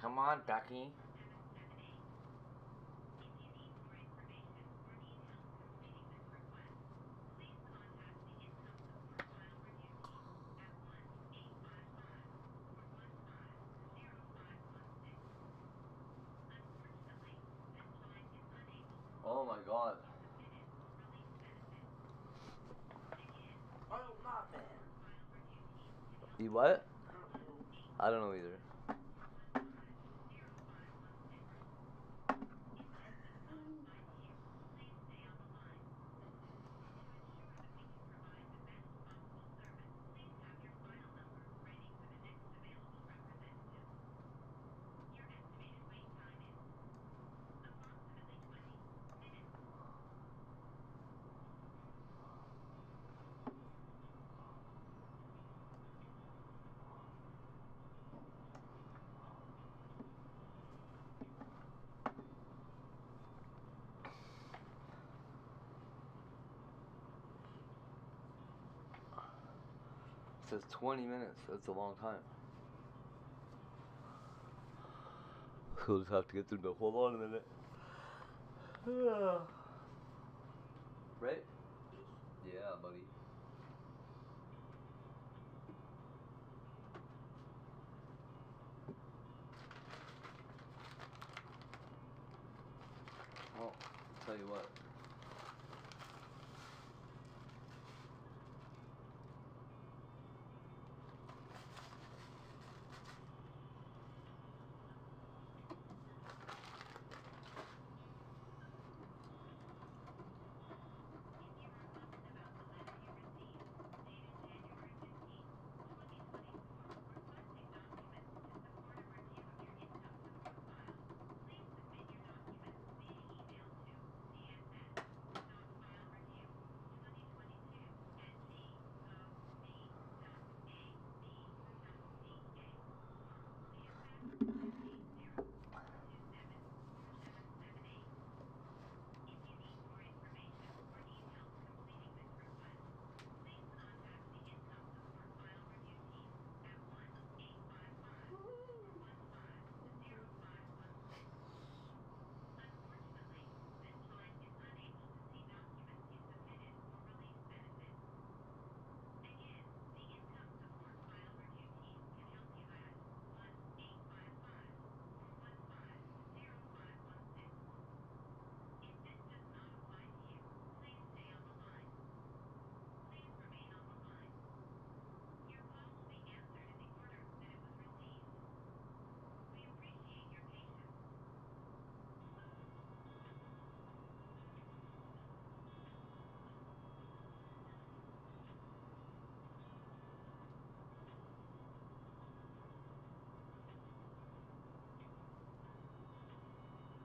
Come on, Ducky. Oh my god. I don't know, man. You what? I don't know. I don't know either. It says 20 minutes. That's a long time. So we'll just have to get through the. Hold on a minute. Right? Yeah, buddy. Well, I'll tell you what.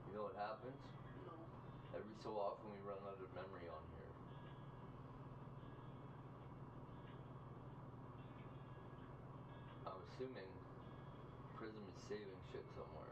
You know what happens? No. Every so often we run out of memory on here. I'm assuming Prism is saving shit somewhere.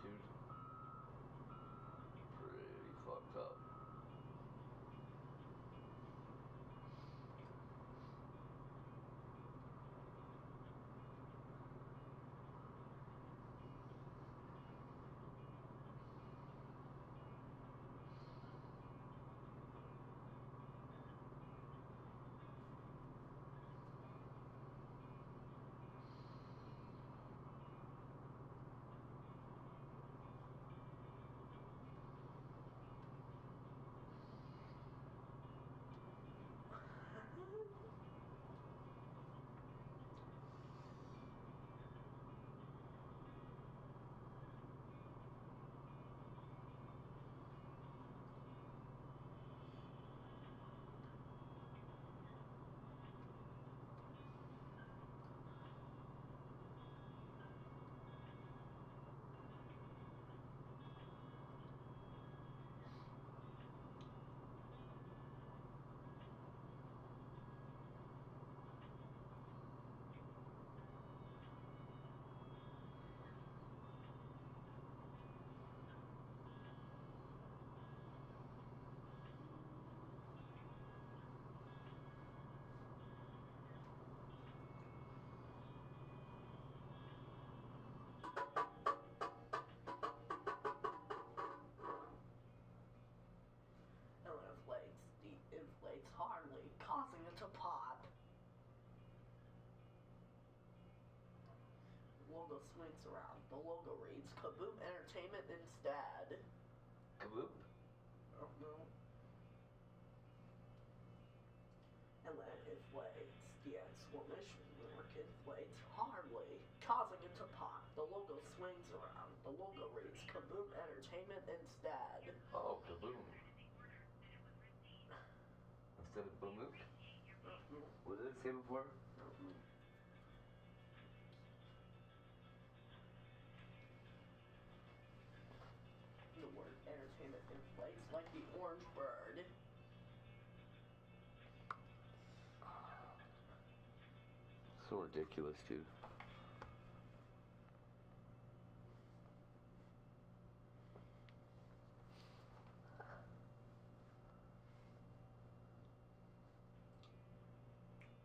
dude. Pretty fucked up. Inflates hardly, causing it to pop. The logo swings around. The logo reads Kaboom Entertainment instead. Kaboom? Oh no. And then it inflates. The exclamation mark inflates hardly, causing it to pop. The logo swings around. The logo reads Kaboom Entertainment instead. Oh, Kaboom. Instead of Bamook? What did it say before? The word entertainment inflates like the orange bird. So ridiculous, dude.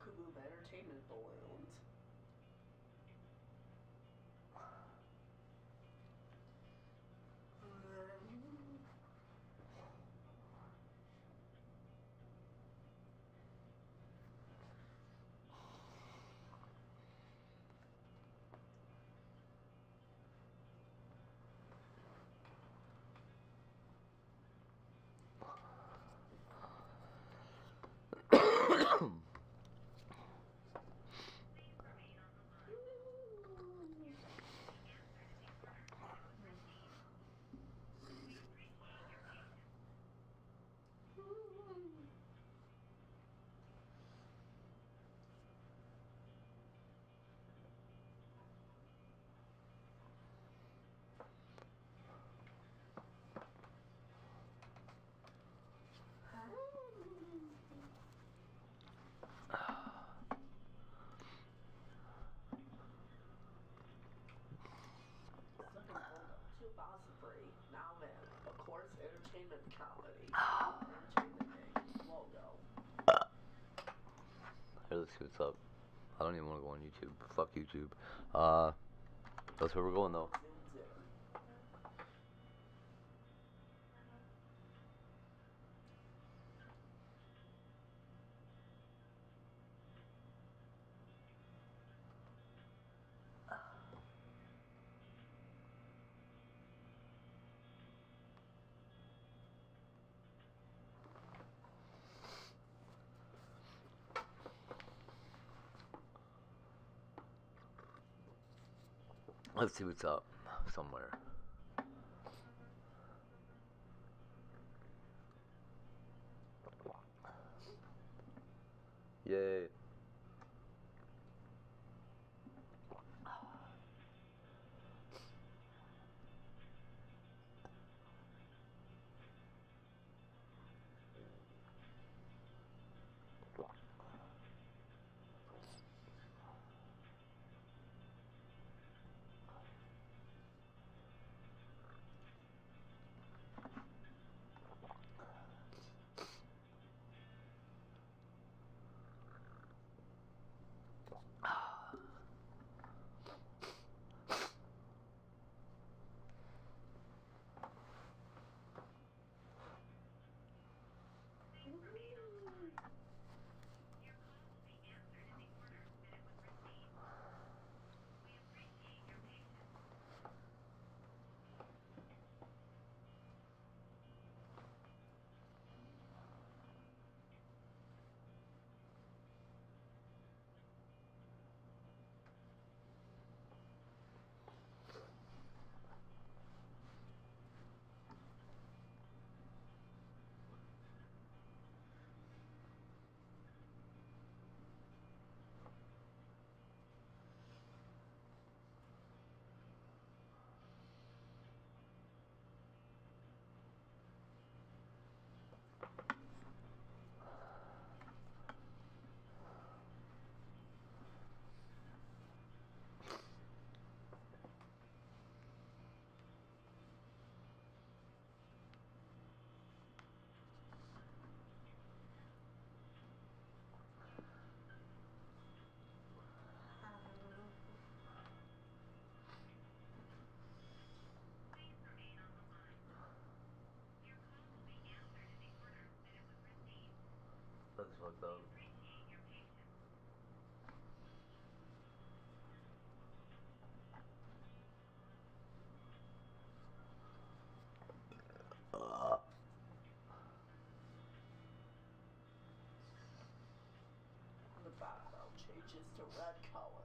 Kaboom Entertainment balloons. Now then, of course, entertainment comedy. Entertainment name, logo. Here, let's see what's up. I don't even want to go on YouTube. Fuck YouTube. That's where we're going though. Let's see what's up somewhere. Yay. fucked up. The background changes to red color.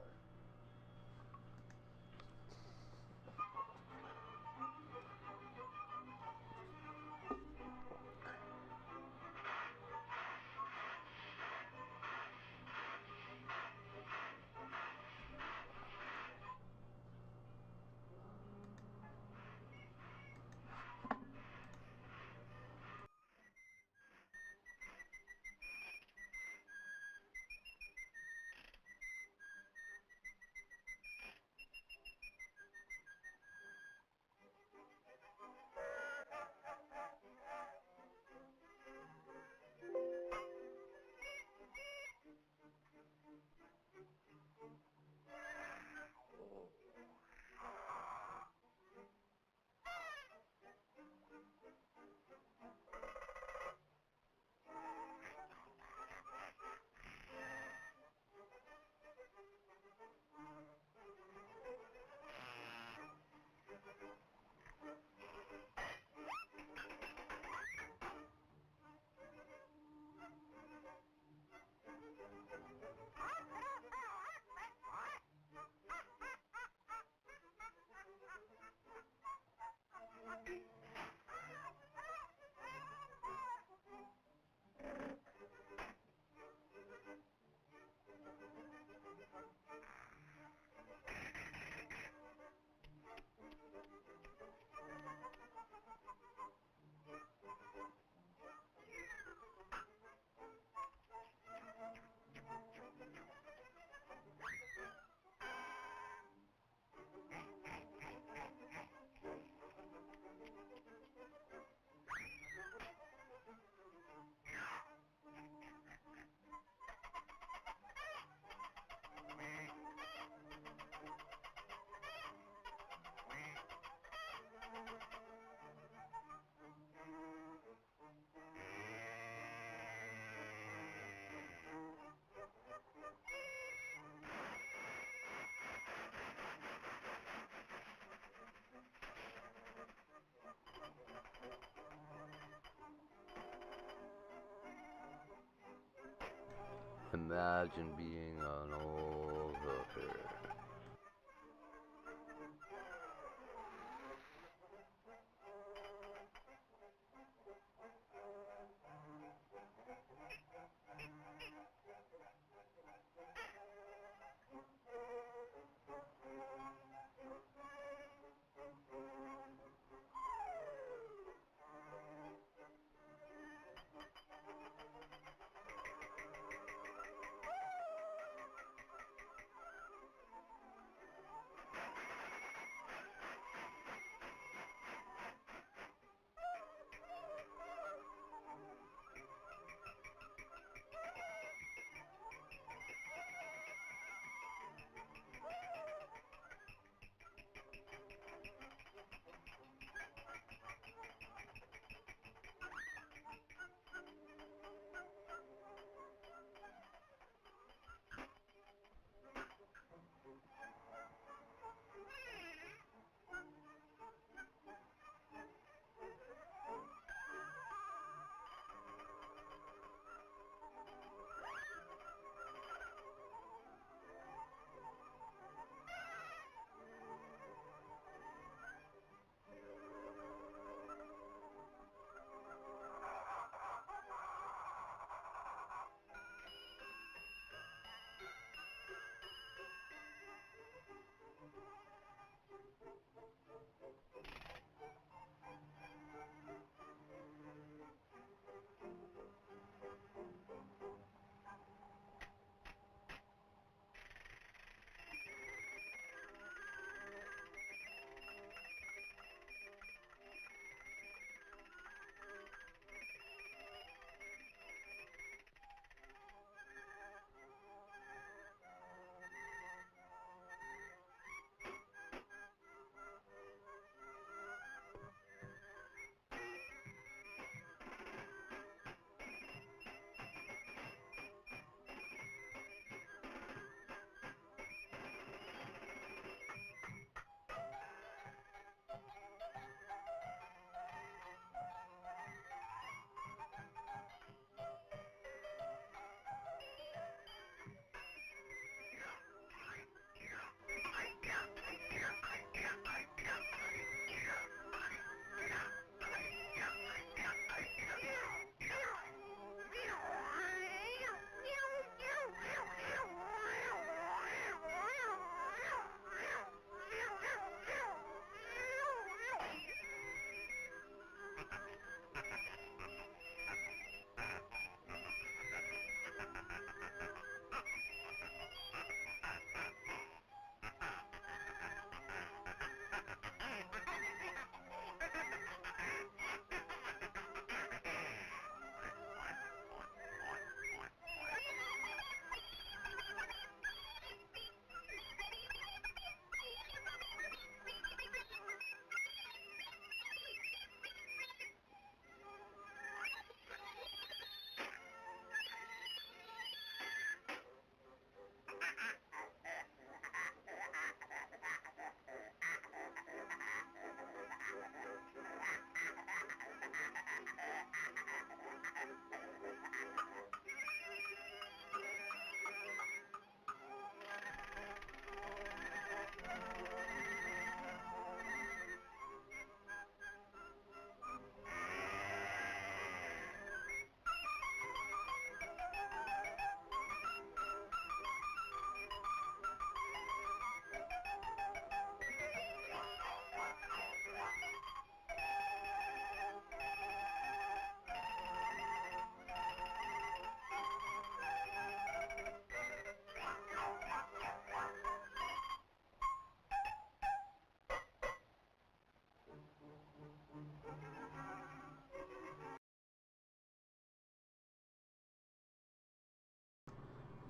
Imagine being an old hooker.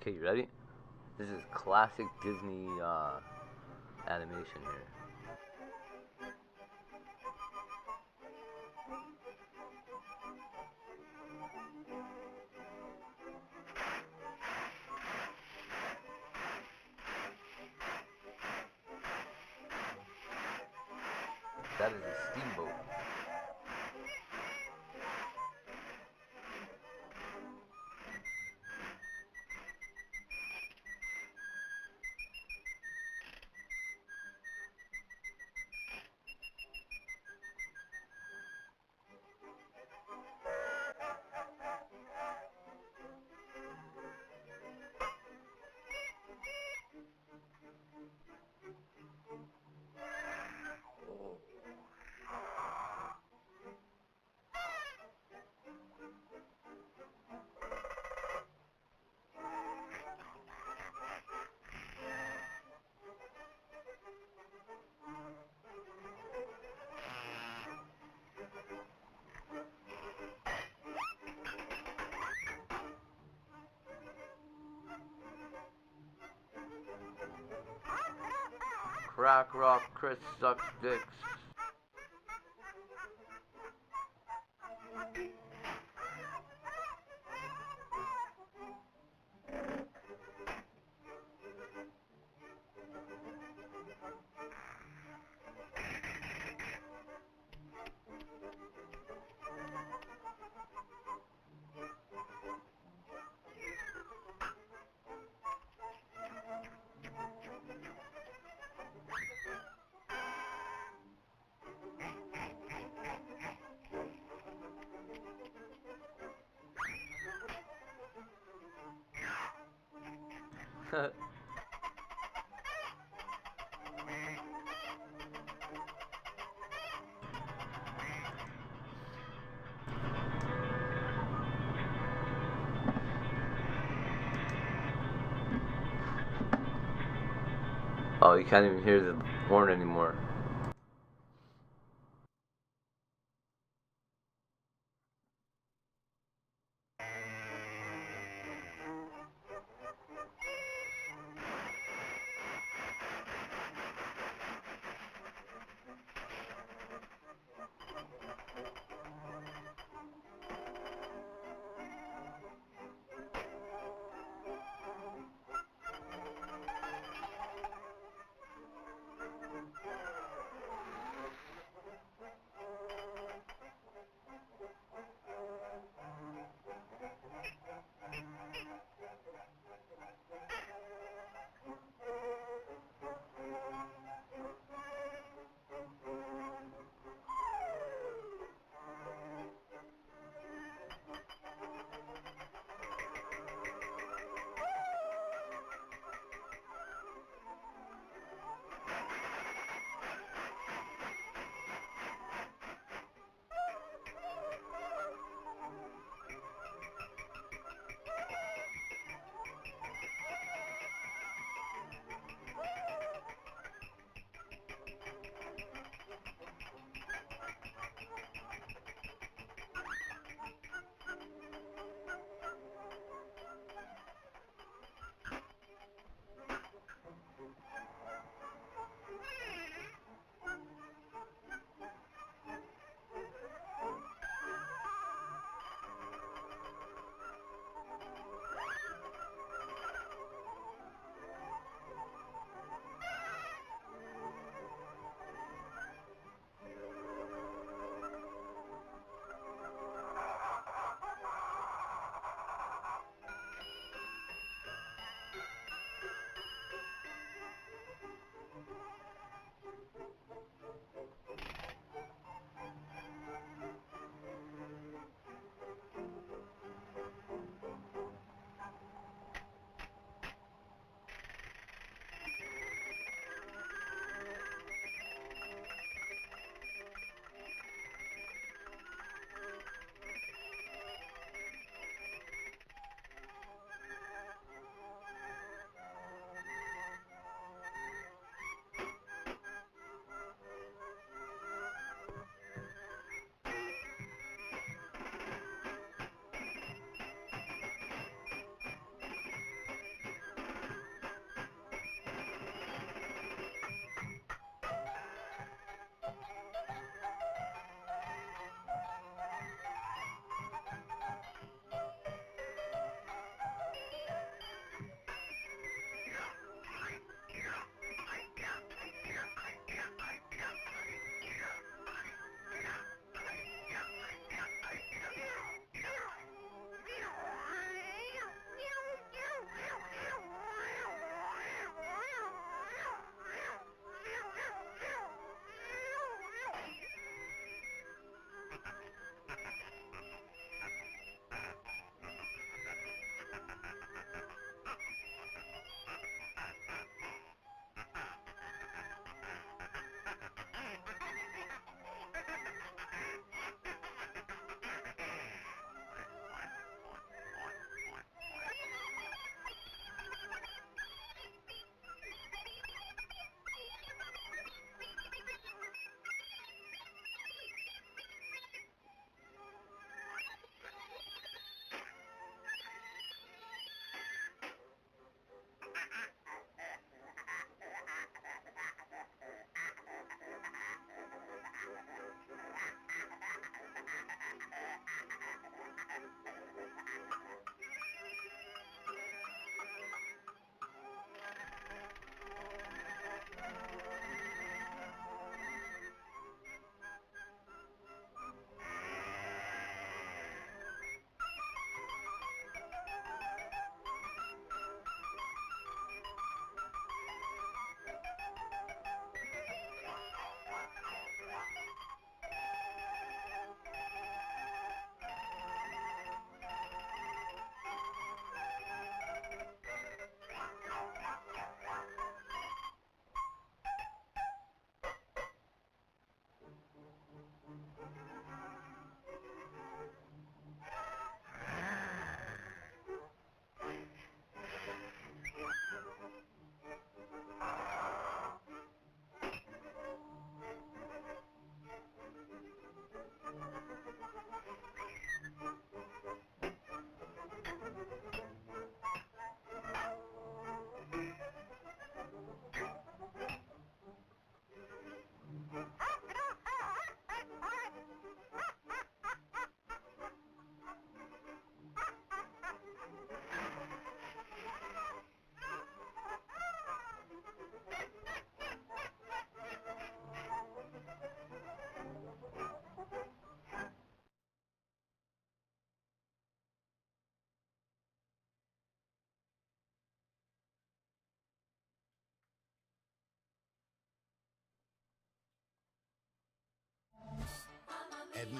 Okay, you ready? This is classic Disney animation here. That is a steamboat. Crack rock, Chris sucks dicks. Oh, you can't even hear the horn anymore.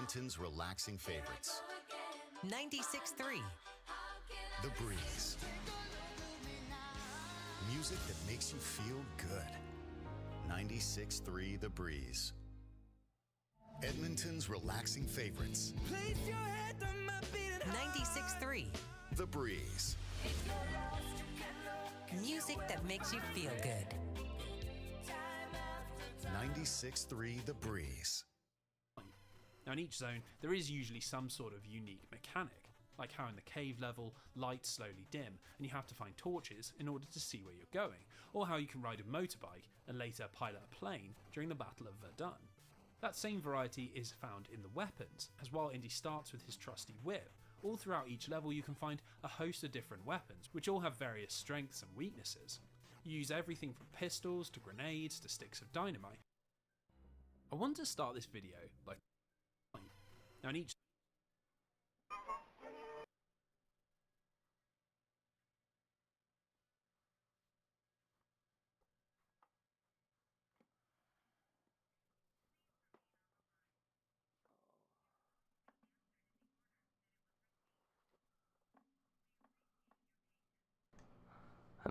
Edmonton's relaxing favorites. 96.3. The Breeze. Music that makes you feel good. 96.3 The Breeze. Edmonton's relaxing favorites. 96.3. The Breeze. Music that makes you feel good. 96.3 The Breeze. Now in each zone, there is usually some sort of unique mechanic, like how in the cave level, lights slowly dim and you have to find torches in order to see where you're going, or how you can ride a motorbike and later pilot a plane during the Battle of Verdun. That same variety is found in the weapons, as while Indy starts with his trusty whip, all throughout each level you can find a host of different weapons, which all have various strengths and weaknesses. You use everything from pistols to grenades to sticks of dynamite. I want to start this video by now in each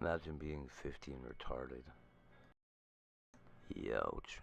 Imagine being 50 and retarded. Youch.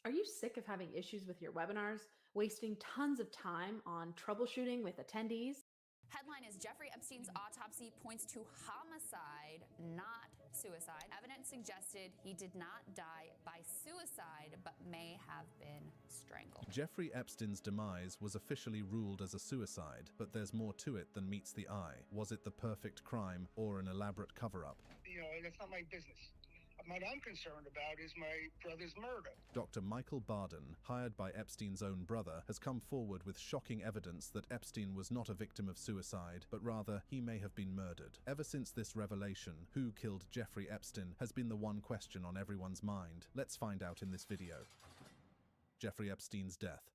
Are you sick of having issues with your webinars, wasting tons of time on troubleshooting with attendees? Headline is Jeffrey Epstein's autopsy points to homicide, not suicide. Evidence suggested he did not die by suicide, but may have been strangled. Jeffrey Epstein's demise was officially ruled as a suicide, but there's more to it than meets the eye. Was it the perfect crime or an elaborate cover-up? You know, that's not my business. What I'm concerned about is my brother's murder. Dr. Michael Barden, hired by Epstein's own brother, has come forward with shocking evidence that Epstein was not a victim of suicide, but rather he may have been murdered. Ever since this revelation, who killed Jeffrey Epstein has been the one question on everyone's mind. Let's find out in this video. Jeffrey Epstein's death.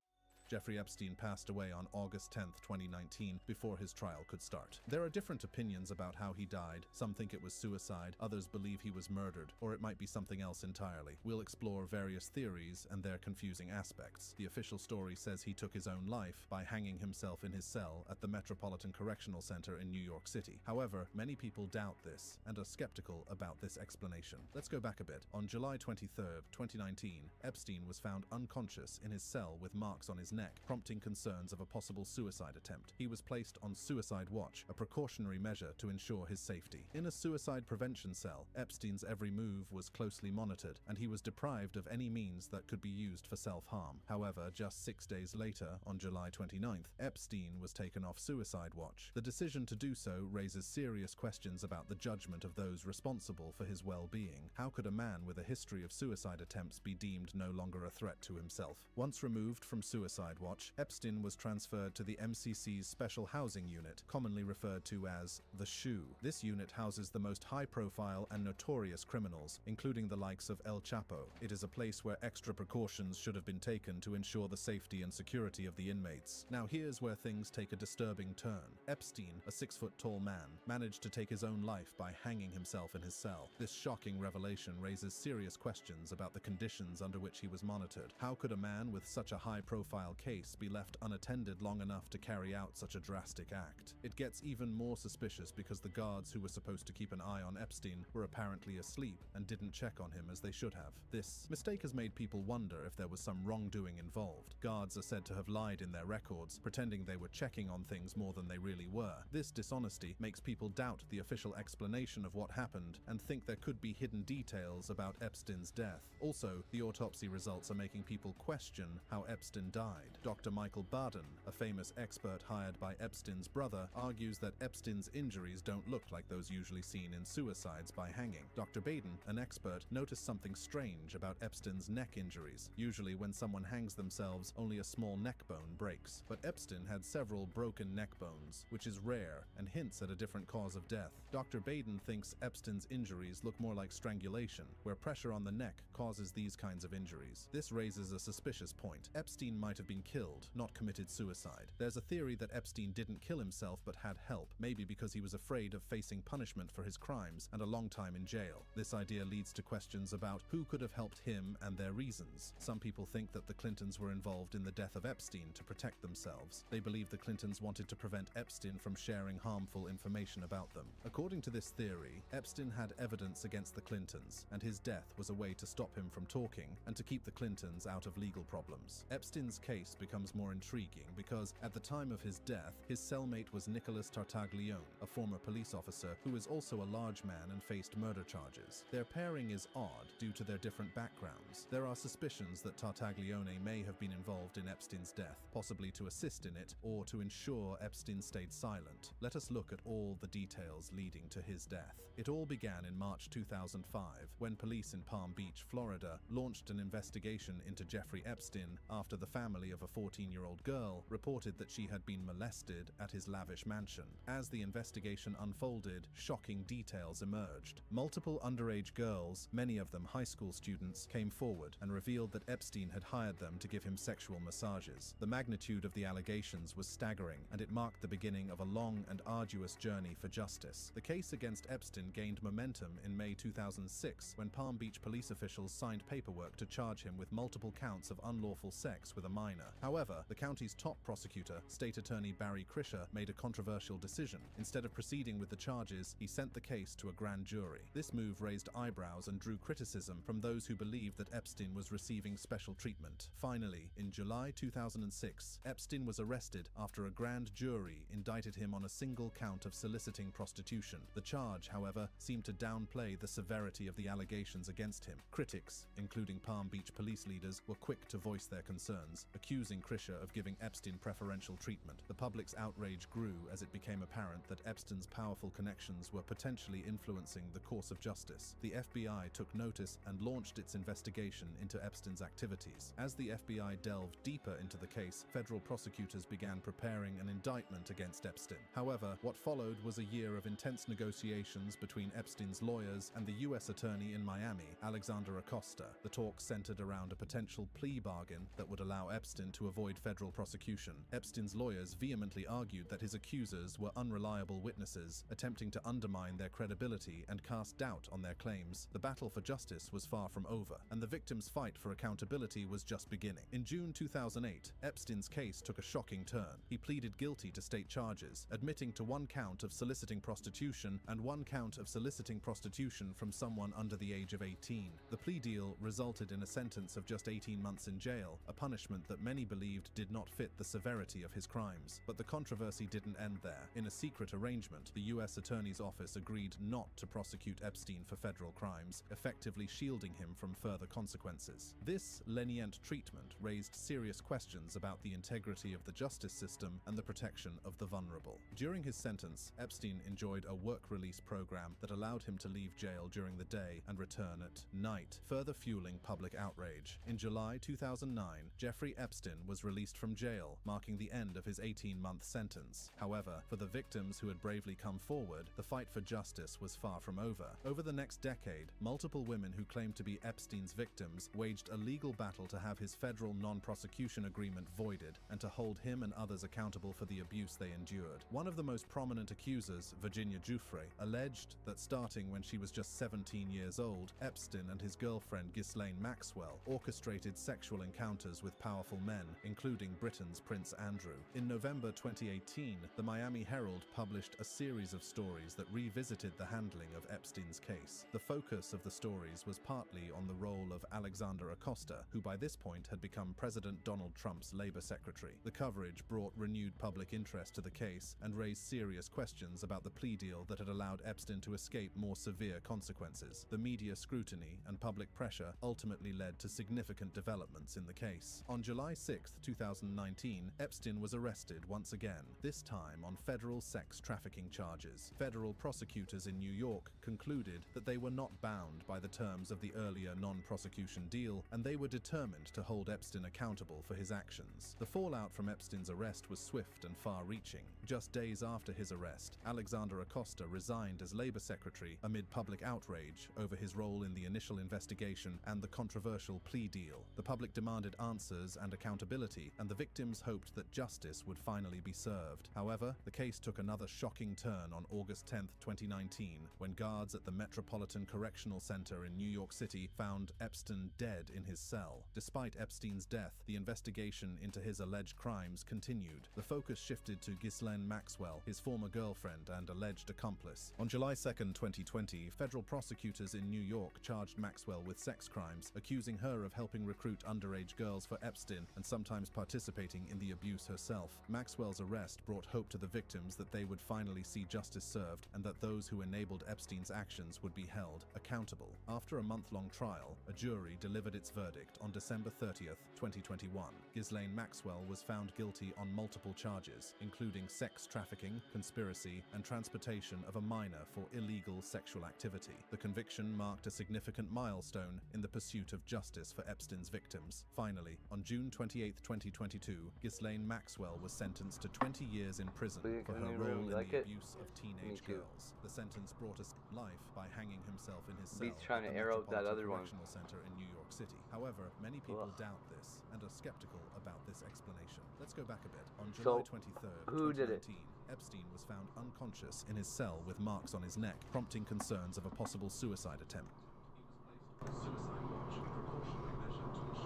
Jeffrey Epstein passed away on August 10, 2019, before his trial could start. There are different opinions about how he died. Some think it was suicide, others believe he was murdered, or it might be something else entirely. We'll explore various theories and their confusing aspects. The official story says he took his own life by hanging himself in his cell at the Metropolitan Correctional Center in New York City. However, many people doubt this and are skeptical about this explanation. Let's go back a bit. On July 23, 2019, Epstein was found unconscious in his cell with marks on his neck, prompting concerns of a possible suicide attempt. He was placed on suicide watch, a precautionary measure to ensure his safety. In a suicide prevention cell, Epstein's every move was closely monitored, and he was deprived of any means that could be used for self-harm. However, just 6 days later, on July 29th, Epstein was taken off suicide watch. The decision to do so raises serious questions about the judgment of those responsible for his well-being. How could a man with a history of suicide attempts be deemed no longer a threat to himself? Once removed from suicide suicide watch, Epstein was transferred to the MCC's Special Housing Unit, commonly referred to as the SHU. This unit houses the most high-profile and notorious criminals, including the likes of El Chapo. It is a place where extra precautions should have been taken to ensure the safety and security of the inmates. Now here's where things take a disturbing turn. Epstein, a 6-foot-tall man, managed to take his own life by hanging himself in his cell. This shocking revelation raises serious questions about the conditions under which he was monitored. How could a man with such a high-profile case be left unattended long enough to carry out such a drastic act? It gets even more suspicious because the guards who were supposed to keep an eye on Epstein were apparently asleep and didn't check on him as they should have. This mistake has made people wonder if there was some wrongdoing involved. Guards are said to have lied in their records, pretending they were checking on things more than they really were. This dishonesty makes people doubt the official explanation of what happened and think there could be hidden details about Epstein's death. Also, the autopsy results are making people question how Epstein died. Dr. Michael Baden, a famous expert hired by Epstein's brother, argues that Epstein's injuries don't look like those usually seen in suicides by hanging. Dr. Baden, an expert, noticed something strange about Epstein's neck injuries. Usually when someone hangs themselves, only a small neck bone breaks. But Epstein had several broken neck bones, which is rare and hints at a different cause of death. Dr. Baden thinks Epstein's injuries look more like strangulation, where pressure on the neck causes these kinds of injuries. This raises a suspicious point. Epstein might have been killed, not committed suicide. There's a theory that Epstein didn't kill himself but had help, maybe because he was afraid of facing punishment for his crimes and a long time in jail. This idea leads to questions about who could have helped him and their reasons. Some people think that the Clintons were involved in the death of Epstein to protect themselves. They believe the Clintons wanted to prevent Epstein from sharing harmful information about them. According to this theory, Epstein had evidence against the Clintons, and his death was a way to stop him from talking and to keep the Clintons out of legal problems. Epstein's case becomes more intriguing because, at the time of his death, his cellmate was Nicholas Tartaglione, a former police officer who is also a large man and faced murder charges. Their pairing is odd due to their different backgrounds. There are suspicions that Tartaglione may have been involved in Epstein's death, possibly to assist in it or to ensure Epstein stayed silent. Let us look at all the details leading to his death. It all began in March 2005, when police in Palm Beach, Florida, launched an investigation into Jeffrey Epstein after the family of a 14-year-old girl reported that she had been molested at his lavish mansion. As the investigation unfolded, shocking details emerged. Multiple underage girls, many of them high school students, came forward and revealed that Epstein had hired them to give him sexual massages. The magnitude of the allegations was staggering, and it marked the beginning of a long and arduous journey for justice. The case against Epstein gained momentum in May 2006 when Palm Beach police officials signed paperwork to charge him with multiple counts of unlawful sex with a minor. However, the county's top prosecutor, State Attorney Barry Krischer, made a controversial decision. Instead of proceeding with the charges, he sent the case to a grand jury. This move raised eyebrows and drew criticism from those who believed that Epstein was receiving special treatment. Finally, in July 2006, Epstein was arrested after a grand jury indicted him on a single count of soliciting prostitution. The charge, however, seemed to downplay the severity of the allegations against him. Critics, including Palm Beach police leaders, were quick to voice their concerns, accusing Krischer of giving Epstein preferential treatment. The public's outrage grew as it became apparent that Epstein's powerful connections were potentially influencing the course of justice. The FBI took notice and launched its investigation into Epstein's activities. As the FBI delved deeper into the case, federal prosecutors began preparing an indictment against Epstein. However, what followed was a year of intense negotiations between Epstein's lawyers and the U.S. attorney in Miami, Alexander Acosta. The talks centered around a potential plea bargain that would allow Epstein to avoid federal prosecution. Epstein's lawyers vehemently argued that his accusers were unreliable witnesses, attempting to undermine their credibility and cast doubt on their claims. The battle for justice was far from over, and the victims' fight for accountability was just beginning. In June 2008, Epstein's case took a shocking turn. He pleaded guilty to state charges, admitting to one count of soliciting prostitution and one count of soliciting prostitution from someone under the age of 18. The plea deal resulted in a sentence of just 18 months in jail, a punishment that many believed did not fit the severity of his crimes. But the controversy didn't end there. In a secret arrangement, the U.S. Attorney's Office agreed not to prosecute Epstein for federal crimes, effectively shielding him from further consequences. This lenient treatment raised serious questions about the integrity of the justice system and the protection of the vulnerable. During his sentence, Epstein enjoyed a work release program that allowed him to leave jail during the day and return at night, further fueling public outrage. In July 2009, Jeffrey Epstein Epstein was released from jail, marking the end of his 18-month sentence. However, for the victims who had bravely come forward, the fight for justice was far from over. Over the next decade, multiple women who claimed to be Epstein's victims waged a legal battle to have his federal non-prosecution agreement voided and to hold him and others accountable for the abuse they endured. One of the most prominent accusers, Virginia Giuffre, alleged that starting when she was just 17 years old, Epstein and his girlfriend Ghislaine Maxwell orchestrated sexual encounters with powerful men, including Britain's Prince Andrew. In November 2018, the Miami Herald published a series of stories that revisited the handling of Epstein's case. The focus of the stories was partly on the role of Alexander Acosta, who by this point had become President Donald Trump's Labor Secretary. The coverage brought renewed public interest to the case and raised serious questions about the plea deal that had allowed Epstein to escape more severe consequences. The media scrutiny and public pressure ultimately led to significant developments in the case. On July 6, 2019, Epstein was arrested once again, this time on federal sex trafficking charges. Federal prosecutors in New York concluded that they were not bound by the terms of the earlier non-prosecution deal, and they were determined to hold Epstein accountable for his actions. The fallout from Epstein's arrest was swift and far-reaching. Just days after his arrest, Alexander Acosta resigned as Labor Secretary amid public outrage over his role in the initial investigation and the controversial plea deal. The public demanded answers and accountability, and the victims hoped that justice would finally be served. However, the case took another shocking turn on August 10, 2019, when guards at the Metropolitan Correctional Center in New York City found Epstein dead in his cell. Despite Epstein's death, the investigation into his alleged crimes continued. The focus shifted to Ghislaine Maxwell, his former girlfriend and alleged accomplice. On July 2, 2020, federal prosecutors in New York charged Maxwell with sex crimes, accusing her of helping recruit underage girls for Epstein and sometimes participating in the abuse herself. Maxwell's arrest brought hope to the victims that they would finally see justice served and that those who enabled Epstein's actions would be held accountable. After a month-long trial, a jury delivered its verdict on December 30, 2021. Ghislaine Maxwell was found guilty on multiple charges, including sex trafficking, conspiracy, and transportation of a minor for illegal sexual activity. The conviction marked a significant milestone in the pursuit of justice for Epstein's victims. Finally, on June 28, 2022, Ghislaine Maxwell was sentenced to 20 years in prison for her role in the abuse of teenage girls. The sentence brought us life by hanging himself in his cell Beats trying at to the arrow that Metropolitan other one. Correctional Center in New York City. However, many people doubt this and are skeptical about this explanation. Let's go back a bit. On July 23rd, who did it? 2019, Epstein was found unconscious in his cell with marks on his neck, prompting concerns of a possible suicide attempt.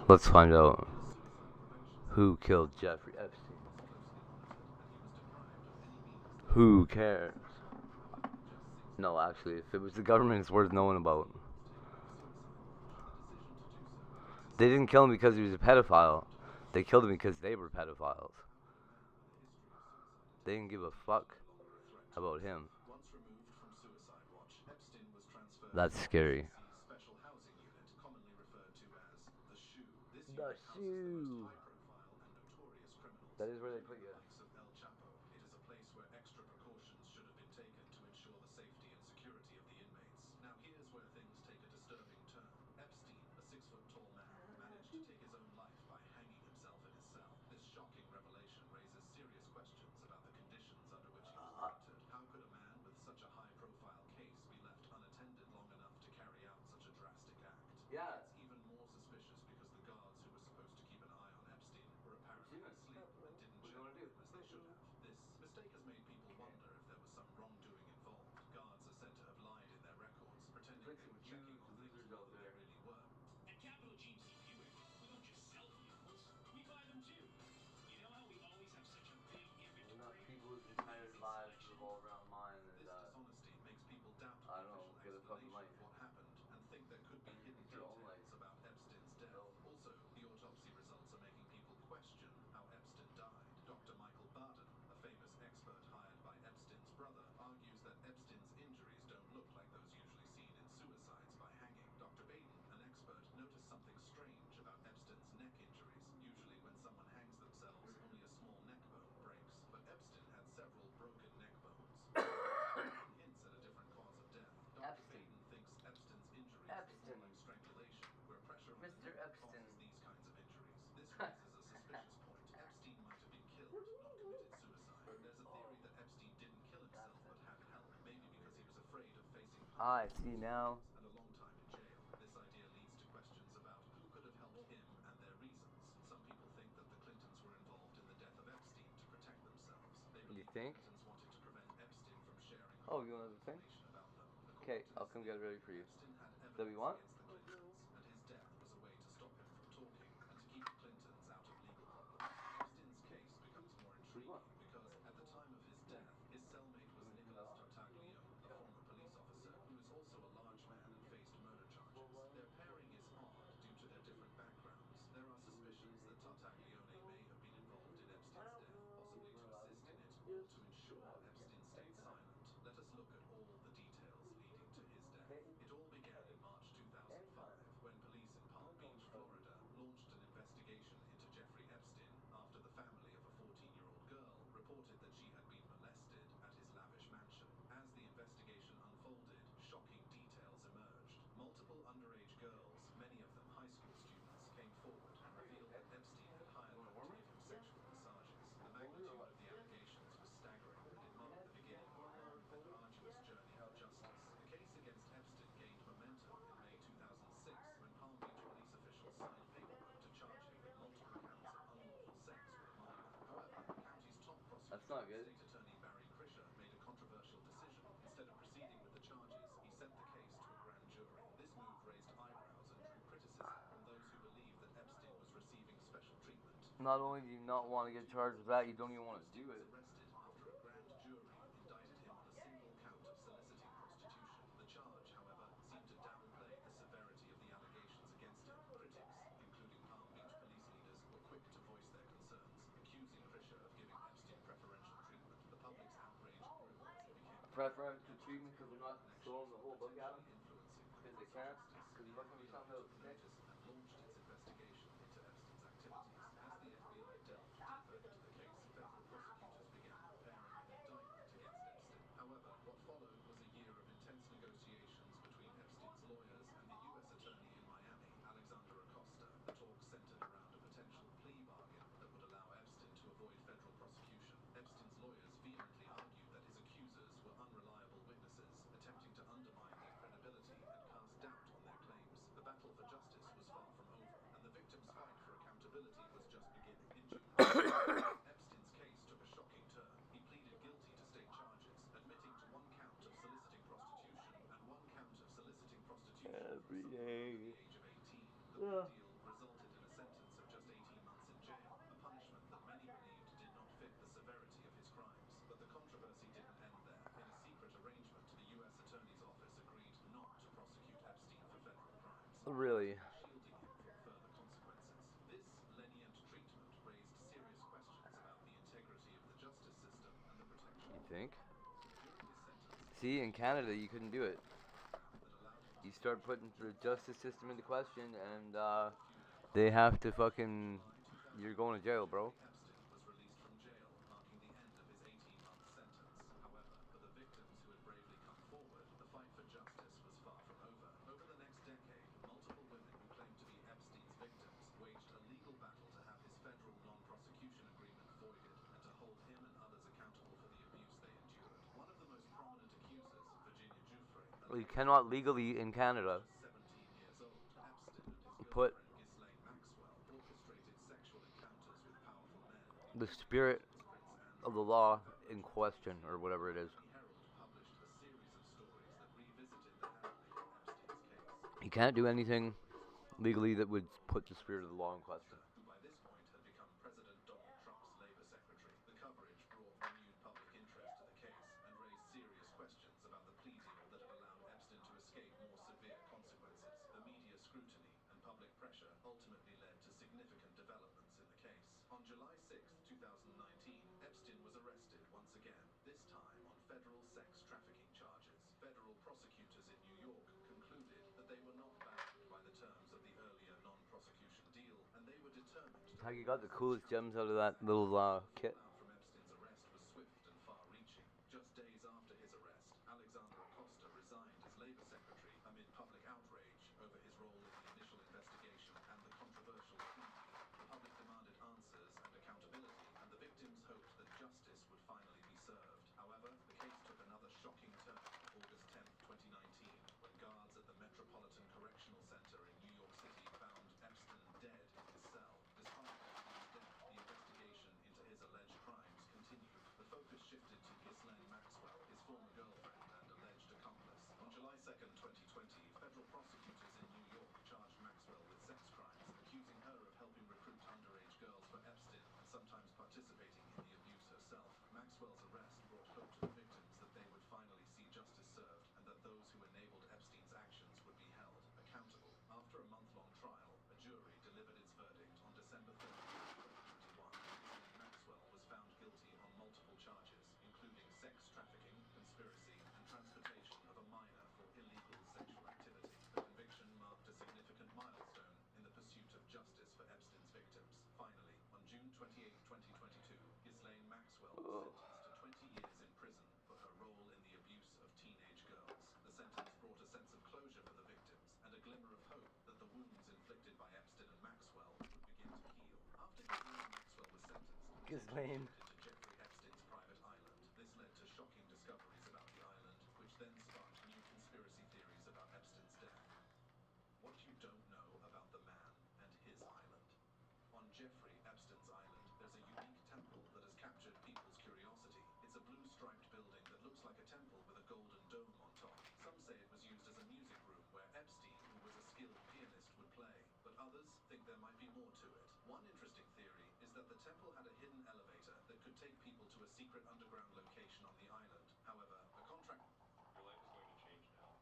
Let's find out who killed Jeffrey Epstein. Who cares? No, actually, if it was the government, it's worth knowing about. They didn't kill him because he was a pedophile. They killed him because they were pedophiles. They didn't give a fuck about him. That's scary. The shoe. That is where they put you. Yeah. What do you want to do? Losers out there. At Capital Jeep St. Buick, we don't just sell vehicles, we buy them too. You know how we always have such a big inventory? Enough people's entire lives revolve around mine, and I don't know, get a fucking life. And just get your own life. So. I see now. And a long time in jail. This idea leads to questions about who could have helped him and their reasons. Some people think that the Clintons were involved in the death of Epstein to protect themselves. They believe the Clintons wanted to prevent Epstein from sharing harmful information about them. Okay, According to I'll this come get theory, ready for you. Epstein had Is that what you evidence want? against the Clintons, and his death was a way to stop him from talking and to keep the Clintons out of legal problems. Epstein's case becomes more intriguing because at the time of his death, his cellmate was Nicholas Tartaglione, a former police officer who is also a large man and faced murder charges. Their pairing is odd due to their different backgrounds. There are suspicions that Tartaglione may have been involved in Epstein's death, possibly to assist in it or to ensure Epstein stayed silent. Let us look at all the details leading to his death. It all began in March 2005 when police in Palm Beach, Florida, launched an investigation into Jeffrey Epstein after the family of a 14-year-old girl reported that she had been molested at his lavish mansion. As the investigation unfolded, shocking details emerged. Multiple underage girls, many of them high school students, came forward and revealed that Epstein had hired them to give him sexual massages. The magnitude of the allegations was staggering, and it marked the beginning of a long and arduous journey for justice. The case against Epstein gained momentum in May 2006 when Palm Beach police officials signed paperwork to charge him with multiple counts of unlawful sex with a minor. However, the county's top prosecutor, State Attorney Barry Krischer, made a controversial decision. Instead of proceeding with the charges, he sent the case to a grand jury. This move raised eyebrows and drew criticism from those who believed that Epstein was receiving special treatment. Not only do you not want to get charged with that, you don't even want to do it. Epstein was arrested after a grand jury indicted him on a single count of soliciting prostitution. The charge, however, seemed to downplay the severity of the allegations against him. Critics, including Palm Beach police leaders, were quick to voice their concerns, accusing Krischer of giving Epstein preferential treatment. The public's outrage grew as it became Preferential treatment because they're not connections throwing the whole book at him? influencing the Because course they of can't? justice. Because The you're looking for FBI something took that'll stick? notice and launched its investigation into Epstein's activities. As the FBI delved deeper into the case, federal prosecutors began preparing an indictment against Epstein. However, what followed was a year of intense negotiations between Epstein's lawyers and the U.S. Attorney in Miami, Alexander Acosta. The talks centered around a potential plea bargain that would allow Epstein to avoid federal prosecution. Epstein's lawyers vehemently argued that his accusers were unreliable witnesses, attempting to undermine their credibility and cast doubt on their claims. The battle for justice was far from over, and the victim's fight for accountability was just beginning. In June 2008, Epstein's case took a shocking turn. He pleaded guilty to state charges, admitting to one count of soliciting prostitution and one count of soliciting prostitution from someone under the age of 18. The plea deal resulted in a sentence of just 18 months in jail, a punishment that many believed did not fit the severity of his crimes. But the controversy didn't end there. In a secret arrangement, the U.S. Attorney's Office agreed not to prosecute Epstein for federal crimes, Really? shielding him from further consequences. This lenient treatment raised serious questions about the integrity of the justice system and the protection You of think? the law. During his sentence, See, in Canada, you couldn't do it. that allowed him You to start putting the justice system into question, and they have to fucking. You're going to jail, bro. Epstein was released from jail, marking the end of his 18-month sentence. However, for the victims who had bravely come forward, the fight for justice was far from over. Over the next decade, multiple women who claimed to be Epstein's victims waged a legal battle to have his federal non-prosecution agreement voided and to hold him and others accountable for the abuse they endured. One of the most prominent accusers, Virginia Giuffre, Well, you cannot legally in Canada just 17 years old, Epstein and his put girlfriend Ghislaine Maxwell orchestrated sexual encounters with powerful men, the including spirit Prince Andrew. of the law in question, or whatever it is. The Herald published a series of stories that revisited the handling of Epstein's case. You can't do anything legally that would put the spirit of the law in question. Who by this point had become President Donald Trump's labor secretary. The coverage brought renewed public interest to the case and raised serious questions about the plea deal that had allowed Epstein to escape more severe consequences. The media scrutiny and public pressure ultimately led to significant developments in the case. On July 6, 2019, Epstein was arrested once again, this time on federal sex trafficking charges. Federal prosecutors in New York concluded that they were not bound by the terms of the earlier non-prosecution deal, and they were determined to How you got the coolest gems out of that little kit? fallout from Epstein's arrest was swift and far-reaching. Just days after his arrest, Alexander Acosta resigned as labor secretary amid public outrage over his role in the initial investigation and the controversial plea deal. The public demanded answers and accountability, and the victims hoped that justice would finally be served. However, the case took another shocking turn. August 10, 2019, Maxwell's arrest brought hope to the victims that they would finally see justice served and that those who enabled Epstein's actions would be held accountable. After a month-long trial, a jury delivered its verdict on December 30th, 2021. Maxwell was found guilty on multiple charges, including sex trafficking, conspiracy, and transportation of a minor for illegal sexual activity. The conviction marked a significant milestone in the pursuit of justice for Epstein's victims. Finally, on June 28, 2022, Ghislaine Maxwell was sentenced to 20 years in prison for her role in the abuse of teenage girls. The sentence brought a sense of closure for the victims and a glimmer of hope that the wounds inflicted by Epstein and Maxwell would begin to heal. After Ghislaine Maxwell was sentenced, Ghislaine. to Jeffrey Epstein's private island. This led to shocking discoveries about the island, which then sparked new conspiracy theories about Epstein's death. What you don't know about the man and his island. On Jeffrey Epstein's island, there's a unique temple that has captured people's curiosity. It's a blue-striped building that looks like a temple with a golden dome on top. Some say it was used as a music room where Epstein, who was a skilled pianist, would play, but others think there might be more to it. One interesting theory is that the temple had a hidden elevator that could take people to a secret underground location on the island. However, a contract... Your life is going to change now.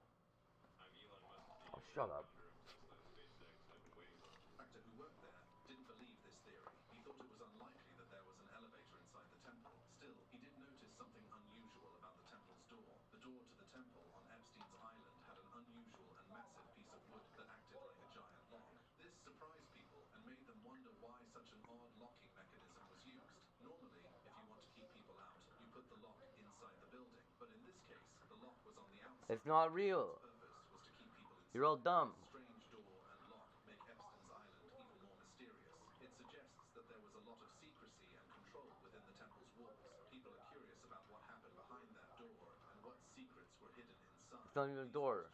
I'm Elon Musk, CEO Shut up. and founder of Tesla and SpaceX. I've been waiting for it. Contractor who worked there didn't believe this theory. He thought it was unlikely that there was an elevator inside the temple. Still, he did notice something unusual about the temple's door. The door to the temple on Epstein's island had an unusual and massive piece of wood that acted like a giant lock. This surprised people and made them wonder why such an odd locking mechanism was used. Normally, if you want to keep people out, you put the lock inside the building. But in this case, the lock was on the outside. It's not real. Its purpose was to keep people inside. You're all dumb. Strange door and lock make Epstein's island even more mysterious. It suggests that there was a lot of secrecy and control within the temple's walls. People are curious about what happened behind that door and what secrets were hidden inside. It's not even a door.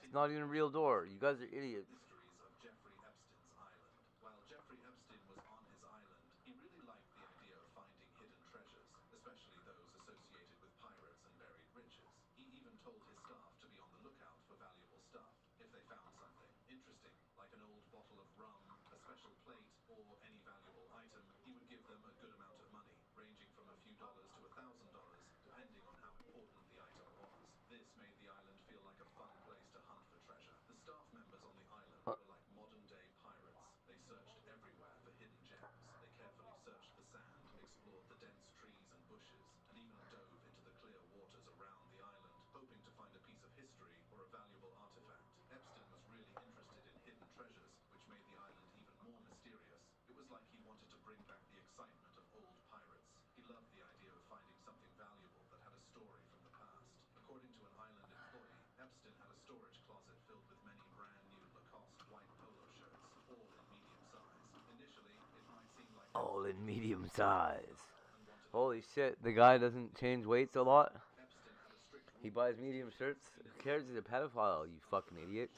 It's not even a real door. You guys are idiots. Mysteries of Jeffrey Epstein's island. While Jeffrey Epstein was on his island, he really liked the idea of finding hidden treasures, especially those associated with pirates and buried riches. He even told his staff to be on the lookout for valuable stuff. If they found something interesting, like an old bottle of rum, a special plate, or any valuable item, he would give them a good amount of money, ranging from a few dollars to $1,000, depending on how important the item was. This made the island feel like a fun place to hunt for treasure. The staff members on the island were like modern-day pirates. They searched everywhere for hidden gems. They carefully searched the sand, explored the dense trees and bushes, and even dove into the clear waters around the island, hoping to find a piece of history or a valuable artifact. Epstein was really interested in hidden treasures, which made the island even more mysterious. It was like he wanted to bring back the excitement of old pirates. He loved the idea of finding something valuable that had a story from the past. According to an island employee, Epstein had a storage closet filled with many brand new Lacoste white polo shirts, all in medium size. Initially, it might seem like All in medium size. Holy shit, the guy doesn't change weights a lot. He buys medium shirts. Who cares? He's a pedophile, you fucking idiot.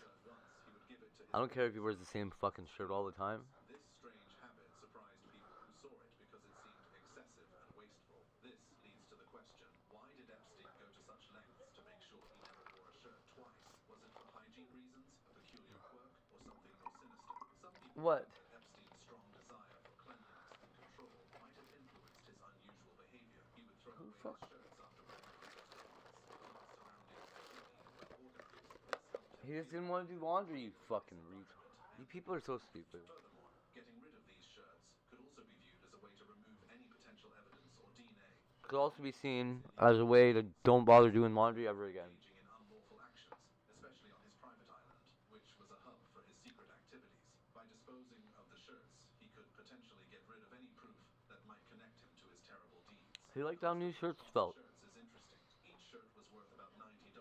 I don't care if he wears the same fucking shirt all the time. This strange habit surprised people who saw it because it seemed excessive and wasteful. This leads to the question, why did Epstein go to such lengths to make sure he never wore a shirt twice? Was it for hygiene reasons, a peculiar quirk, or something more sinister? Some people What? think that Epstein's strong desire for cleanliness and control might have influenced his unusual behavior. He would throw away his shirts after wearing them for several months. His surroundings were clean and well organized. This helped him. He just didn't want to do laundry, you fucking retard. You people are so stupid. Furthermore, getting rid of these shirts could also be viewed as a way to remove any potential evidence or DNA. Could also be seen as a way to don't bother doing laundry ever again. Engaging in unlawful actions, especially on his private island, which was a hub for his secret activities. By disposing of the shirts, he could potentially get rid of any proof that might connect him to his terrible deeds. He liked how new shirts felt. Shirts is interesting. Each shirt was worth about $90,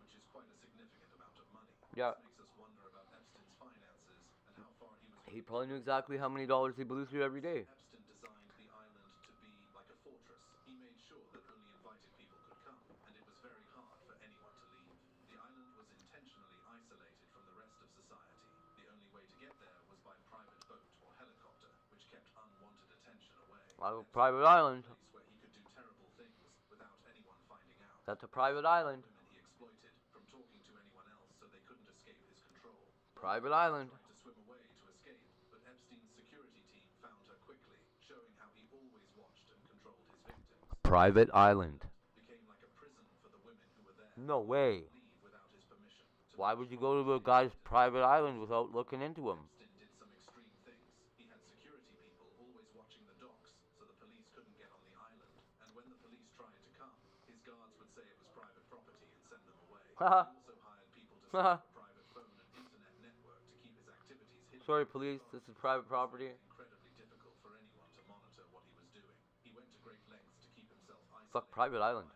which is quite a significant amount of money. Yeah. This makes us wonder about Epstein's finances and how far he was. He probably knew exactly how many dollars he blew through every day. Epstein designed the island to be like a fortress. He made sure that only invited people could come, and it was very hard for anyone to leave. The island was intentionally isolated from the rest of society. The only way to get there was by private boat or helicopter, which kept unwanted attention away. A private island. A place where he could do terrible things without anyone finding out. That's a private island. Women he exploited from talking to anyone else so they couldn't escape his control. Private island. Tried to swim away to escape, but Epstein's security team found her quickly, showing how he always watched and controlled his victims. private island. No way. Why would you go to a guy's private island without looking into him? Epstein did some extreme things. He had security people always watching the docks so the police couldn't get on the island. And when the police tried to come, his guards would say it was private property and send them away. He also hired people to set up a private phone and internet network to keep his activities hidden. Sorry, police, this is private property. Incredibly difficult for anyone to monitor what he was doing. He went to great lengths to keep himself isolated. Fuck private island.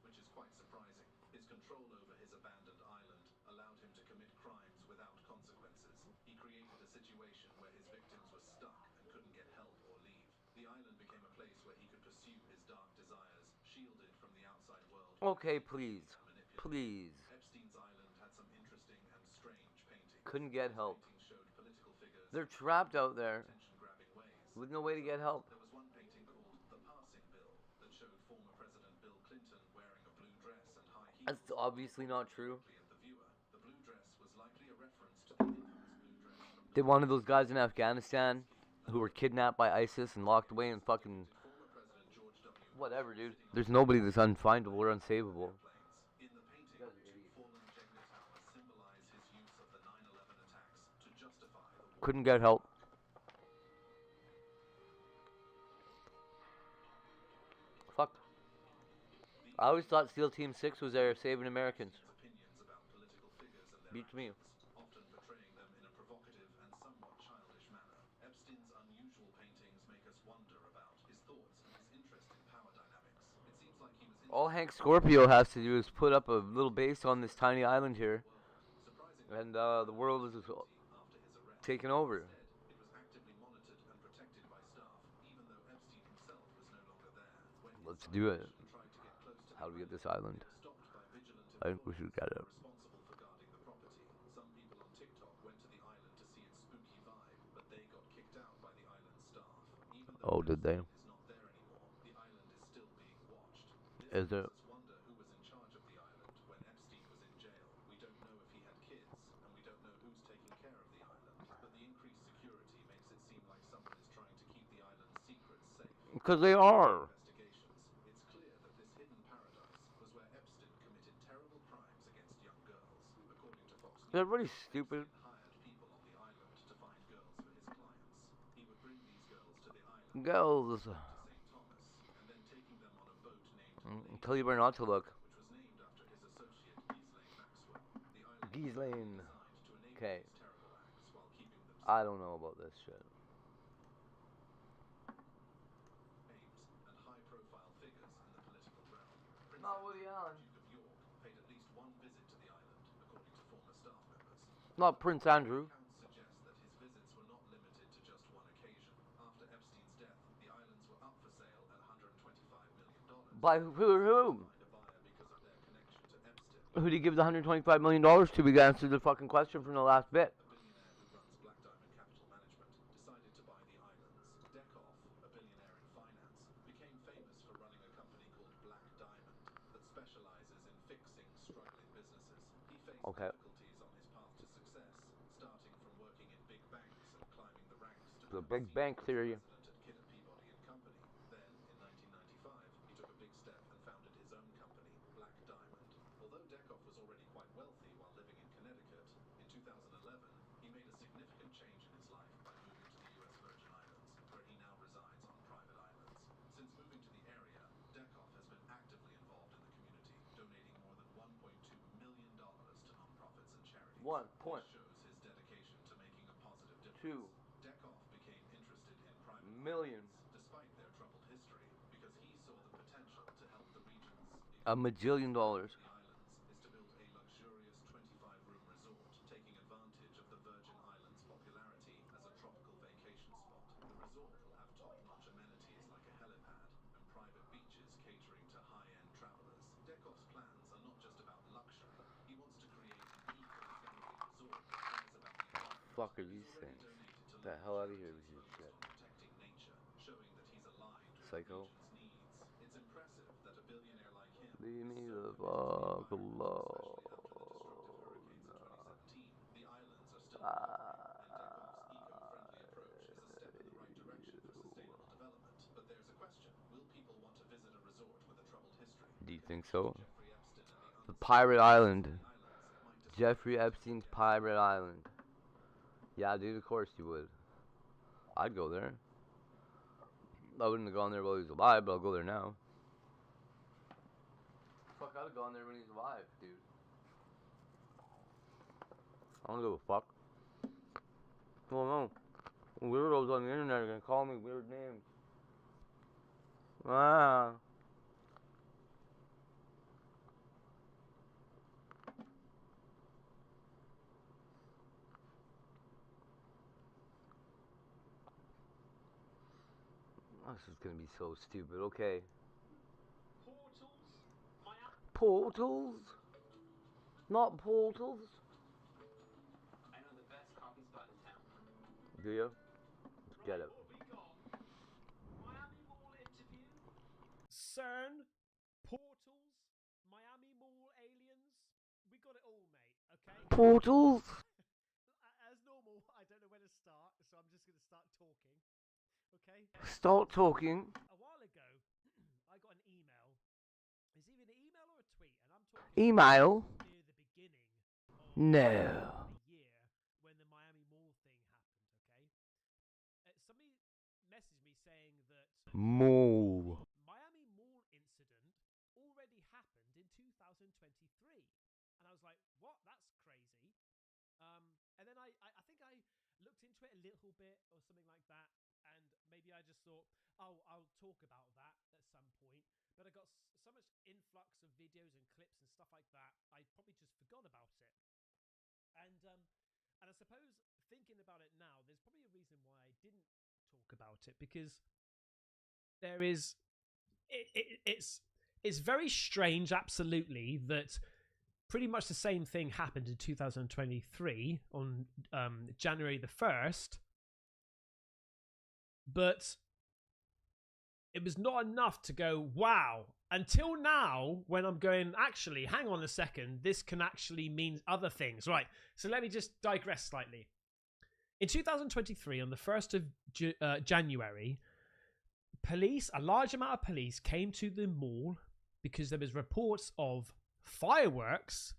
Which is quite surprising. His control over his abandoned island allowed him to commit crimes without consequences. He created a situation where his victims were stuck and couldn't get help or leave. The island became a place where he could pursue his dark desires, shielded from the outside world. Okay, please. Please. Epstein's island had some interesting and strange paintings. Couldn't get help. Showed political figures. They're trapped out there with no way to get help. There was one painting called The Passing Bill that showed former President Bill Clinton wearing a blue dress and high heels. That's obviously not true. The blue dress was likely a reference to the infamous blue dress from Did one of those guys in Afghanistan who were kidnapped by ISIS and locked away in fucking... Whatever, dude. There's nobody that's unfindable or unsavable. In the painting, two fallen Jenga towers symbolize his use of the 9/11 attacks to justify the war. Couldn't get help. Fuck. I always thought SEAL Team 6 was there saving Americans. Opinions about political figures and their Beats me. often portraying them in a provocative and somewhat childish manner. Epstein's unusual paintings make us wonder about his thoughts and his interest in power dynamics. It seems like he was All Hank Scorpio has to do is put up a little base on this tiny island here, and the world is taken over. It was actively monitored and protected by staff, even though Epstein himself was no longer there. Let's do it. How do we get this island? I think we should get it. Responsible for guarding the property. Some people on TikTok went to the island to see its spooky vibe, but they got kicked out by the island staff. Even though Oh, did they? is not there anymore, the island is still being watched. Is it? Makes us wonder who was in charge of the island when Epstein was in jail. We don't know if he had kids, and we don't know who's taking care of the island. But the increased security makes it seem like someone is trying to keep the island's secrets safe. Because they are. It's clear that this hidden paradise was where Epstein committed terrible crimes against young girls. According to Fox News, Everybody's stupid. hired people on the island to find girls for his clients. He would bring these girls to the island Girls. to St. Thomas, and then taking them on a boat named Tell you where not to look. which was named after his associate Ghislaine Maxwell. The island Ghislaine. was designed to enable Okay. these terrible acts while keeping them I don't know about this shit. names and high-profile figures in the political realm. Prince Not Woody Allen. Duke of York paid at least one visit to the island, according to former staff members. Not Prince Andrew. Accounts suggest that his visits were not limited to just one occasion. After Epstein's death, the islands were up for sale at $125 million. By who? Find a buyer because of their connection to Epstein. Who did he give the $125 million to? We got to answer the fucking question from the last bit. A billionaire who runs Black Diamond Capital Management decided to buy the islands. Dekoff, a billionaire in finance, became famous for running a company called Black Diamond that specializes in fixing struggling businesses. He faced Okay. difficulties on his path to success, starting from working in big banks and climbing the ranks to The become Big Bang Theory. president at Kidder Peabody and Company. Then, in 1995, he took a big step and founded his own company, Black Diamond. Although Dekoff was already quite wealthy while living in Connecticut, in 2011, he made a significant change in his life by moving to the U.S. Virgin Islands, where he now resides on private islands. Since moving to the area, Dekoff has been actively involved in the community, donating more than $1.2 million to nonprofits and charities. 1.2 This shows his dedication to making a positive difference. Dekoff became interested in private million. despite their troubled history, because he saw the potential to help the region's $1 majillion. the islands is to build a luxurious 25-room resort, taking advantage of the Virgin Islands' popularity as a tropical vacation spot. The resort will have top-notch amenities like a helipad and private beaches catering to high-end travelers. Dekoff's plans are not just about luxury. He wants to create an eco-friendly resort that cares about the environment. Fuck are these things? Get the hell out of here with your shit. Protecting nature, showing that he's aligned with Psycho. the region's needs. It's impressive that a billionaire like him Leave me the so fuck especially alone. after the destructive hurricanes of 2017. The islands are still and Dekoff's eco-friendly approach is a step in the right direction for sustainable development. But there's a question: will people want to visit a resort with think so. The Pirate Island. Jeffrey Epstein's Pirate Island. Yeah, dude, of course you would. I'd go there. I wouldn't have gone there while he was alive, but I'll go there now. Fuck, I'd have gone there when he's alive, dude. I don't give a fuck. Oh no. Weirdos on the internet are gonna call me weird names. Ah. This is gonna be so stupid. Okay. Portals? Not portals? I know the best coffee spot in town. Do you? Let's get it. Miami Mall interview. CERN, portals, Miami Mall aliens. We got it all, mate. Okay. Portals? As normal, I don't know where to start, so I'm just gonna start talking. Okay. Start talking. A while ago, I got an email. It's either an email or a tweet, and I'm talking Email? near the beginning of No. the year when the Miami Mall thing happened. Okay. Somebody messaged me saying that Mall. Miami Mall incident already happened in 2023, and I was like, "What? That's crazy." And then I think I looked into it a little bit or something like that, and maybe I just thought, "Oh, I'll talk about that at some point." But I got so much influx of videos and clips and stuff like that, I probably just forgot about it. And I suppose thinking about it now, there's probably a reason why I didn't talk about it, because there is it's very strange, absolutely, that pretty much the same thing happened in 2023 on January the 1st, but it was not enough to go, wow, until now, when I'm going, actually, hang on a second, this can actually mean other things. Right, so let me just digress slightly. In 2023, on the 1st of January, a large amount of police came to the mall because there was reports of fireworks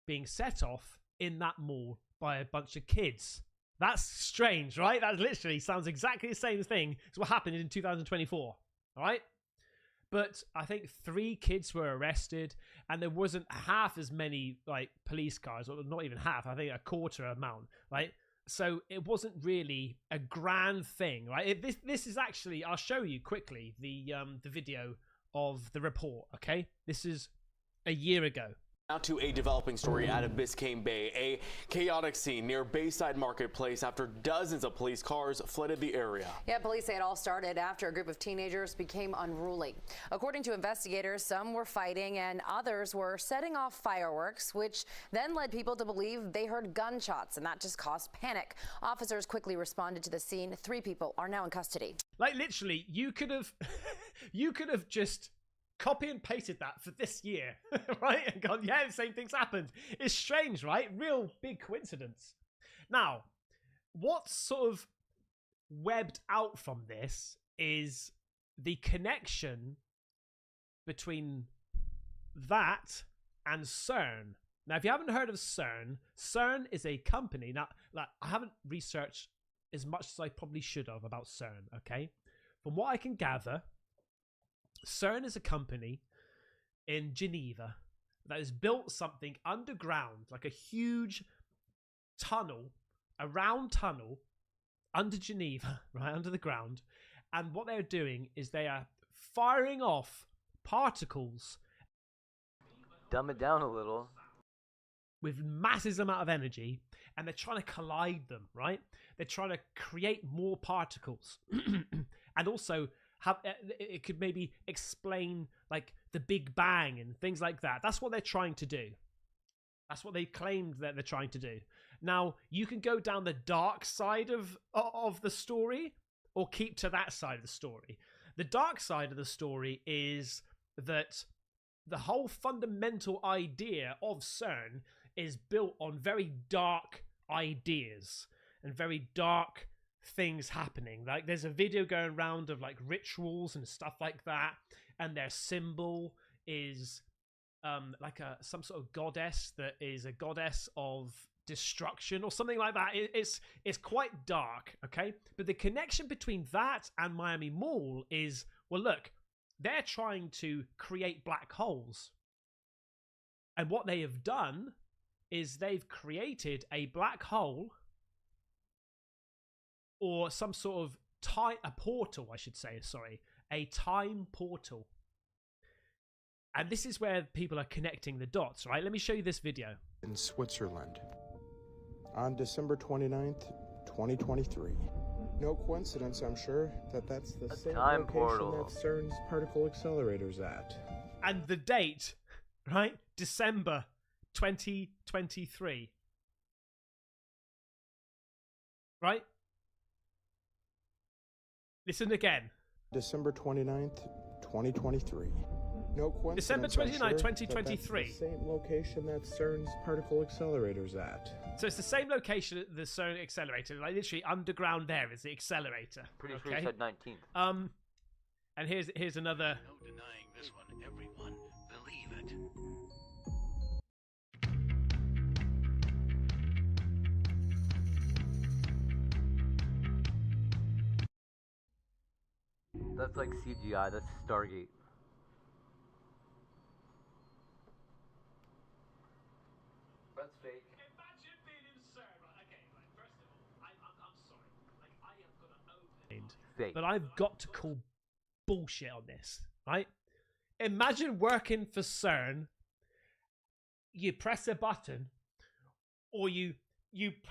being set off in that mall by a bunch of kids. That's strange, right? That literally sounds exactly the same thing as what happened in 2024, all right? But I think 3 kids were arrested, and there wasn't half as many like police cars, or not even half, I think a quarter amount, right? So it wasn't really a grand thing, right? This is actually, I'll show you quickly the video of the report, okay? This is a year ago. Now to a developing story out of Biscayne Bay, a chaotic scene near Bayside Marketplace after dozens of police cars flooded the area. Yeah, police say it all started after a group of teenagers became unruly. According to investigators, some were fighting and others were setting off fireworks, which then led people to believe they heard gunshots, and that just caused panic. Officers quickly responded to the scene. 3 people are now in custody. Like literally, you could have just copy and pasted that for this year, right? And gone, yeah, the same things happened. It's strange, right? Real big coincidence. Now, what's sort of webbed out from this is the connection between that and CERN. Now, if you haven't heard of CERN, CERN is a company. Now, like, I haven't researched as much as I probably should have about CERN, okay? From what I can gather, CERN is a company in Geneva that has built something underground, like a huge tunnel, a round tunnel under Geneva, right under the ground. And what they're doing is they are firing off particles. Dumb it down a little. With massive amount of energy, and they're trying to collide them, right? They're trying to create more particles. And also it could maybe explain like the Big Bang and things like that. That's what they're trying to do. That's what they claimed that they're trying to do. Now, you can go down the dark side of the story or keep to that side of the story. The dark side of the story is that the whole fundamental idea of CERN is built on very dark ideas and very dark things happening. Like there's a video going around of like rituals and stuff like that, and their symbol is like some sort of goddess that is a goddess of destruction or something like that. It's quite dark, okay? But the connection between that and Miami Mall is, well, look, they're trying to create black holes. And what they have done is they've created a black hole or some sort of a portal, I should say, sorry, a time portal. And this is where people are connecting the dots, right? Let me show you this video. In Switzerland on December 29th, 2023. No coincidence, I'm sure, that that's the same time location portal that CERN's particle accelerator's at. And the date, right? December 2023. Right? Listen again. December 29th, 2023. No coincidence, December 29th, I'm sure, 2023. That that's the same location that CERN's particle accelerator's at. So it's the same location at the CERN accelerator, like literally underground there is the accelerator. Pretty sure you said 19th. And here's another. No denying this one, everyone. Believe it. That's like CGI, that's Stargate. That's fake. Imagine being in CERN. Okay, first of all, I'm sorry. Like, I have got to open. Fake. But I've got to call bullshit on this, right? Imagine working for CERN. You press a button, or you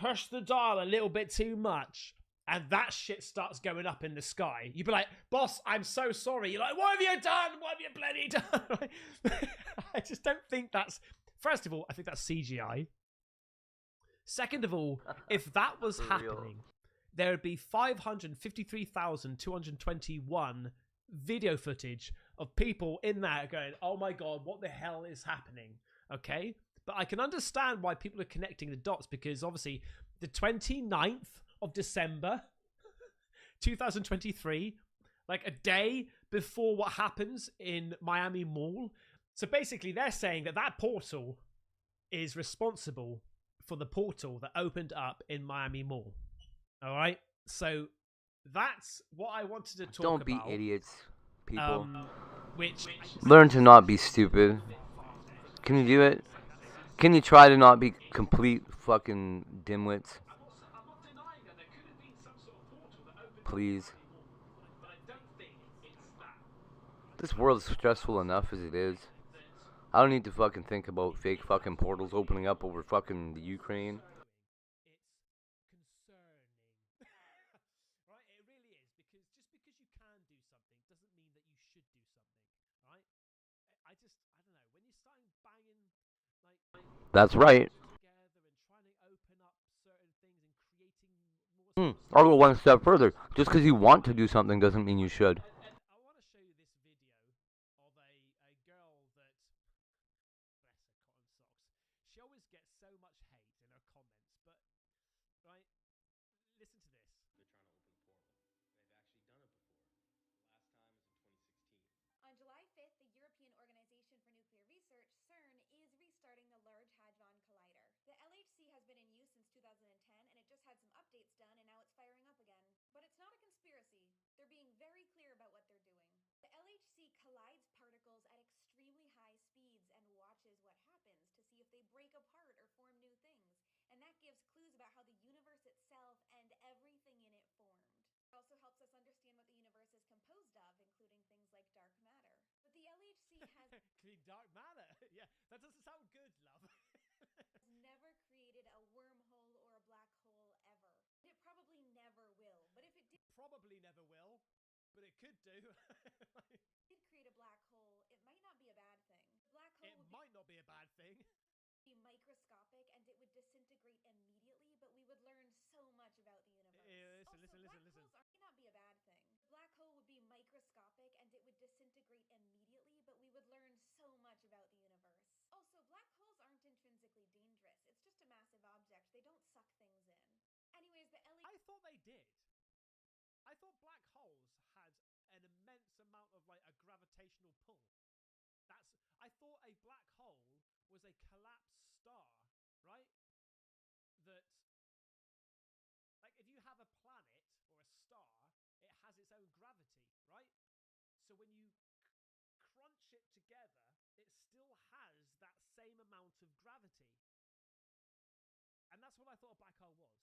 push the dial a little bit too much, and that shit starts going up in the sky. You'd be like, boss, I'm so sorry. You're like, what have you done? What have you bloody done? I just don't think that's... First of all, I think that's CGI. Second of all, if that was happening, there would be 553,221 video footage of people in there going, oh my God, what the hell is happening? Okay? But I can understand why people are connecting the dots, because obviously the 29th of December 2023, like a day before what happens in Miami Mall. So basically they're saying that that portal is responsible for the portal that opened up in Miami Mall. All right? So that's what I wanted to talk about. Don't be idiots, people. Learn to not be stupid. Can you do it? Can you try to not be complete fucking dimwits? Please. This world is stressful enough as it is. I don't need to fucking think about fake fucking portals opening up over fucking the Ukraine. That's right. I'll go one step further. Just because you want to do something doesn't mean you should. On July 5th, the European Organization for Nuclear Research, CERN, is restarting the Large Hadron Collider. The LHC has been in use since 2010, and it just had some updates done, and now it's firing up again. But it's not a conspiracy. They're being very clear about what they're doing. The LHC collides particles at extremely high speeds and watches what happens to see if they break apart or form new things. And that gives clues about how the universe itself and everything in it formed. It also helps us understand what the universe is composed of, including things like dark matter. But the LHC has dark matter. Yeah, that doesn't sound good, love. never created a wormhole or a black hole ever. It probably never will. But if it did, probably never will, but it could do. did create a black hole, it might not be a bad thing. Black hole might not be a bad thing. Be microscopic and it would disintegrate immediately, but we would learn so much about the universe. Listen. Holes may not be a bad thing. Black hole would be microscopic and it would disintegrate immediately, but we would learn so much about the universe. Also, black holes aren't intrinsically dangerous. It's just a massive object. They don't suck things in. Anyways, the I thought they did. I thought black holes had an immense amount of like a gravitational pull. I thought a black hole was a collapsed star, right? That, like, if you have a planet or a star, it has its own gravity, right? So when you crunch it together, it still has that same amount of gravity. And that's what I thought a black hole was,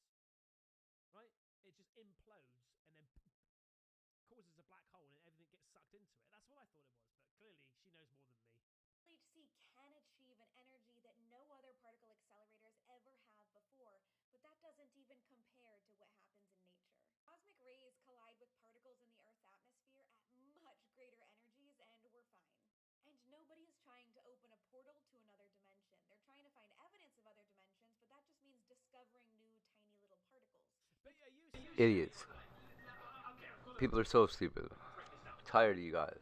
right? It just implodes and then causes a black hole and everything gets sucked into it. That's what I thought it was, but clearly she knows more than me. LHC can achieve an energy that no other particle accelerators ever have before, but that doesn't even compare to what happens in nature. Cosmic rays collide with particles in the Earth's atmosphere at much greater energies, and we're fine. And nobody is trying to open a portal to another dimension. They're trying to find evidence of other dimensions, but that just means discovering new tiny little particles. But are you Idiots. People are so stupid. I'm tired of you guys.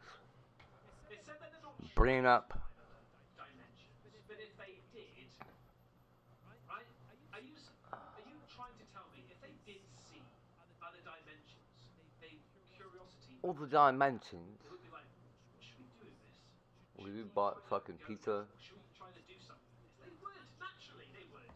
It said that they're not Brain up. dimensions, but if they did, right? Are you trying to tell me if they did see other dimensions, curiosity All the dimensions. it would be like, should we do this? We bought fucking pizza. Should we try to do something with this? They would, naturally, they would.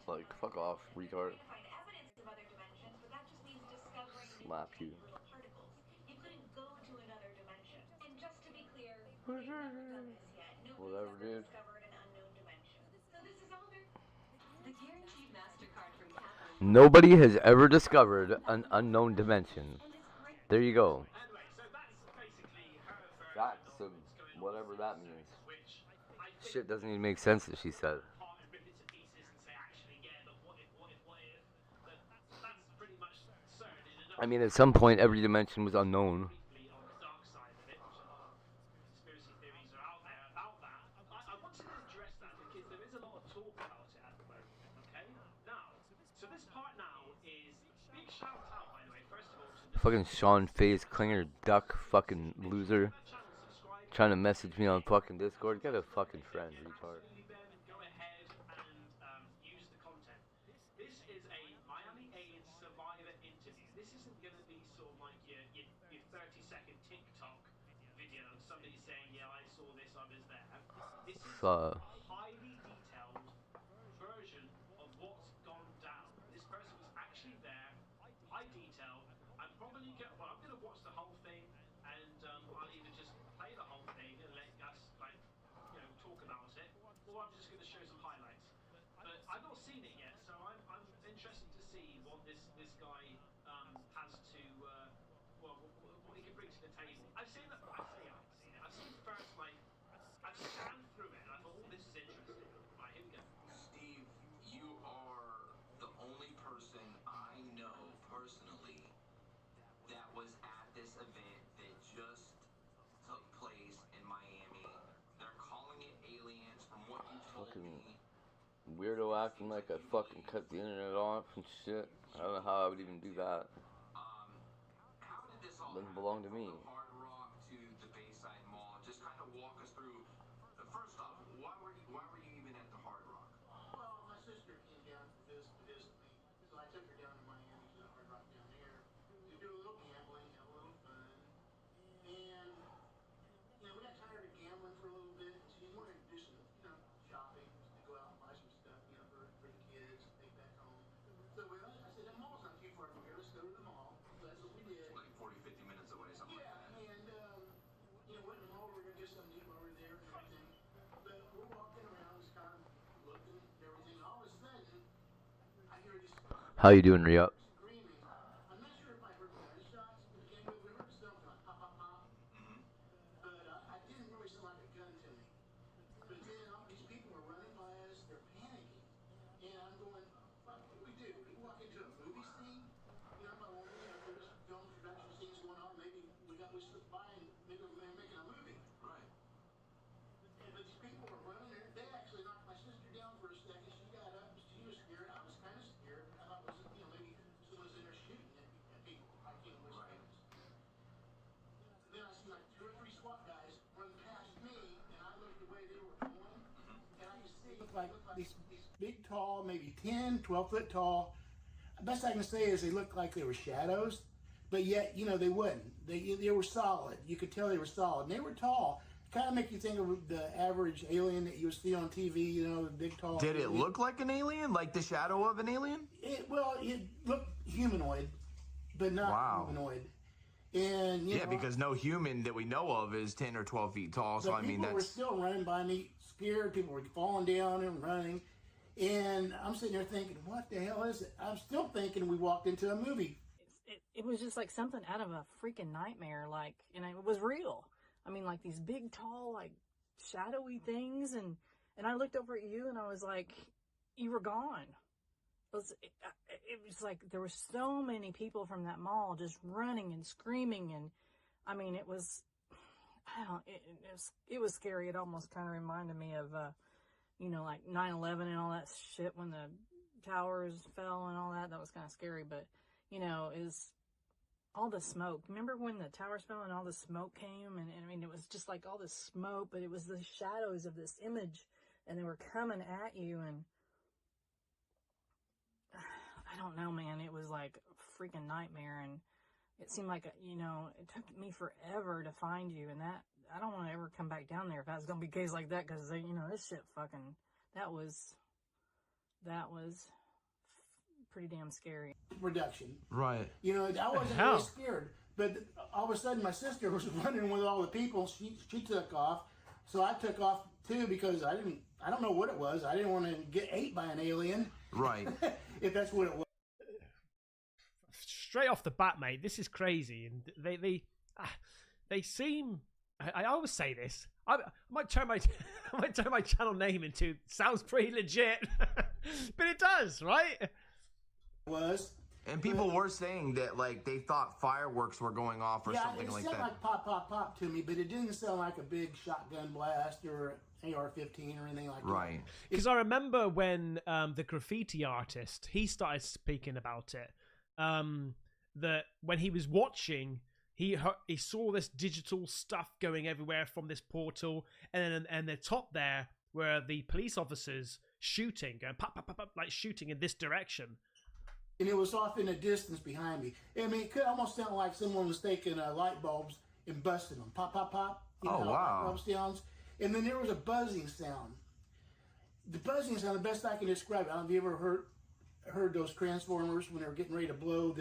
Like, fuck off, retard. Trying to find evidence of other dimensions, but that just means discovering new Slap you. tiny little particles. You couldn't go to another dimension. And just to be clear, they've never done this yet. Nobody's Whatever, ever dude. discovered an unknown dimension. So this is all there. The guaranteed MasterCard from Capital. Nobody has ever discovered an unknown dimension. There you go. Anyway, so that's basically her version That's of what's going on whatever that means. which I think Shit doesn't even make sense that she said. part and rip it to pieces and say, actually, yeah, but what if? But that's pretty much CERN in a nutshell. I mean, at some point, every dimension was unknown. Briefly on the dark side of it, which a lot of conspiracy theories are out there about that. I want to address that because there is a lot of talk about it at the moment. Okay, now, so this part now is big shout out, by the way, first of all, to the Fucking Sean Face Klinger duck fucking loser. Trying to message me on fucking Discord. Get a fucking friend, retard. go ahead and use the content. This is a Miami AIDS survivor interview. This isn't going to be sort of like your 30-second TikTok video of somebody saying, yeah, I saw this, I was there. This is a highly detailed version of what's gone down. This person was actually there, high detail. I'm going to watch the whole thing, and I'll either just play the whole thing and let us, like, you know, talk about it, or I'm just going to show some highlights. But I've not seen it yet, so I'm interested to see what this guy has to, what he can bring to the table. I've seen it. I've seen the first, like, I've scanned through it, and I thought, oh, this is interesting. Right, here we go. Steve, you are the only person I know personally that was at this event that just took place in Miami. They're calling it aliens from what you told me. Weirdo acting like I fucking cut the internet off and shit. I don't know how I would even do that. How did this all Doesn't belong to me. From the Hard Rock to the Bayside Mall. Just kind of walk us through. First off, why were you even at the Hard Rock? Well, my sister came down to visit me, so I took her down to Miami to the Hard Rock down there to do a little gambling, have a little fun, and we got tired of gambling for a little bit, and she wanted to do some, shopping, to go out and buy some stuff, for the kids to take back home. So I said, the mall's not too far from here. Let's go to the mall. So that's what we did. Like 40, 50 minutes away, something like that. And went in the mall. We were gonna get something to eat while we were there and everything. But we're walking around, just kind of looking and everything. All of a sudden, I hear this. How you doing, Ria? Screaming. I'm not sure if I heard gunshots. We heard something like pop, pop, pop. But I didn't really sound like a gun to me. But then all these people were running by us. They're panicking. And I'm going, what do we do? We walk into a movie scene? I'm like, well, there's film production scenes going on. Maybe we slipped by and maybe we're making a movie. Right. But these people were running. They actually knocked my sister down for a second. She got up. She was scared. I was kind of scared. I thought it was, maybe someone's in there shooting at people. I can't wish right. Then I see like 2 or 3 SWAT guys run past me, and I looked the way they were going, and I could see looked like these big, tall, maybe 10, 12 foot tall. The best I can say is they looked like they were shadows, but yet, they wouldn't. They were solid. You could tell they were solid. And they were tall. kind of make you think of the average alien that you would see on TV, you know, the big, tall... Did it alien. look like an alien? Like the shadow of an alien? It looked humanoid, but not humanoid. And, you know, because no human that we know of is 10 or 12 feet tall, so I mean, people were still running by me, scared. People were falling down and running. And I'm sitting there thinking, what the hell is it? I'm still thinking we walked into a movie. It was just like something out of a freaking nightmare, like, and it was real. I mean, like these big, tall, like shadowy things, and I looked over at you, and I was like, you were gone. It was like there were so many people from that mall just running and screaming, and I mean, it was scary. It almost kind of reminded me of, you know, like 9/11 and all that shit when the towers fell and all that. That was kind of scary, but you know, is all the smoke. Remember when the towers fell and all the smoke came? And I mean, it was just like all this smoke, but it was the shadows of this image, and they were coming at you. And I don't know, man. It was like a freaking nightmare. And it seemed like, you know, it took me forever to find you. And that, I don't want to ever come back down there if that's going to be a case like that. Cause you know, this shit fucking, that was pretty damn scary. Production. Right. You know, I wasn't really scared, but all of a sudden my sister was running with all the people. She took off, so I took off too because I don't know what it was. I didn't want to get ate by an alien. Right. If that's what it was. Straight off the bat, mate, this is crazy, and they seem. I always say this. I might turn my channel name into sounds pretty legit, but it does, right? And people were saying that like they thought fireworks were going off or something like that. It sounded like pop, pop, pop to me, but it didn't sound like a big shotgun blast or AR-15 or anything like that. Right. Because I remember when the graffiti artist, he started speaking about it, that when he was watching, he saw this digital stuff going everywhere from this portal, and then the top there were the police officers shooting, going pop, pop, pop, pop, like shooting in this direction. And it was off in the distance behind me. I mean, it could almost sound like someone was taking light bulbs and busting them. Pop, pop, pop. You know, wow. Light bulb sounds. And then there was a buzzing sound. The buzzing sound, the best I can describe it. I don't know if you ever heard those transformers when they were getting ready to blow.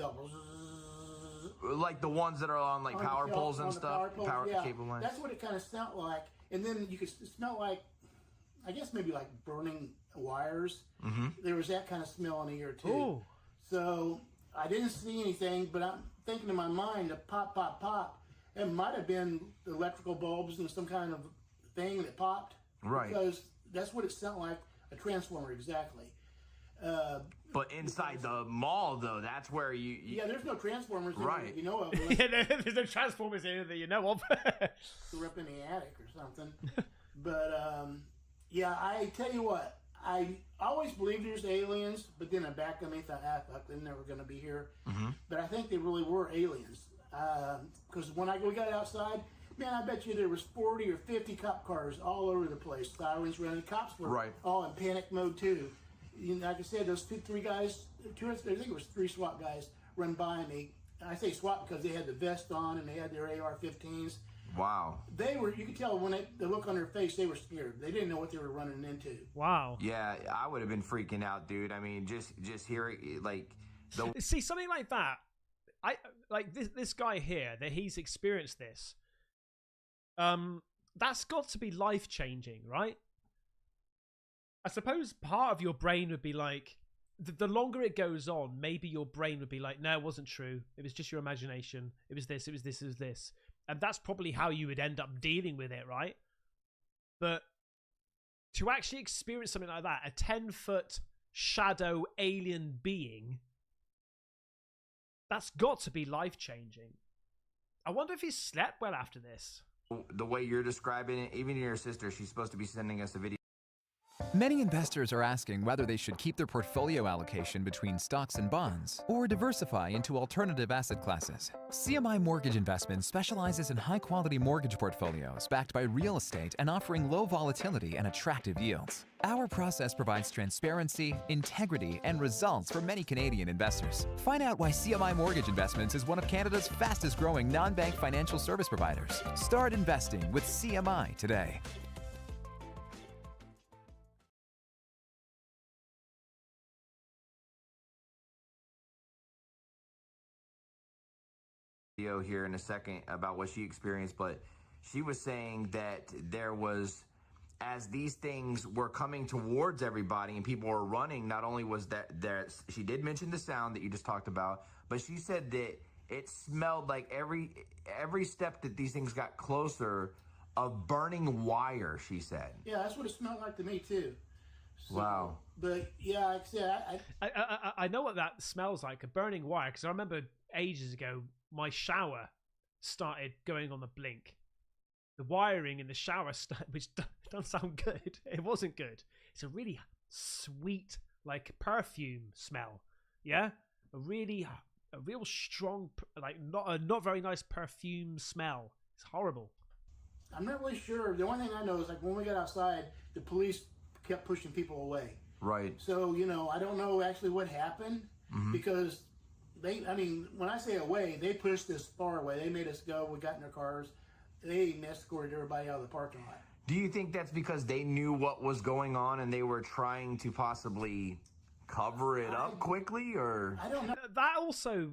Like the ones that are on like power poles and stuff, power yeah. cable lines. That's what it kind of sounded like. And then you could smell like, I guess maybe like burning wires. Mm-hmm. There was that kind of smell in the air too. Ooh. So I didn't see anything, but I'm thinking in my mind, a pop, pop, pop. It might have been electrical bulbs and some kind of thing that popped. Right. Because that's what it sounded like, a transformer, exactly. But inside the mall, though, that's where you... Yeah, there's no transformers in right. there that you know of. Yeah, there's no transformers in there that you know of. They're up in the attic or something. But, yeah, I tell you what, I always believed there's aliens, but then I backed them and thought, fuck, they're never going to be here. Mm-hmm. But I think they really were aliens. Because when we got outside, man, I bet you there was 40 or 50 cop cars all over the place. Sirens running. Cops were all in panic mode, too. You know, like I said, those three guys, I think it was 3 SWAT guys, run by me. And I say SWAT because they had the vest on and they had their AR-15s. Wow. They were, you could tell when the look on their face, they were scared. They didn't know what they were running into. Wow. Yeah, I would have been freaking out, dude. I mean, just hearing, like... See, something like that, like this guy here, that he's experienced this, that's got to be life-changing, right? I suppose part of your brain would be like, the longer it goes on, maybe your brain would be like, no, it wasn't true. It was just your imagination. It was this, it was this, it was this. And that's probably how you would end up dealing with it, right? But to actually experience something like that, a 10-foot shadow alien being, that's got to be life-changing. I wonder if he slept well after this. The way you're describing it, even your sister, she's supposed to be sending us a video. Many investors are asking whether they should keep their portfolio allocation between stocks and bonds or diversify into alternative asset classes. CMI Mortgage Investments specializes in high-quality mortgage portfolios backed by real estate and offering low volatility and attractive yields. Our process provides transparency, integrity, and results for many Canadian investors. Find out why CMI Mortgage Investments is one of Canada's fastest-growing non-bank financial service providers. Start investing with CMI today. Video here in a second about what she experienced, but she was saying that there was, as these things were coming towards everybody and people were running, not only was that there, she did mention the sound that you just talked about, but she said that it smelled like every step that these things got closer of burning wire, she said. Yeah, that's what it smelled like to me too. So, wow. But yeah, like I said, I know what that smells like, a burning wire, because I remember ages ago my shower started going on the blink. The wiring in the shower which doesn't sound good. It wasn't good. It's a really sweet, like perfume smell. Yeah, a real strong, like not very nice perfume smell. It's horrible. I'm not really sure. The only thing I know is like when we got outside, the police kept pushing people away. Right. So I don't know actually what happened because when I say away, they pushed us far away. They made us go. We got in their cars. They escorted everybody out of the parking lot. Do you think that's because they knew what was going on and they were trying to possibly cover it up quickly, or? I don't know. That also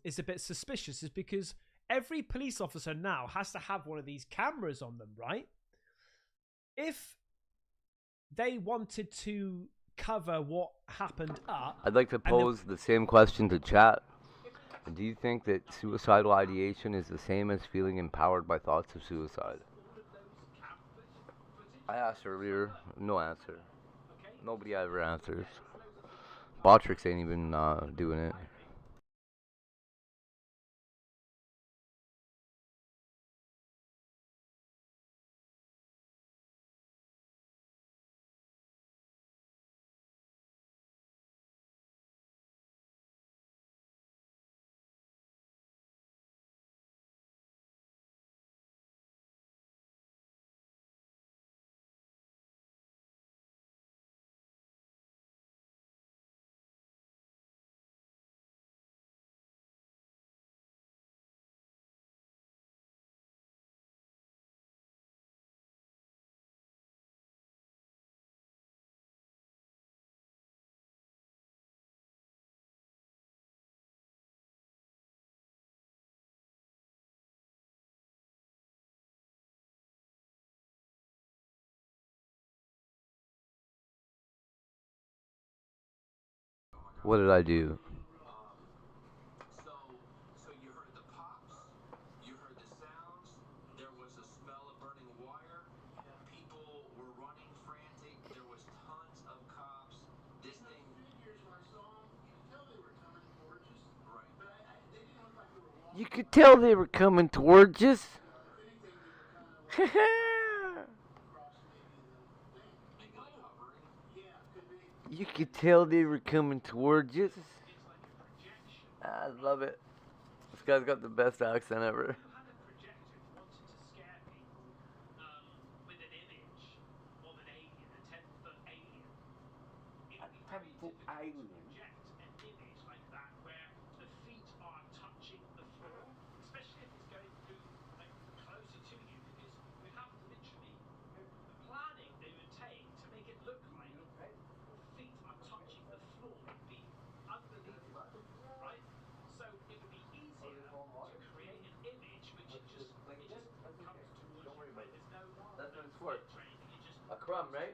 is a bit suspicious, is because every police officer now has to have one of these cameras on them, right? If they wanted to cover what happened up... I'd like to pose the same question to chat. Do you think that suicidal ideation is the same as feeling empowered by thoughts of suicide? I asked earlier, no answer. Nobody ever answers. Botrix ain't even doing it. What did I do? So you heard the pops, you heard the sounds, there was a smell of burning wire, people were running frantic, there was tons of cops. This thing... Figures, when I saw them, you could tell they were coming towards us. Right. But they didn't look like they were walking. You could tell they were coming towards us. If anything, they were kind of like across maybe the thing. Maybe like hovering? Yeah, could be. You could tell they were coming towards us. I love it. This guy's got the best accent ever. A crumb, right?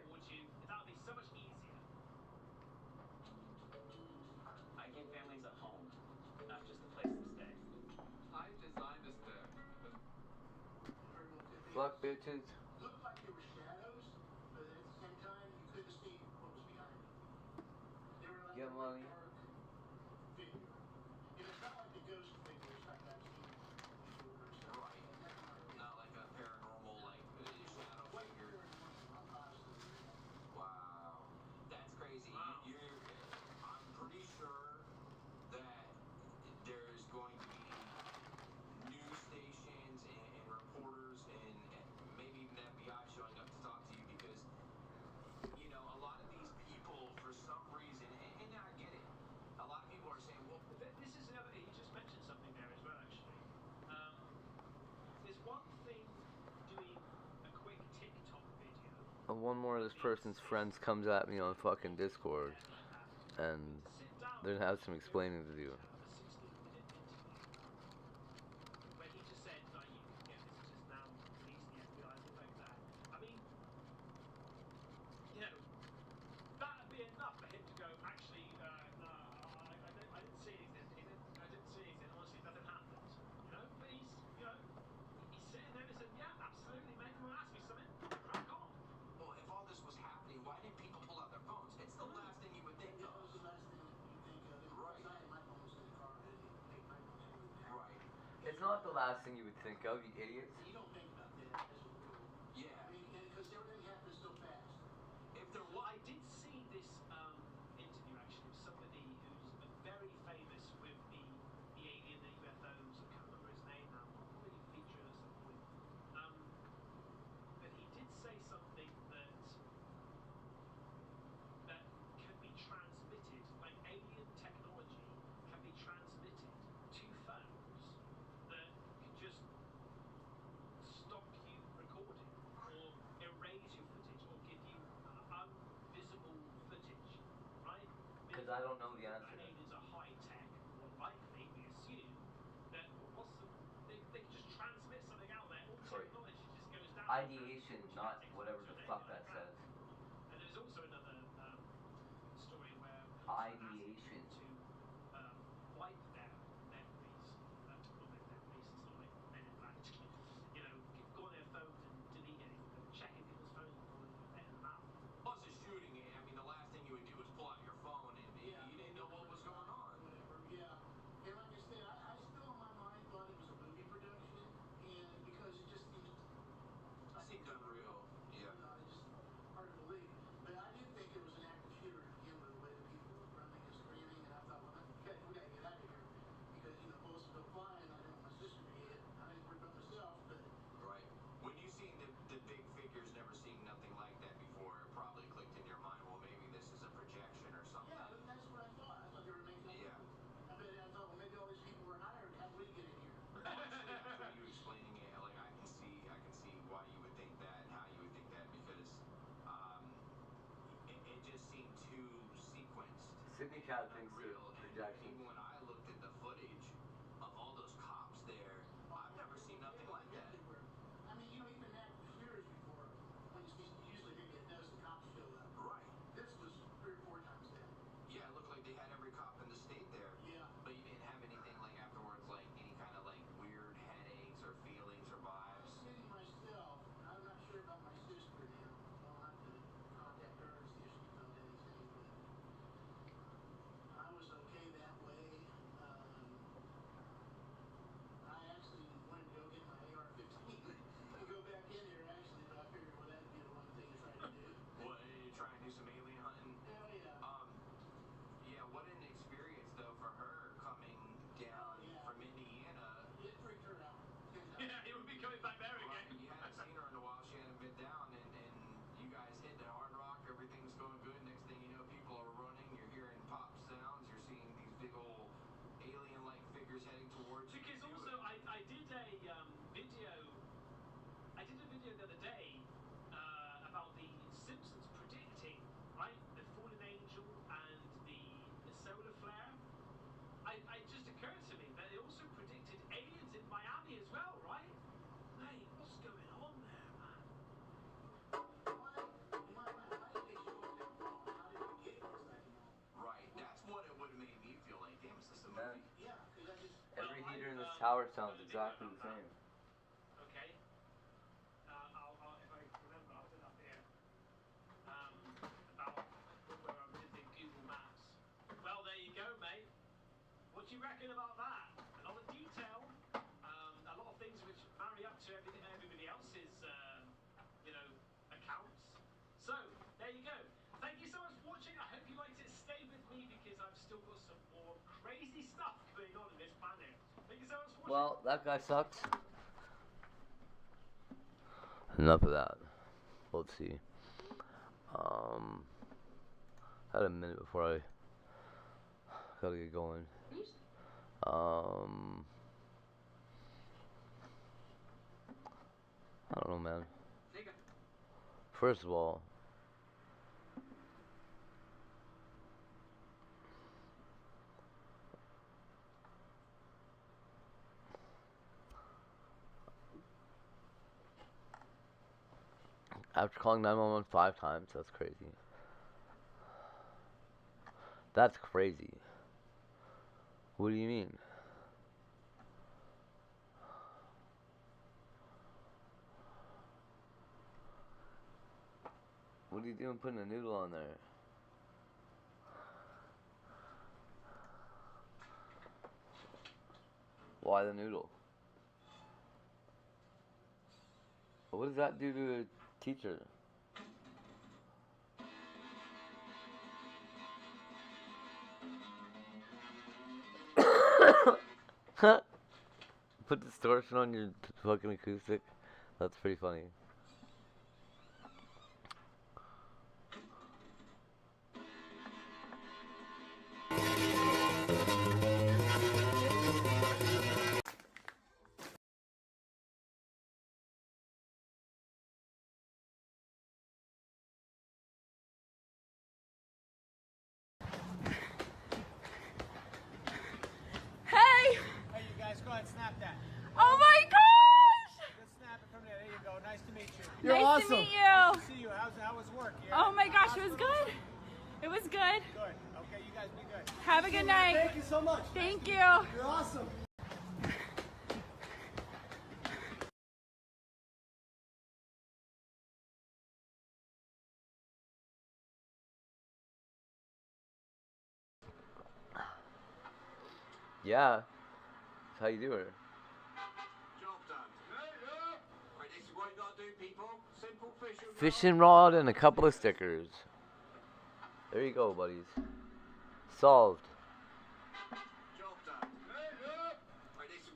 I give families a home, not just a place to stay. I designed this deck. Fuck bitches. Looked like they were shadows, but at the same time, you couldn't see what was behind them. They were like Get a money. dark figure. And it's not like the ghost figures like I've seen before. So Right. Not like a paranormal, like shadow figure. Wow. one more of this person's friends comes at me on fucking Discord, and they're gonna have some explaining to do. Have a 60-minute interview where he just said, like, you can get visitors now, police, the FBI, things like that. I mean, you know, that'd be enough for him to go, actually, no, I didn't see anything. I didn't see anything. Honestly, nothing happened. You know, but he's, you know, he's sitting there and he said, yeah, absolutely, mate. Come on, ask me something. Crack on. Well, if all this was happening, why didn't people pull out their phones? It's the last thing you would think That of. was the last thing you think of. Right. I had my phones in the car. I didn't take my phones with me. Right. It's not the last thing you would think of, you idiots. You don't think about that as a rule. Yeah. I mean, because everything happens so fast. If there Well, was... I did see this interview actually with somebody who's very famous with the alien, the UFOs. I can't remember his name now. I'll probably feature it at some point. But he did say something that can be transmitted, like alien technology can be transmitted to phones that can just stop you recording or erase your footage or give you unvisible footage, right? Because I don't know the answer. Aliens are high tech, more likely we assume that they can just transmit something out there. All Sorry. technology just goes down. Ideation, not whatever the fuck that says. And there's also another story where Ideation. to wipe their memories, not their memories. It's not like Men in Black, you know, go on their phones and delete anything, but checking people's phones before letting them out. Plus a shooting, I mean, the last thing you would do is pull out your phone and you didn't know what was going on. Whatever, yeah. And like I said, I still in my mind thought it was a movie production, and because it just seems Seemed unreal. Yeah. You know, it's just hard to believe. But I did think it was an active shooter to begin with, the way that people were running and screaming, and I thought, well, we gotta get out of here. Because, you know, bullets go flying, I didn't want my sister to get hit. I didn't worry about myself, but... Right. When you seen the big figures, never seen nothing like that before, it probably clicked in your mind, well, maybe this is a projection or something. Yeah, that's what I thought. I thought they were making up. Yeah. I thought, well, maybe all these people were hired. How did we get in here? Honestly, after you explaining it, like I can see why you would think that and how you would think that, because it just seemed too sequenced. Sydney Cat thinks Unreal. it's projection. Even when I looked at the footage of all those cops there, I've never seen nothing like that. I mean, you know, even active shooters before, when you see, usually maybe a dozen cops show up. Right. This was 3 or 4 times that. Yeah, it looked like they had every cop in the state there. Yeah. But you didn't have anything like afterwards, like any kind of like weird headaches or feelings or I vibes. was sitting myself, I'm not sure about my sister now. I'll have to contact her and see if she felt anything, but I was okay that way. I actually wanted to go get my AR-15 and go back in here actually, but I figured, well, that'd be the wrong thing to try to do. What, you try and do some alien hunting? Hell yeah. Yeah, what an experience though for her coming down from Indiana. It freaked her out. Yeah, he would be coming back there again. Right, you hadn't seen her in a while, she hadn't been down, and you guys hit the hard rock, everything's going good. Next thing you know, people are running, you're hearing pop sounds, you're seeing these big old alien-like figures heading towards you. Because also, I did a video the other day about the Simpsons predicting, right, the fallen angel and the solar flare. It just occurred to me that it also predicted aliens in Miami as well, right? Hey, what's going on there, man? Right, that's what it would have made me feel like. Damn, is this a movie? Yeah, because I just... Every heater in this tower sounds exactly the same. Okay. I'll if I remember, I'll put up here. About where I'm visiting Google Maps. Well, there you go, mate. What do you reckon about that? A lot of detail. A lot of things which marry up to everybody else's, accounts. So, there you go. Thank you so much for watching. I hope you liked it. Stay with me because I've still got some more crazy stuff going on in this planet. Thank you so much for watching. Well, that guy sucks. Enough of that. Let's see. Had a minute before I gotta get going. I don't know, man. First of all, after calling 911 5 times, that's crazy. That's crazy. What do you mean? What are you doing putting a noodle on there? Why the noodle? What does that do to a teacher? Put distortion on your fucking acoustic. That's pretty funny. Hey! Hey, you guys, go ahead, snap that. Oh my gosh! Just snap it from there. There you go. Nice to meet you. You're nice awesome. To meet you. Nice to see you. How was work? Oh my gosh, it was good. It was good. Good. Okay, you guys be good. Have a good night. Thank you so much. Thank you. You're awesome. Yeah. That's how you do it. Job done. Right, this is what you gotta do, people. Simple fishing. Fishing rod and a couple of stickers. There you go, buddies. Solved. Job done. Right, this is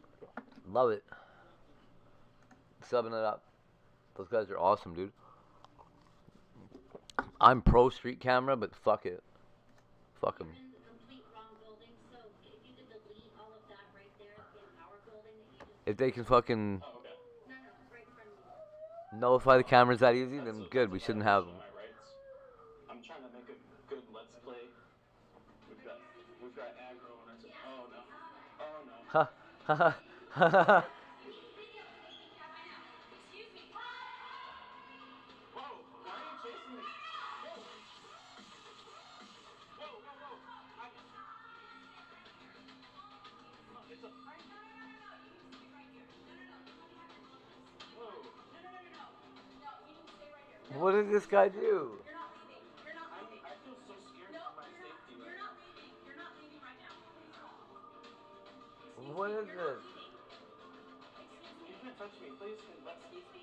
Love it. Subbing it up. Those guys are awesome, dude. I'm pro street camera, but fuck it. Fuck them. If they can fucking nullify the cameras that easy, then good. We shouldn't have them. I'm trying to make a good let's play. We've got aggro and it's oh no. Oh no. Ha ha ha ha. Whoa, why are you chasing me? Whoa. Whoa, whoa, whoa. It's a prank. Whoa. What did this guy do? I feel so scared for my safety right now. You're not leaving right now. Please don't. What is this? You can't touch me, please.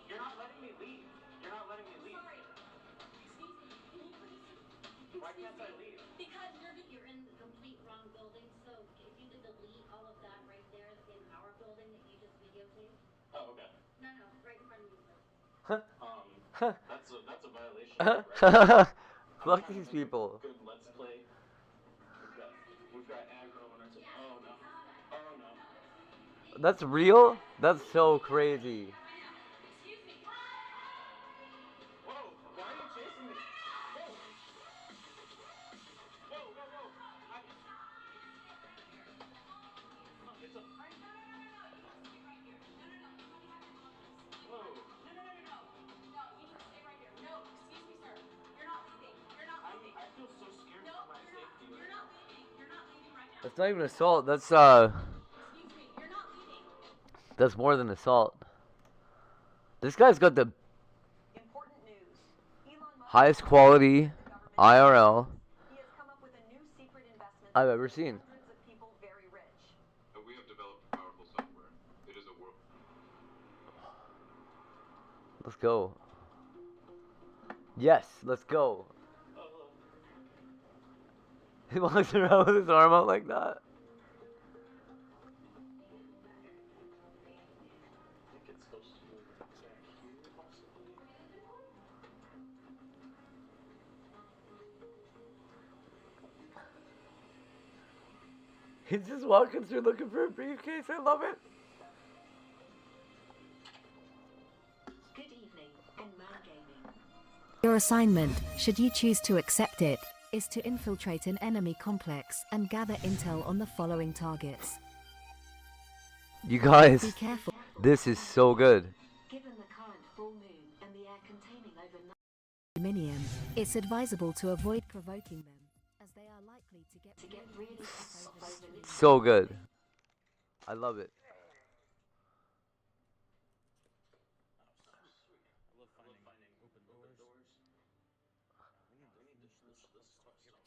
You're not letting me leave. You're not letting me leave. Sorry. Excuse me. Can you please? Why can't I leave? Because you're in the complete wrong building. So if you could delete all of that right there in our building that you just videotaped. Oh, okay. No, right in front of you. That's a violation. Right? Fuck these people. Good let's play. We've got aggro and it's oh no. Oh no. That's real? That's so crazy. Whoa, why are you chasing me? Whoa. Whoa, whoa, whoa. It's a prank. Whoa. No, you need to stay right here. No, excuse me, sir. You're not leaving. You're not leaving. I feel so scared for my safety right now. You're not leaving right now. That's not even assault. That's Excuse me. You're not leaving. That's more than assault. This guy's got the highest quality IRL I've ever seen. We have developed powerful software. It is a world. Let's go. Yes, let's go. He walks around with his arm out like that. I think it's supposed to go back here, possibly. He's just walking through looking for a briefcase. I love it. Good evening in Man Gaming. assignment, should you choose to accept it, is to infiltrate an enemy complex and gather intel on the following targets. You guys, Be careful. this is so good. Given the current full moon and the air containing over aluminium, it's advisable to avoid provoking them, as they are likely to get really up. So good. I love it.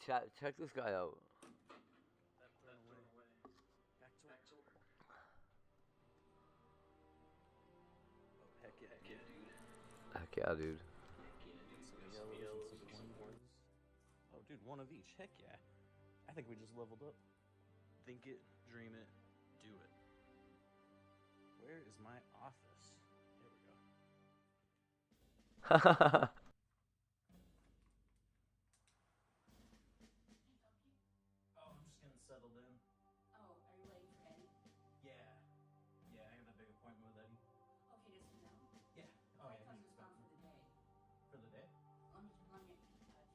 Chat, check this guy out. Heck yeah, dude. Oh, dude, one of each. Heck yeah. I think we just leveled up. Think it, dream it, do it. Where is my office? Here we go. Oh, I'm just getting settled in. Oh, are you waiting for Eddie? Yeah. Yeah, I got a big appointment with Eddie. Okay, does he know? Yeah. Oh, yeah, I thought he he's was gone for the day. For the day? Let me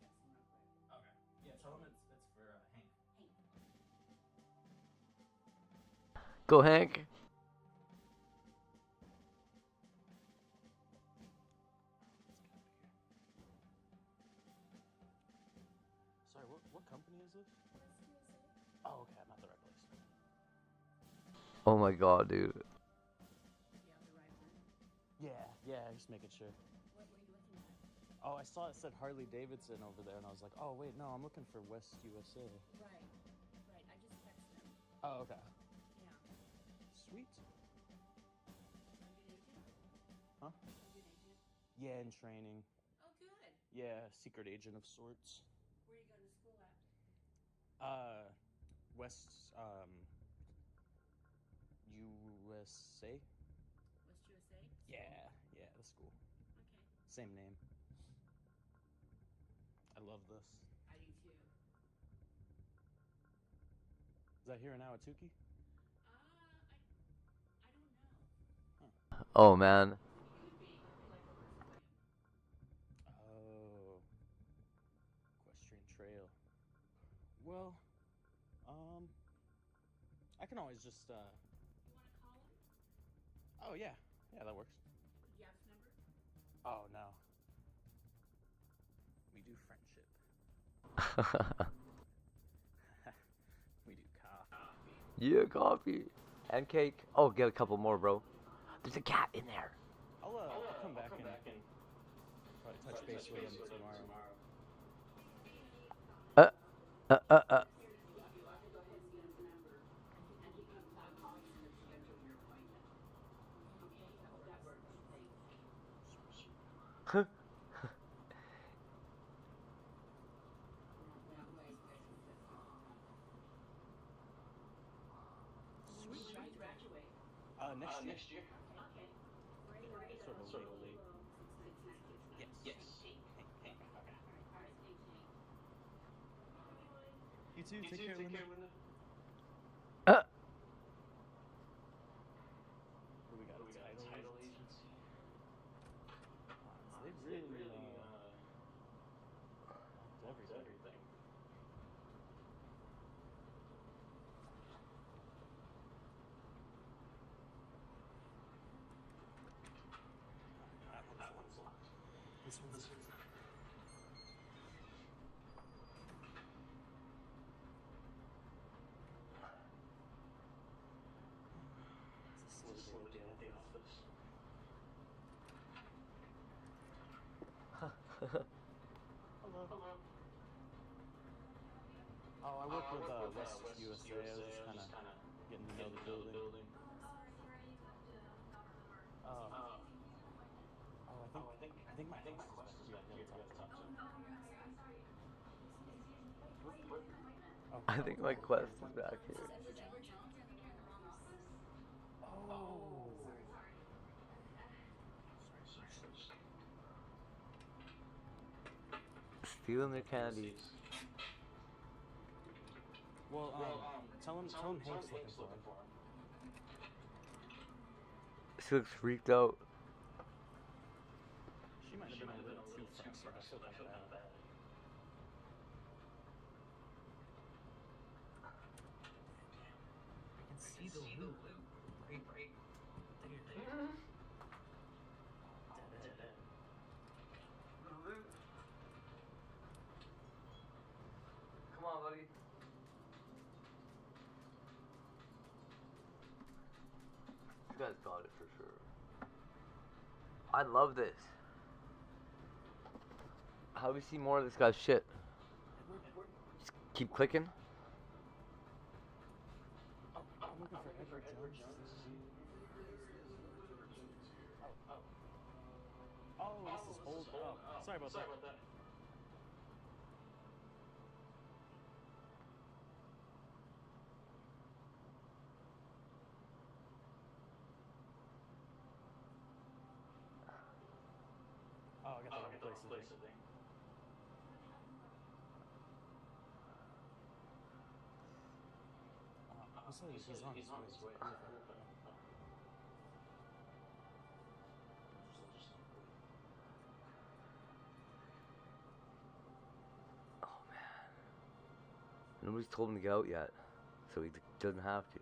text him real quick. Okay. Yeah, tell him it's for Hank. Hank. Go, Hank. Sorry, what company is this? Oh, okay, I'm at the right place. Oh my god, dude. Yeah, just making sure. What were you looking at? Oh, I saw it said Harley Davidson over there, and I was like, oh, wait, no, I'm looking for West USA. Right. I just texted him. Oh, okay. Yeah. Sweet. Are you an agent? Huh? Are you an agent? Yeah, in training. Oh, good. Yeah, secret agent of sorts. Where are you going to school at? West, USA? West USA? Yeah, the school. Okay. Same name. I love this. I do too. Is that here in Awatuki? I don't know. Oh man. It would be like over for you. Oh. Equestrian Trail. Well, I can always just, You want to call him? Oh, yeah. Yeah, that works. Do you have his number? Oh, no. We do friendship. We do coffee. Yeah, coffee. And cake. Oh, get a couple more, bro. There's a cat in there. I'll come back and probably touch base with him tomorrow. When did you graduate? Next year. Okay. Sort of legally. Yes. Hank. Okay. You too. Take care, Linda. Who we got? Title agency. They really everything. That one's locked. This one's not. It's a slow day at the office. Hello. Oh, I work with West USA. I was just kind of getting to know the building. Oh, I think my quest is back here. We have to talk to him. I think my quest is back here. Oh. Stealing their candies. Well, tell him Hank's looking for him. She looks freaked out. She might have been a little too front seat. I feel kind of bad. I can see the loop right there. Dead end. Come on, buddy. You guys got it for sure. I love this. How do we see more of this guy's shit? Just keep clicking. Oh, I'm looking for Edward Jones. Oh, this is hold up. Sorry about that. Oh, I got the wrong place, I think. He's on his way. It's cool if I don't know. Oh man. Nobody's told him to get out yet, so he doesn't have to.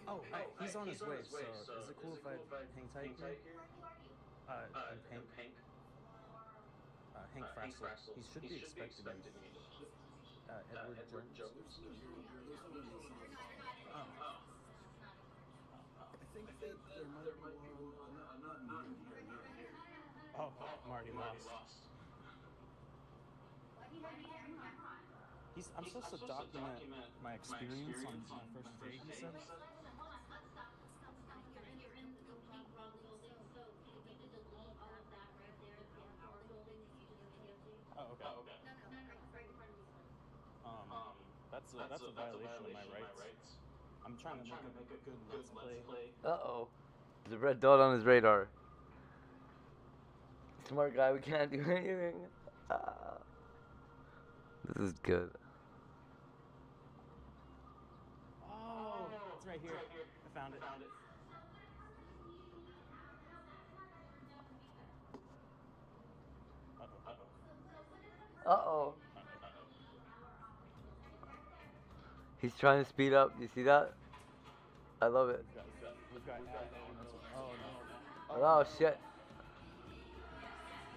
Oh, he's on his way, so is it cool if I hang tight here? In pink. Hank Frassel. He should be expecting me. Edward Jones? Oh. I think that there might be one, not in here, Oh, I'm already lost. I'm supposed to document my experience on my first day, he said? You're in the complete wrong building, so you need to delete all of that right there in our building that you just came to. Oh, okay. No, right in front of you, please. That's a violation of my rights. I'm trying to make a good let's play. Uh-oh. There's a red dot on his radar. Smart guy, we can't do anything. This is good. Oh, it's right here. I found it. Uh-oh. He's trying to speed up. You see that? I love it. We've got oh no. Oh shit.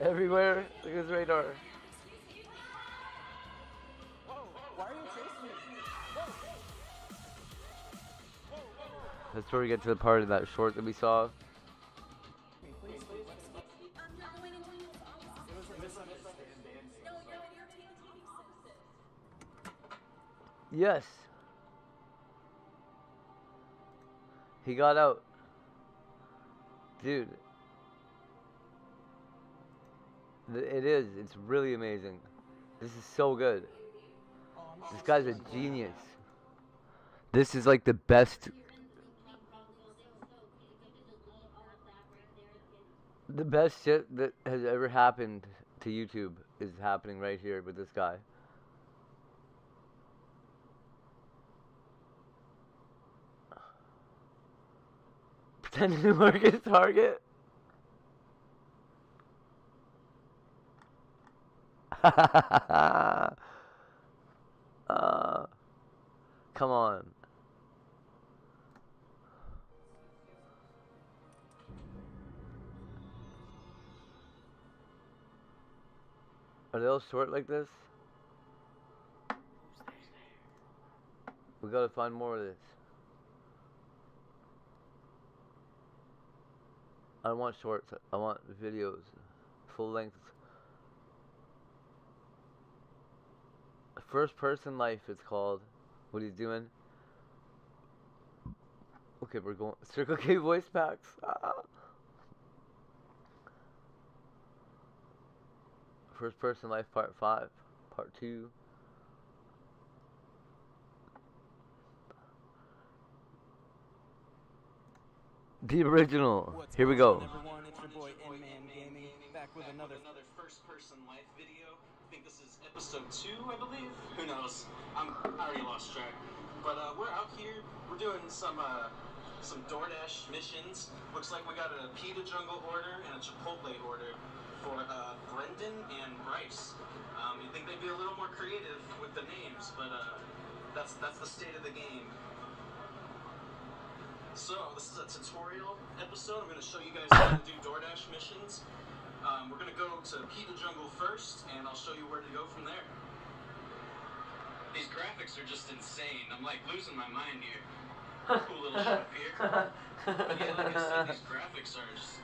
Everywhere. Look at his radar. Whoa, why are you chasing me? Whoa. That's where we get to the part of that short that we saw. Yes. He got out. Dude. It is. It's really amazing. This is so good. This guy's a genius. This is like the best. The best shit that has ever happened to YouTube is happening right here with this guy. Pretending to work at Target. Come on. Are they all short like this? We gotta find more of this. I don't want shorts. I want videos. Full length. First person life it's called. What he's doing. Okay, we're going Circle K voice packs. First person life part 5. Part 2. The original. Here we go. Everyone, it's your boy N-Man Gaming, back with another first-person life video. I think this is episode 2, I believe. Who knows? I already lost track. But we're out here. We're doing some DoorDash missions. Looks like we got a pita jungle order and a Chipotle order. for Brendan and Bryce. You'd think they'd be a little more creative with the names, but that's the state of the game. So this is a tutorial episode. I'm going to show you guys how to do DoorDash missions. We're going to go to Pita Jungle first, and I'll show you where to go from there. These graphics are just insane. I'm like losing my mind here. Cool little ship here. But yeah, like I said, these graphics are just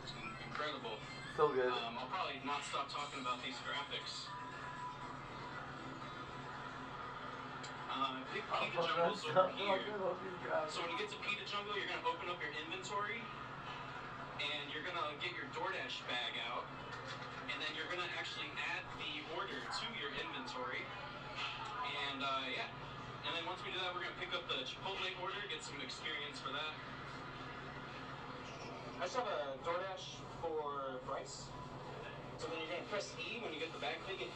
incredible. So good. I'll probably not stop talking about these graphics. Pita Jungle's over here. So when you get to Pita Jungle, you're going to open up your inventory, and you're going to get your DoorDash bag out, and then you're going to actually add the order to your inventory, and yeah. And then once we do that, we're going to pick up the Chipotle order, get some experience for that. I just have a DoorDash for Bryce. So then you're going to press E when you get the bag ticket,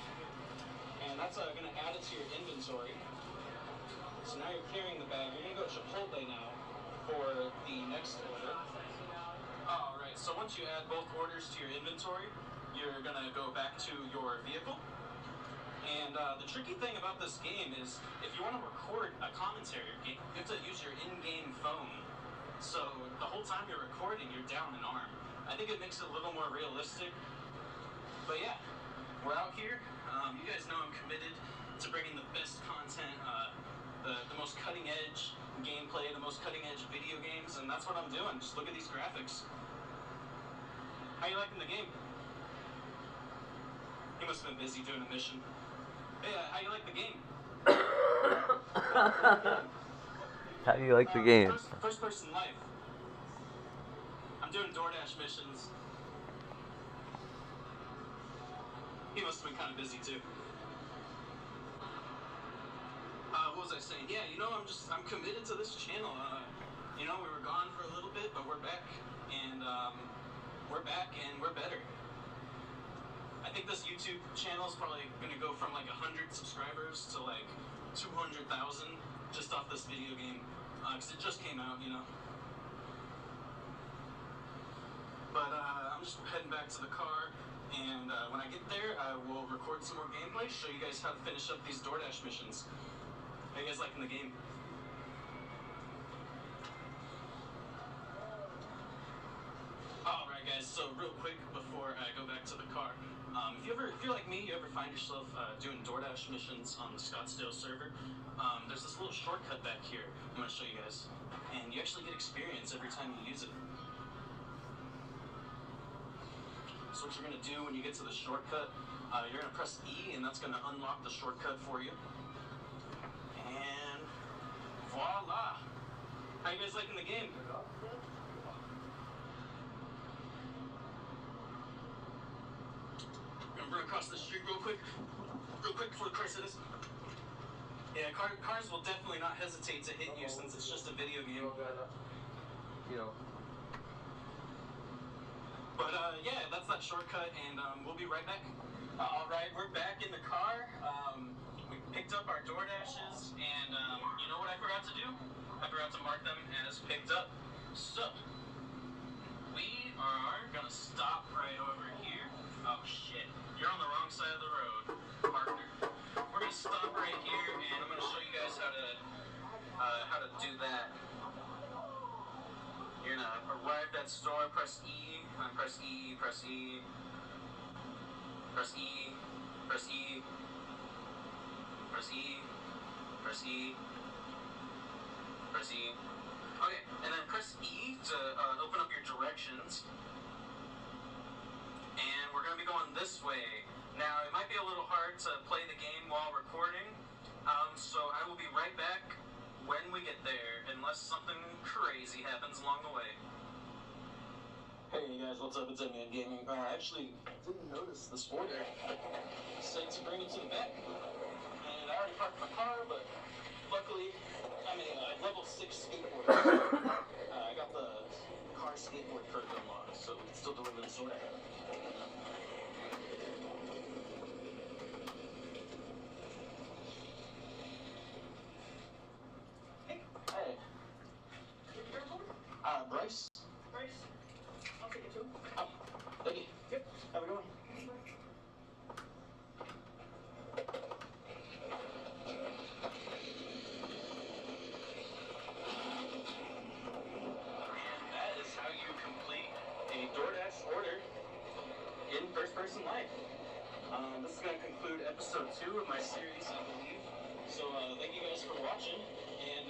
and that's going to add it to your inventory. So now you're carrying the bag. You're going to go to Chipotle now for the next order. Alright, so once you add both orders to your inventory, you're going to go back to your vehicle. And the tricky thing about this game is if you want to record a commentary game, you have to use your in-game phone. So the whole time you're recording, you're down an arm. I think it makes it a little more realistic. But yeah, we're out here. You guys know I'm committed to bringing the best content, the most cutting-edge gameplay, the most cutting-edge video games, and that's what I'm doing. Just look at these graphics. How you liking the game? He must have been busy doing a mission. Hey, how you like the game? How do you like the game? First person life. I'm doing DoorDash missions. He must have been kind of busy too. What was I saying? Yeah, you know, I'm committed to this channel. You know, we were gone for a little bit, but we're back, and we're better. I think this YouTube channel is probably going to go from like 100 subscribers to like 200,000 just off this video game, because it just came out, you know. But I'm just heading back to the car, and when I get there, I will record some more gameplay, show you guys how to finish up these DoorDash missions. How you guys liking the game? Alright guys, so real quick before I go back to the car, if you're like me, you ever find yourself doing DoorDash missions on the Scottsdale server, there's this little shortcut back here I'm going to show you guys, and you actually get experience every time you use it. So what you're going to do when you get to the shortcut, you're going to press E, and that's going to unlock the shortcut for you. And voila! How you guys liking the game? Gonna run across the street real quick before the car hits us. Yeah, cars will definitely not hesitate to hit you since it's just a video game. You know. But yeah, that's that shortcut, and we'll be right back. Alright, we're back in the car. We picked up our DoorDashes, and you know what I forgot to do? I forgot to mark them as picked up. So, we are gonna stop right over here. Oh shit, you're on the wrong side of the road, partner. We're gonna stop right here, and I'm gonna show you guys how to do that. You're gonna arrive at store, press E, press E, press E, press E, press E, press E, press E, press E. Okay, and then press E to open up your directions. And we're gonna be going this way. Now, it might be a little hard to play the game while recording, so I will be right back when we get there, unless something crazy happens along the way. Hey guys, what's up? It's Fkin Gaming. I actually didn't notice this order. Said to bring it to the back. And I already parked my car, but luckily I'm a level 6 skateboarder. I got the car skateboard perk unlocked, so we can still deliver this order. Hey. Bryce? Bryce? I'll take it too. Oh, thank you. Yep. How we doing? gonna conclude episode 2 of my series, I believe. So thank you guys for watching, and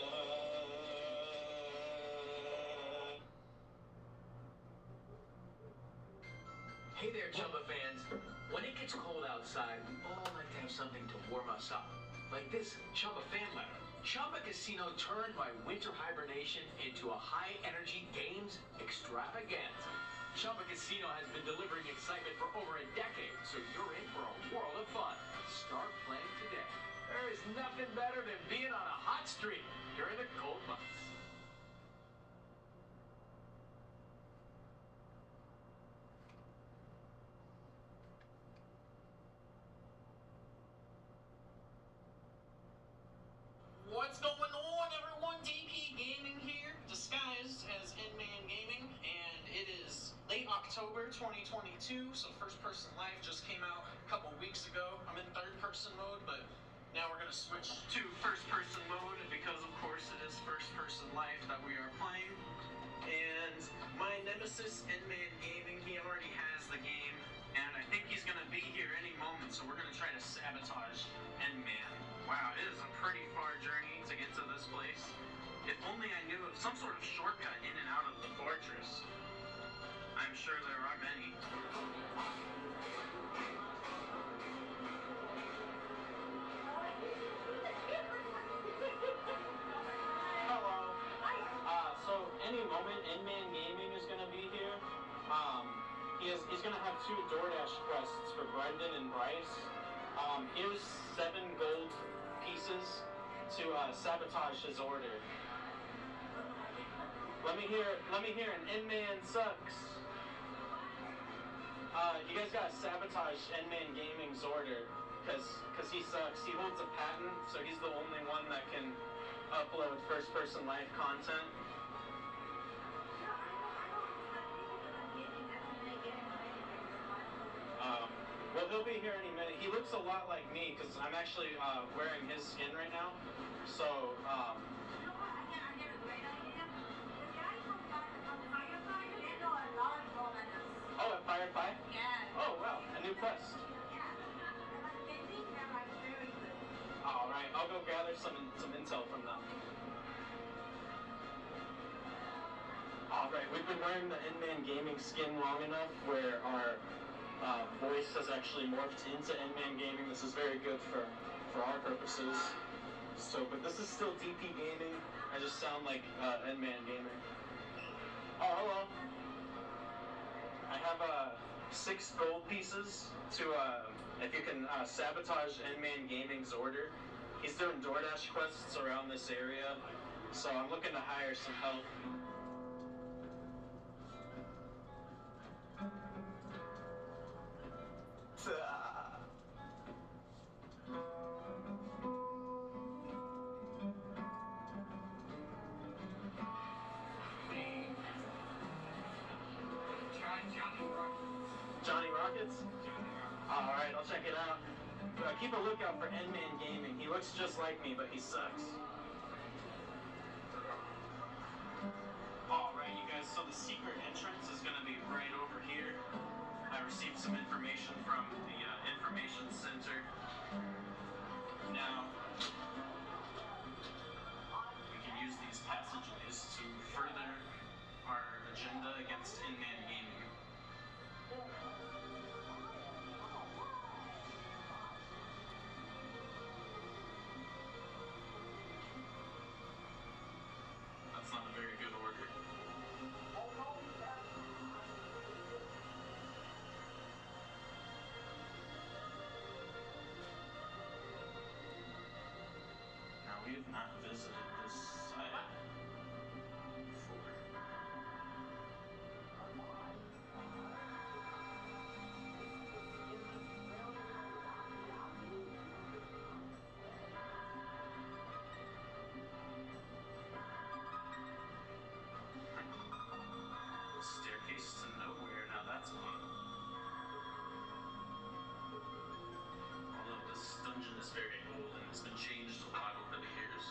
Hey there, Chumba fans. When it gets cold outside, we all like to have something to warm us up. Like this Chumba fan letter. Chumba Casino turned my winter hibernation into a high-energy games extravaganza. Chumba Casino has been delivering excitement for over a decade, so you're in for a world of fun. Start playing today. There is nothing better than being on a hot streak during the cold months. what's going on, everyone? DP Gaming here, disguised as N-Man Gaming, and it is late October 2022, so First Person Life just came out a couple weeks ago. I'm in third person mode, but now we're going to switch to first person mode because, of course, it is First Person Life that we are playing. And my nemesis, N-Man Gaming, he already has the game, and I think he's going to be here any moment, so we're going to try to sabotage N-Man. Wow, it is a pretty far journey to get to this place. If only I knew of some sort of shortcut in and out of the fortress. I'm sure there are many. Hello. So any moment, N-Man Gaming is going to be here. He's going to have 2 DoorDash quests for Brendan and Bryce. Here's 7 gold pieces to sabotage his order. Let me hear an N-Man sucks. You guys gotta sabotage N-Man Gaming's order, cause he sucks. He holds a patent, so he's the only one that can upload first person live content. Well, he'll be here any minute. He looks a lot like me, because I'm actually wearing his skin right now. So, I get a great idea. The guy from Firefighter, they know a lot more than us. Oh, at Firefly? Yeah. Oh, wow, a new quest. Yeah. They think they're like very good. All right, I'll go gather some intel from them. All right, we've been wearing the N-Man Gaming skin long enough where our voice has actually morphed into N-Man Gaming. This is very good for our purposes. So, but this is still DP Gaming. I just sound like N-Man Gaming. Oh, hello. I have 6 gold pieces to if you can sabotage N-Man Gaming's order. He's doing DoorDash quests around this area, so I'm looking to hire some help. Johnny Rockets? Alright, I'll check it out. Keep a lookout for N-Man Gaming. He looks just like me, but he sucks. Alright, you guys, so the secret entrance is going to be right over here. I received some information from the information center. Now, we can use these passageways to further our agenda against N-Man Gaming. That's not a very good order. Now, we have not visited this site before. Staircase to nowhere. Now that's odd. Although this dungeon is very old and it's been changed a lot over the years.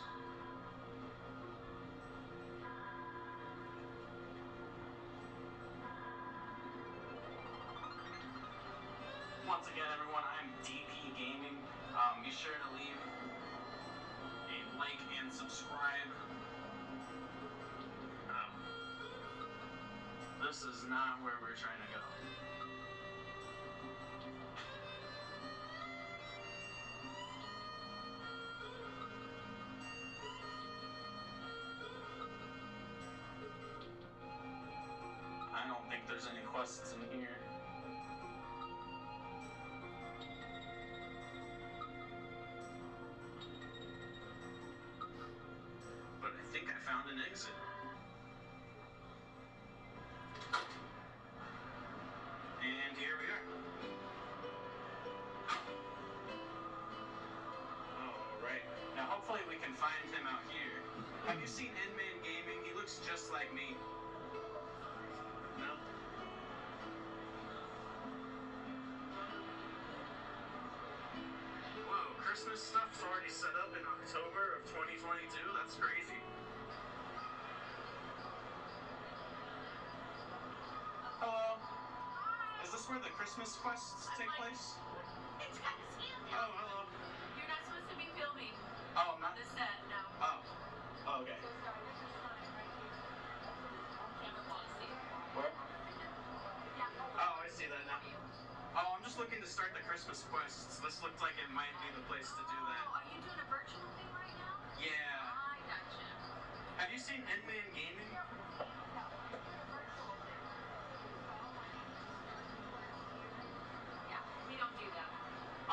Once again, everyone, I am DP Gaming. Be sure to leave a like and subscribe. This is not where we're trying to go. I don't think there's any quests in here. But I think I found an exit. And here we are. Alright. Now hopefully we can find him out here. Have you seen Endman Gaming? He looks just like me. No? Whoa, Christmas stuff's already set up in October of 2022? That's crazy. Hello? Is this where the Christmas quests take place? It's kind of scary. Oh, hello. You're not supposed to be filming. Oh, I'm not? The set, no. Oh. Oh, okay. So sorry, there's a sign right here. On camera policy. Where? Yeah. Oh, I see that now. Oh, I'm just looking to start the Christmas quests. This looked like it might be the place to do that. Oh, are you doing a virtual thing right now? Yeah. I gotcha. Have you seen Endman Gaming? Yeah, we don't do that.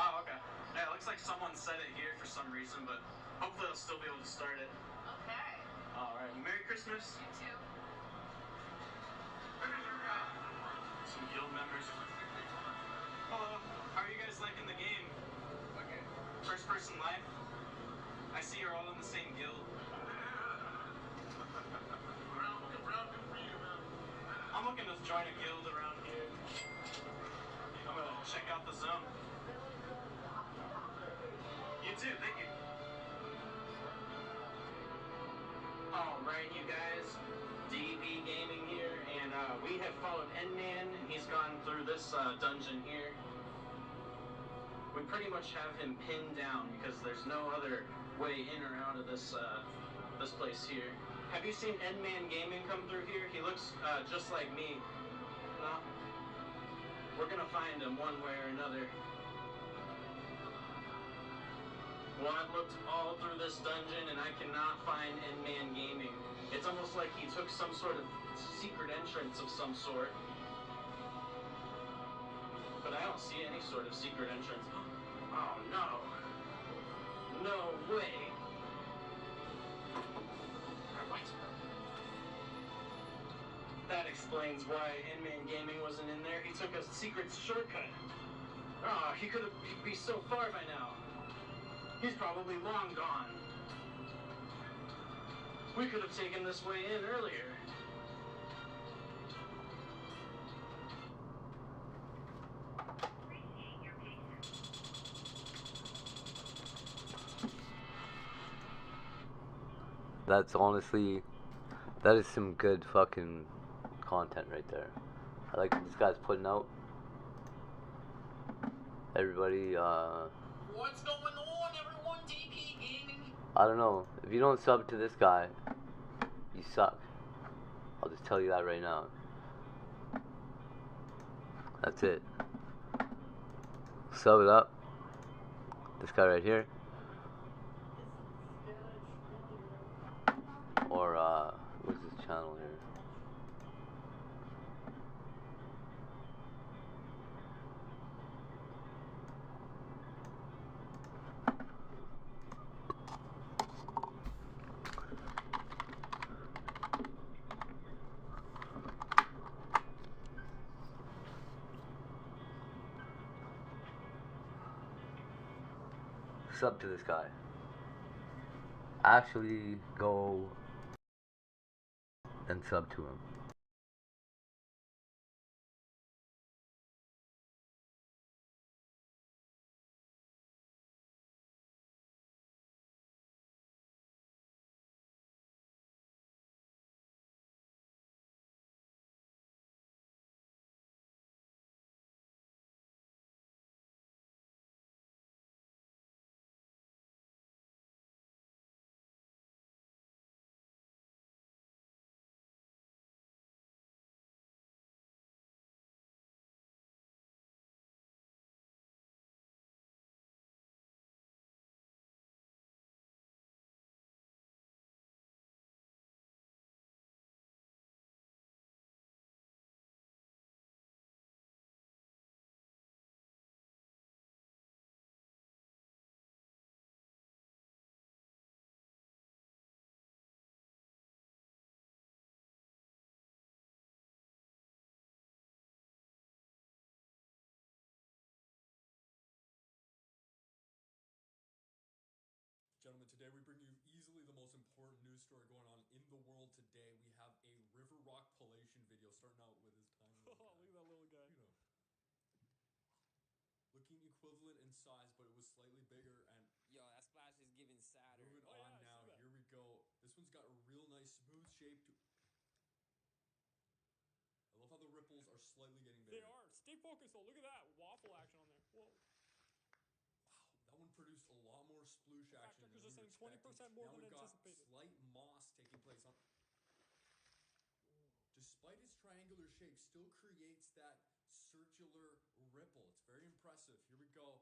Oh, okay. Yeah, it looks like someone said it here for some reason, but hopefully I'll still be able to start it. Okay. Alright, Merry Christmas. You too. Some guild members. Hello. How are you guys liking the game? Okay. First person life? I see you're all in the same guild. I'm looking to join a guild around here. I'm gonna check out the zone. You too, thank you. Alright, you guys. DP Gaming here, and we have followed Endman. He's gone through this dungeon here. We pretty much have him pinned down because there's no other way in or out of this this place here. Have you seen Endman Gaming come through here? He looks just like me. No? We're gonna find him one way or another. Well, I've looked all through this dungeon and I cannot find Endman Gaming. It's almost like he took some sort of secret entrance of some sort. But I don't see any sort of secret entrance. Oh no. No way. What? That explains why Endman Gaming wasn't in there. He took a secret shortcut. Oh, he'd be so far by now. He's probably long gone. We could have taken this way in earlier. That's honestly, that is some good fucking content right there. I like what this guy's putting out. Everybody, What's going on, everyone? DP Gaming. I don't know. If you don't sub to this guy, you suck. I'll just tell you that right now. That's it. Sub it up. This guy right here. Or, what's his channel here? Sub to this guy. Actually go and sub to him. news story going on in the world today. We have a river rock pelation video starting out with his tiny little guy. Look at that little guy. Looking equivalent in size, but it was slightly bigger. And yo, that splash is giving Saturn. Moving on now. Here we go. This one's got a real nice smooth shape to. I love how the ripples are slightly getting bigger. They are. Stay focused though. Look at that waffle action on there. Whoa. Wow, that one produced a lot more sploosh action. Fact checkers are saying 20% more than anticipated. Slight moss taking place on. Despite its triangular shape, still creates that circular ripple. It's very impressive. Here we go.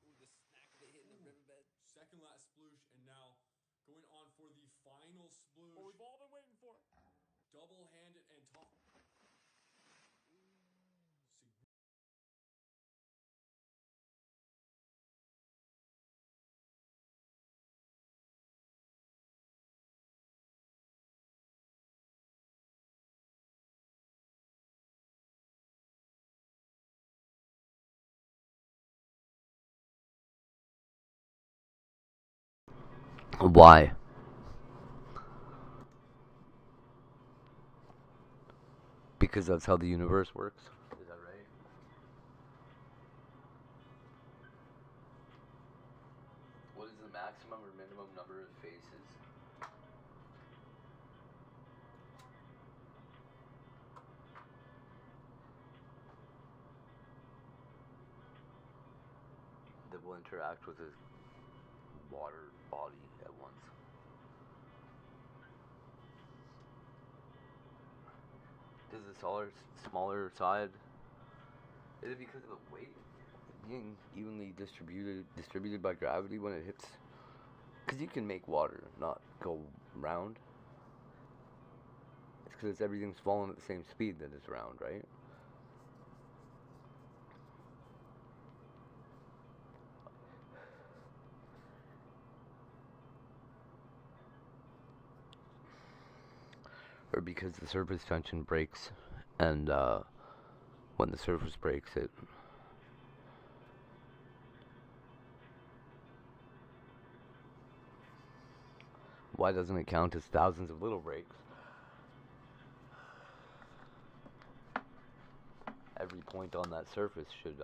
Ooh, the smack of it hitting the riverbed. Second last sploosh, and now going on for the final sploosh. What we've all been waiting for. Double-handed and top. Why? Because that's how the universe works. Is that right? What is the maximum or minimum number of faces? That will interact with a water body at once. Does the smaller side, is it because of the weight being evenly distributed by gravity when it hits? Because you can make water not go round. It's because everything's falling at the same speed that it's round, right? Or because the surface tension breaks, and when the surface breaks, it why doesn't it count as thousands of little breaks? Every point on that surface should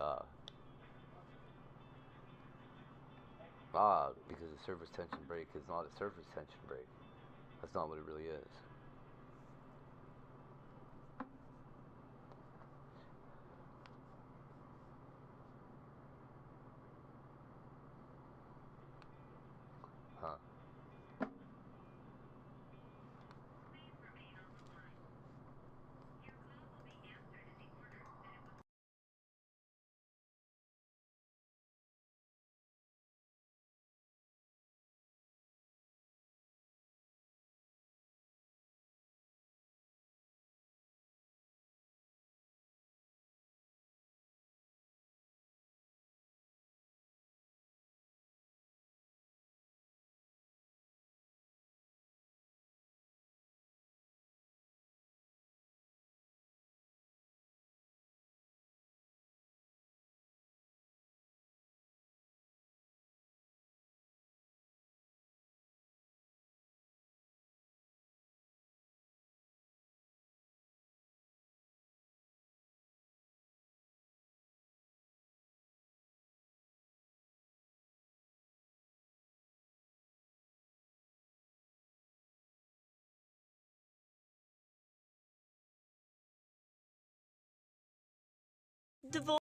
because a surface tension break is not a surface tension break. That's not what it really is. Huh. DeVol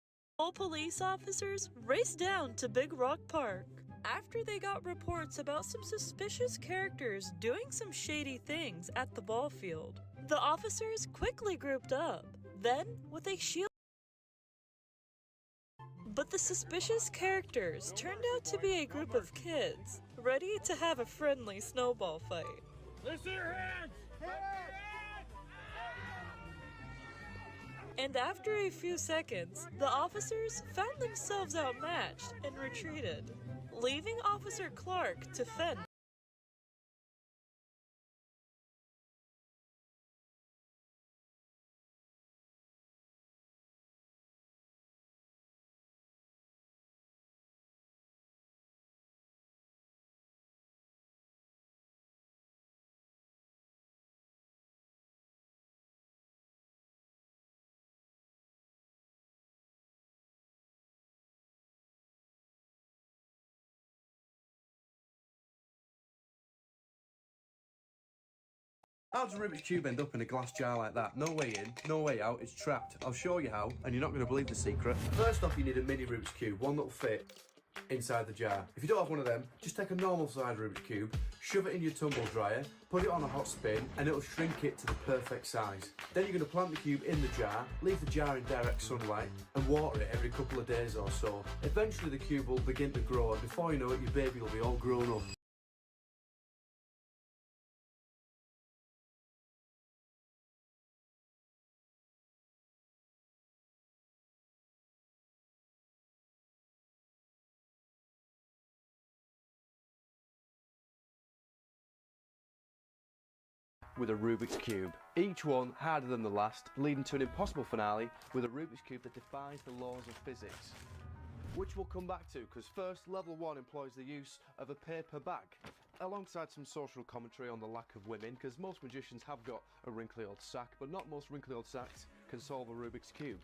police officers raced down to Big Rock Park after they got reports about some suspicious characters doing some shady things at the ball field. The officers quickly grouped up, then with a shield. But the suspicious characters turned out to be a group of kids, ready to have a friendly snowball fight. Let's see your hands! And after a few seconds, the officers found themselves outmatched and retreated, leaving Officer Clark to fend. How does a Rubik's Cube end up in a glass jar like that? No way in, no way out, it's trapped. I'll show you how, and you're not going to believe the secret. First off, you need a mini Rubik's Cube, one that'll fit inside the jar. If you don't have one of them, just take a normal size Rubik's Cube, shove it in your tumble dryer, put it on a hot spin, and it'll shrink it to the perfect size. Then you're going to plant the cube in the jar, leave the jar in direct sunlight, and water it every couple of days or so. Eventually the cube will begin to grow, and before you know it, your baby will be all grown up. With a Rubik's Cube. Each one harder than the last, leading to an impossible finale with a Rubik's Cube that defies the laws of physics. Which we'll come back to, because first, level 1 employs the use of a paper bag, alongside some social commentary on the lack of women, because most magicians have got a wrinkly old sack, but not most wrinkly old sacks can solve a Rubik's Cube.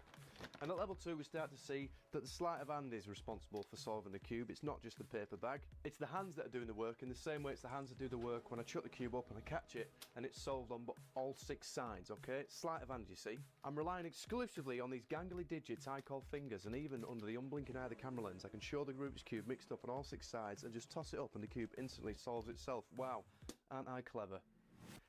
And at level 2 we start to see that the sleight of hand is responsible for solving the cube. It's not just the paper bag, it's the hands that are doing the work, in the same way it's the hands that do the work when I chuck the cube up and I catch it and it's solved on all 6 sides, okay? Sleight of hand, you see. I'm relying exclusively on these gangly digits I call fingers, and even under the unblinking eye of the camera lens I can show the Rubik's Cube mixed up on all 6 sides and just toss it up and the cube instantly solves itself. Wow, aren't I clever?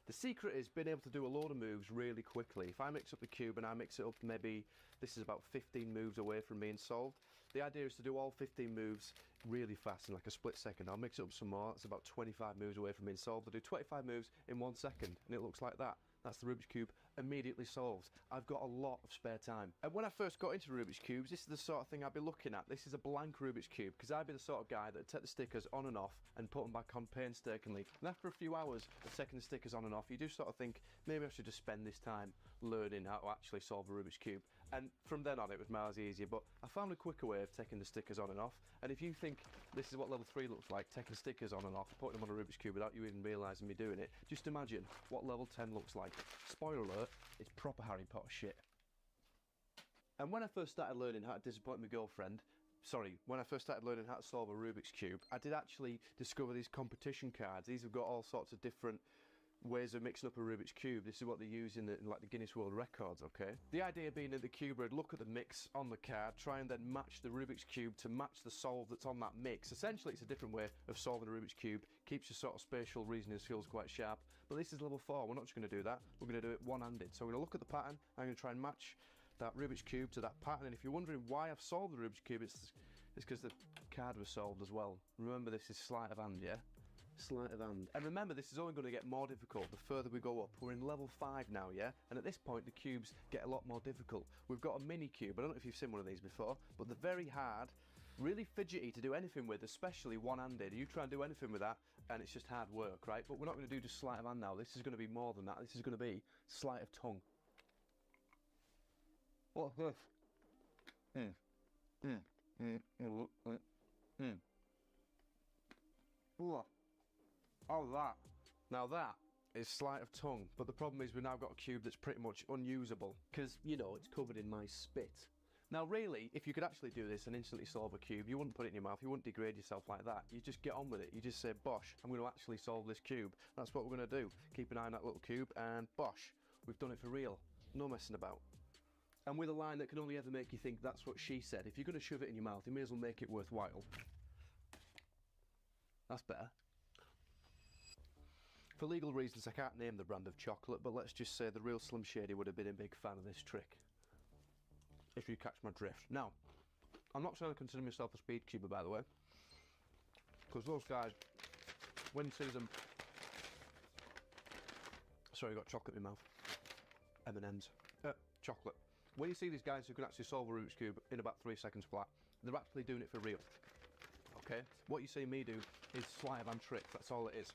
The secret is being able to do a load of moves really quickly. If I mix up the cube and I mix it up, maybe this is about 15 moves away from being solved. The idea is to do all 15 moves really fast in like a split second. I'll mix it up some more, it's about 25 moves away from being solved. I'll do 25 moves in 1 second and it looks like that. That's the Rubik's Cube immediately solved. I've got a lot of spare time. And when I first got into Rubik's Cubes, this is the sort of thing I'd be looking at. This is a blank Rubik's Cube, because I'd be the sort of guy that would take the stickers on and off and put them back on painstakingly. And after a few hours of taking the stickers on and off, you do sort of think, maybe I should just spend this time learning how to actually solve a Rubik's Cube. And from then on it was miles easier, but I found a quicker way of taking the stickers on and off. And if you think this is what level 3 looks like, taking stickers on and off, putting them on a Rubik's Cube without you even realising me doing it, just imagine what level 10 looks like. Spoiler alert, it's proper Harry Potter shit. And when I first started learning how to disappoint my girlfriend, when I first started learning how to solve a Rubik's Cube, I did actually discover these competition cards. These have got all sorts of different ways of mixing up a Rubik's Cube. This is what they use in like the Guinness World Records, okay? The idea being that the cuber would look at the mix on the card, try and then match the Rubik's Cube to match the solve that's on that mix. Essentially, it's a different way of solving a Rubik's Cube, keeps your sort of spatial reasoning skills quite sharp. But this is level 4, we're not just going to do that, we're going to do it one-handed. So I'm going to look at the pattern, I'm going to try and match that Rubik's Cube to that pattern, and if you're wondering why I've solved the Rubik's Cube, it's because the card was solved as well. Remember, this is sleight of hand, yeah? Sleight of hand. And remember, this is only going to get more difficult the further we go up. We're in level 5 now, yeah? And at this point, the cubes get a lot more difficult. We've got a mini cube. I don't know if you've seen one of these before, but they're very hard, really fidgety to do anything with, especially one-handed. You try and do anything with that, and it's just hard work, right? But we're not going to do just sleight of hand now. This is going to be more than that. This is going to be sleight of tongue. What's this? Oh, that. Now that is sleight of tongue, but the problem is we've now got a cube that's pretty much unusable, because, you know, it's covered in my spit. Now really, if you could actually do this and instantly solve a cube, you wouldn't put it in your mouth, you wouldn't degrade yourself like that. You just get on with it. You just say, bosh, I'm going to actually solve this cube. That's what we're going to do. Keep an eye on that little cube, and bosh, we've done it for real. No messing about. And with a line that can only ever make you think that's what she said. If you're going to shove it in your mouth, you may as well make it worthwhile. That's better. For legal reasons, I can't name the brand of chocolate, but let's just say the real Slim Shady would have been a big fan of this trick. If you catch my drift. Now, I'm not trying to consider myself a speed cuber, by the way, because those guys, when you see them... Sorry, I got chocolate in my mouth. M&M's. Chocolate. When you see these guys who can actually solve a Rubik's Cube in about 3 seconds flat, they're actually doing it for real. Okay? What you see me do is sleight of hand tricks, that's all it is.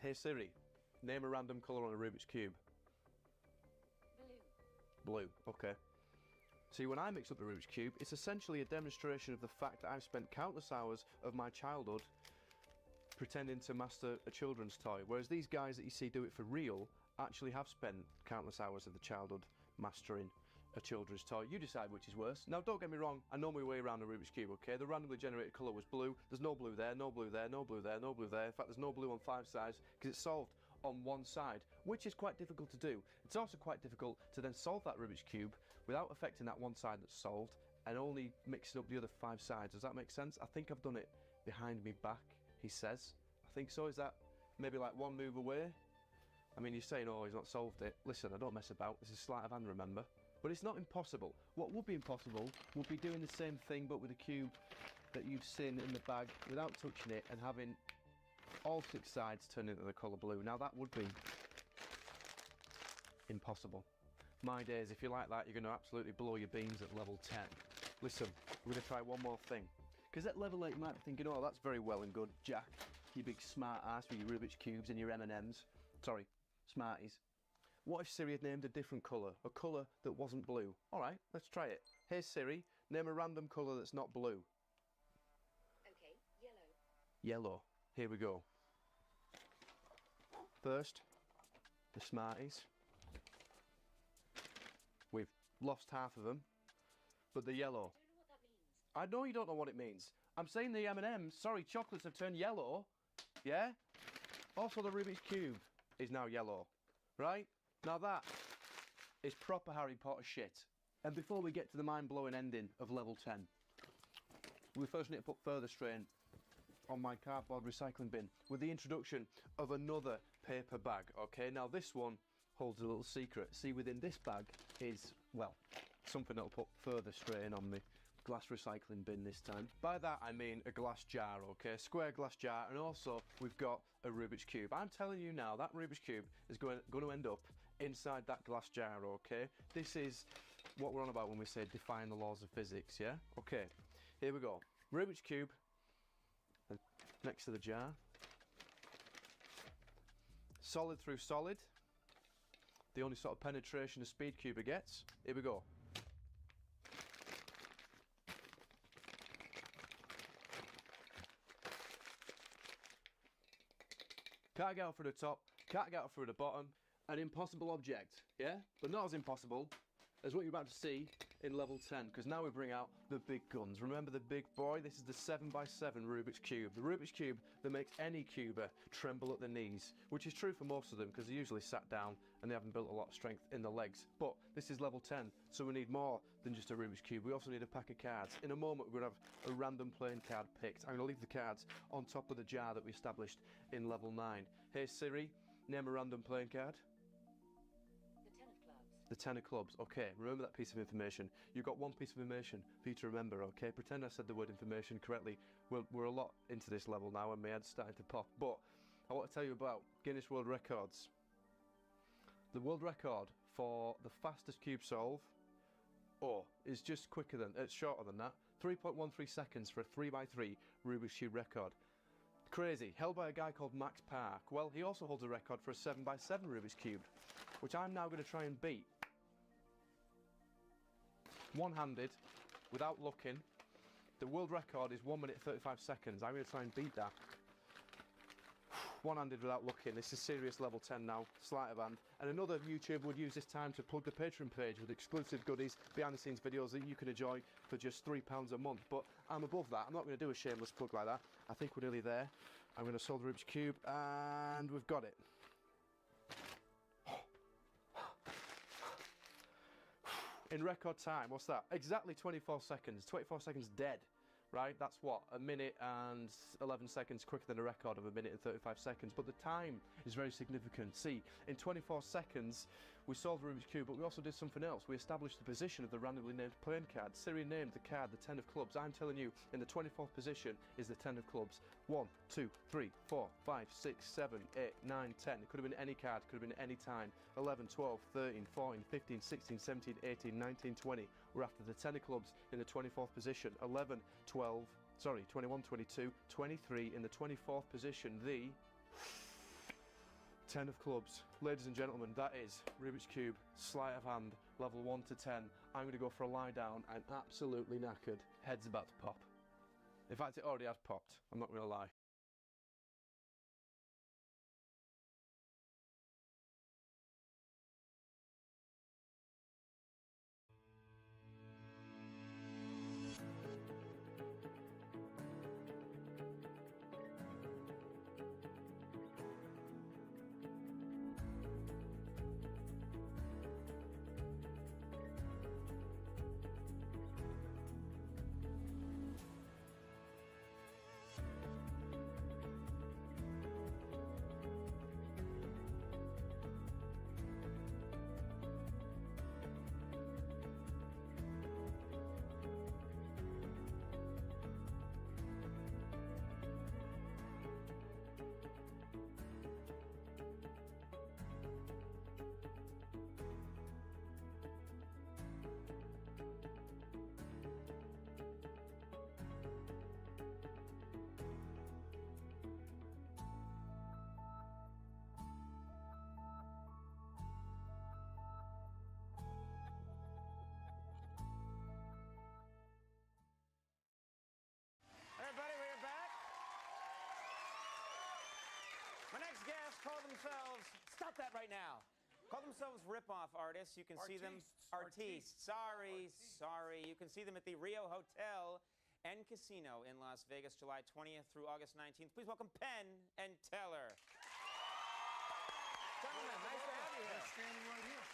Hey Siri, name a random colour on a Rubik's Cube. Blue, okay. See, when I mix up the Rubik's Cube, it's essentially a demonstration of the fact that I've spent countless hours of my childhood pretending to master a children's toy, whereas these guys that you see do it for real actually have spent countless hours of the childhood mastering a children's toy. You decide which is worse. Now, don't get me wrong, I know my way around a Rubik's Cube, okay? The randomly generated colour was blue. There's no blue there, no blue there, no blue there, no blue there. In fact, there's no blue on 5 sides because it's solved on one side, which is quite difficult to do. It's also quite difficult to then solve that Rubik's Cube without affecting that one side that's solved and only mixing up the other 5 sides. Does that make sense? I think I've done it behind me back, he says. I think so. Is that maybe like one move away? I mean, you're saying, oh, he's not solved it. Listen, I don't mess about. This is sleight of hand, remember? But it's not impossible. What would be impossible would be doing the same thing but with a cube that you've seen in the bag without touching it and having all 6 sides turn into the colour blue. Now that would be impossible. My days, if you're like that, you're going to absolutely blow your beans at level 10. Listen, we're going to try one more thing. Because at level 8 you might be thinking, oh, that's very well and good, Jack. You big smart ass with your Rubik's Cubes and your M&Ms. Sorry, Smarties. What if Siri had named a different colour? A colour that wasn't blue? Alright, let's try it. Hey Siri, name a random colour that's not blue. Okay, yellow. Yellow. Here we go. First, the Smarties. We've lost half of them, but the yellow. I know you don't know what it means. I'm saying the M&Ms, sorry, chocolates have turned yellow. Yeah? Also the Rubik's Cube is now yellow. Right? Now that is proper Harry Potter shit. And before we get to the mind-blowing ending of level 10, we first need to put further strain on my cardboard recycling bin with the introduction of another paper bag. Okay, now this one holds a little secret. See, within this bag is, well, something that'll put further strain on the glass recycling bin this time. By that I mean a glass jar, okay, square glass jar, and also we've got a Rubik's Cube. I'm telling you now, that Rubik's Cube is going to end up inside that glass jar, okay? This is what we're on about when we say defying the laws of physics, yeah? Okay, here we go. Rubik's Cube next to the jar. Solid through solid. The only sort of penetration a speed cuber gets. Here we go. Can't get out through the top, can't get out through the bottom. An impossible object, yeah? But not as impossible as what you're about to see in level 10, because now we bring out the big guns. Remember the big boy? This is the 7x7 Rubik's Cube. The Rubik's Cube that makes any cuber tremble at the knees, which is true for most of them, because they're usually sat down and they haven't built a lot of strength in the legs. But this is level 10, so we need more than just a Rubik's Cube. We also need a pack of cards. In a moment, we're going to have a random playing card picked. I'm going to leave the cards on top of the jar that we established in level 9. Hey Siri, name a random playing card. The 10 of clubs. Okay, remember that piece of information. You've got one piece of information for you to remember, okay? Pretend I said the word information correctly. We're a lot into this level now and my head's starting to pop. But I want to tell you about Guinness World Records. The world record for the fastest cube solve, is just quicker than, it's shorter than that. 3.13 seconds for a 3x3 Rubik's Cube record. Crazy, held by a guy called Max Park. Well, he also holds a record for a 7x7 Rubik's Cube, which I'm now going to try and beat. One-handed, without looking. The world record is 1 minute 35 seconds. I'm going to try and beat that. One-handed without looking. This is serious level 10 now, sleight of hand. And another YouTuber would use this time to plug the Patreon page with exclusive goodies, behind-the-scenes videos that you can enjoy for just £3 a month. But I'm above that. I'm not going to do a shameless plug like that. I think we're nearly there. I'm going to solve the Rubik's Cube, and we've got it. In record time, what's that? Exactly 24 seconds. 24 seconds dead, right? That's what? A minute and 11 seconds quicker than a record of a minute and 35 seconds. But the time is very significant. See, in 24 seconds, we solved the Rubik's Cube, but we also did something else. We established the position of the randomly named playing card. Siri named the card the 10 of clubs. I'm telling you, in the 24th position is the 10 of clubs. 1, 2, 3, 4, 5, 6, 7, 8, 9, 10. It could have been any card, could have been any time. 11, 12, 13, 14, 15, 16, 17, 18, 19, 20. We're after the 10 of clubs in the 24th position. 11, 12, sorry, 21, 22, 23 in the 24th position. The 10 of clubs. Ladies and gentlemen, that is Rubik's Cube, sleight of hand, level 1 to 10. I'm going to go for a lie down. I'm absolutely knackered. Head's about to pop. In fact, it already has popped. I'm not going to lie. next guests call themselves, stop that right now. Call themselves rip-off artists. You can see them, artistes. Sorry. You can see them at the Rio Hotel and Casino in Las Vegas, July 20th through August 19th. Please welcome Penn and Teller. Gentlemen, nice to have you here. We're standing right here.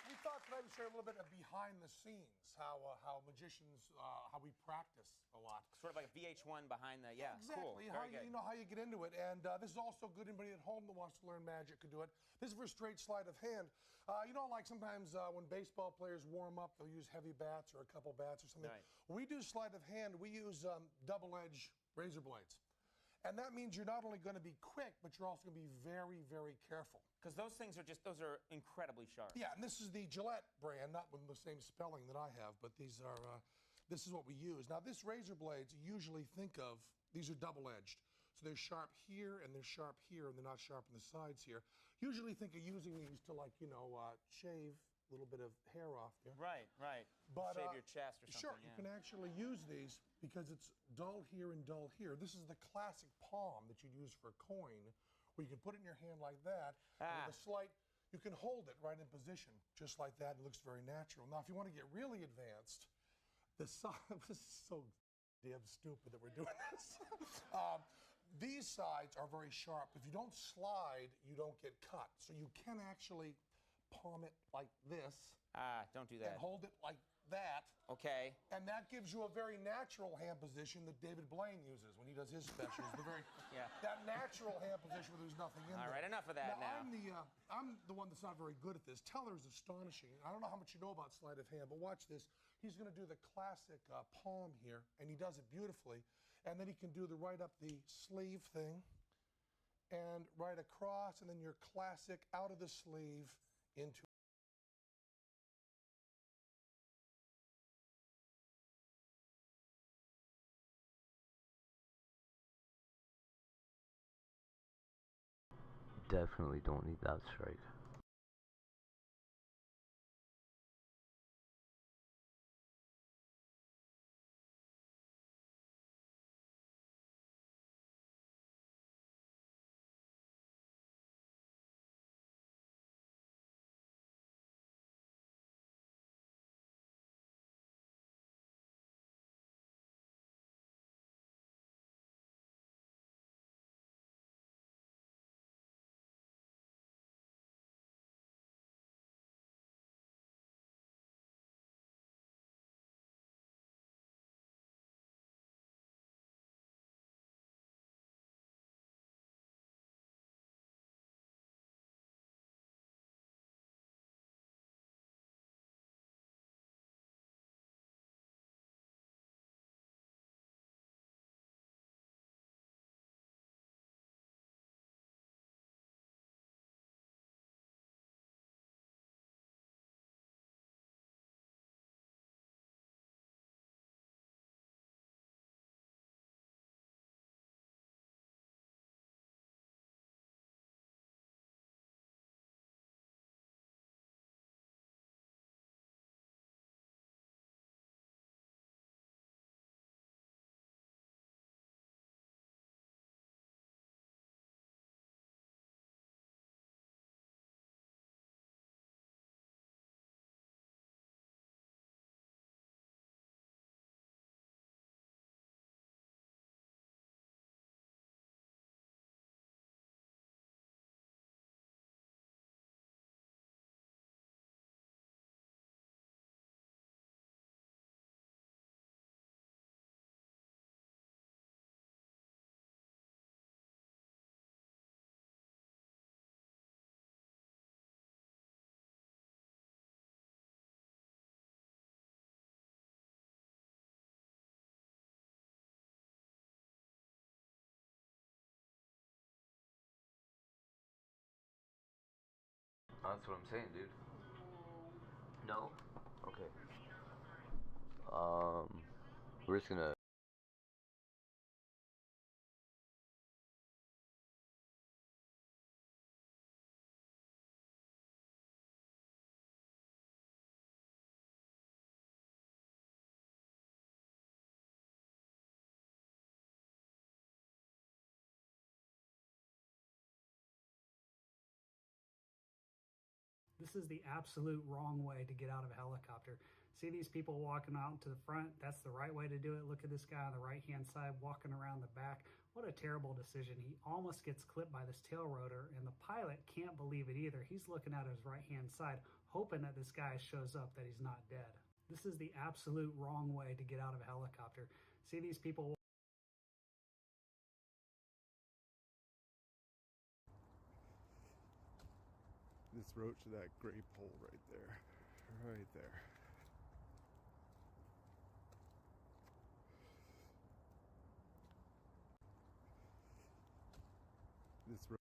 We thought today we'd share a little bit of behind the scenes, how magicians, how we practice a lot. Sort of like a VH1 behind the, yeah, exactly. Cool. How you know how you get into it, and this is also good. Anybody at home that wants to learn magic could do it. This is for straight sleight of hand. You know, like sometimes when baseball players warm up, they'll use heavy bats or a couple bats or something. Right. When we do sleight of hand, we use double-edged razor blades. And that means you're not only going to be quick, but you're also going to be very, very careful. Because those things are just, those are incredibly sharp. Yeah, and this is the Gillette brand, not with the same spelling that I have, but these are, this is what we use. Now, this razor blades, you usually think of, these are double-edged. So they're sharp here, and they're sharp here, and they're not sharp on the sides here. Usually think of using these to, like, you know, shave a little bit of hair off there. Right. But, shave your chest or something. Sure, you can actually use these because it's dull here and dull here. This is the classic palm that you'd use for a coin, where you can put it in your hand like that, and with a slight, you can hold it right in position, just like that. It looks very natural. Now, if you want to get really advanced, this is so damn stupid that we're doing this. These sides are very sharp. If you don't slide, you don't get cut. So you can actually palm it like this. Don't do that. And hold it like that. Okay. And that gives you a very natural hand position that David Blaine uses when he does his specials. The very that natural hand position where there's nothing in there. All right, enough of that now. I'm the one that's not very good at this. Teller is astonishing. I don't know how much you know about sleight of hand, but watch this. He's going to do the classic palm here, and he does it beautifully. And then he can do the right up the sleeve thing, and right across, and then your classic out of the sleeve into. Definitely don't need that strike. That's what I'm saying, dude. No? Okay. We're just gonna This is the absolute wrong way to get out of a helicopter. See these people walking out to the front? That's the right way to do it. Look at this guy on the right-hand side walking around the back. What a terrible decision. He almost gets clipped by this tail rotor, and the pilot can't believe it either. He's looking at his right-hand side, hoping that this guy shows up, that he's not dead. This is the absolute wrong way to get out of a helicopter. See these people. This roach to that gray pole right there. Right there. This roach.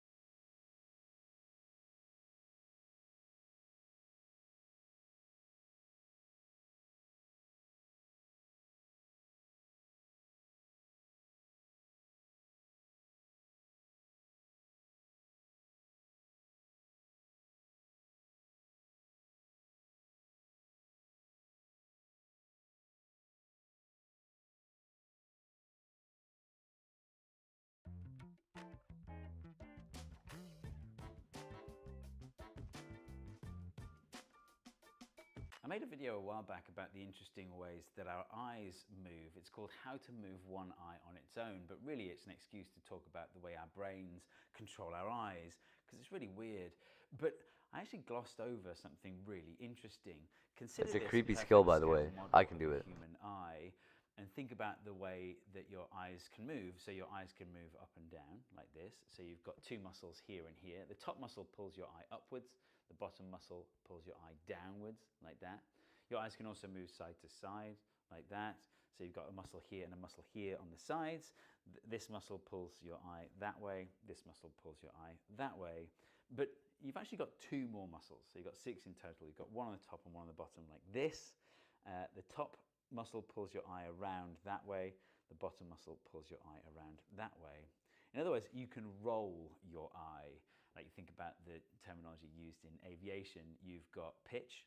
I made a video a while back about the interesting ways that our eyes move. It's called How to Move One Eye on Its Own, but really it's an excuse to talk about the way our brains control our eyes, because it's really weird. But I actually glossed over something really interesting. Consider It's a this creepy perfect skill, by the scale way. model I can of do the it. human eye, and think about the way that your eyes can move. So your eyes can move up and down like this. So you've got two muscles here and here. The top muscle pulls your eye upwards. The bottom muscle pulls your eye downwards like that. Your eyes can also move side to side like that. So you've got a muscle here and a muscle here on the sides. This muscle pulls your eye that way. This muscle pulls your eye that way. But you've actually got two more muscles. So you've got 6 in total. You've got one on the top and one on the bottom like this. The top muscle pulls your eye around that way. The bottom muscle pulls your eye around that way. In other words, you can roll your eye. Like you think about the terminology used in aviation, you've got pitch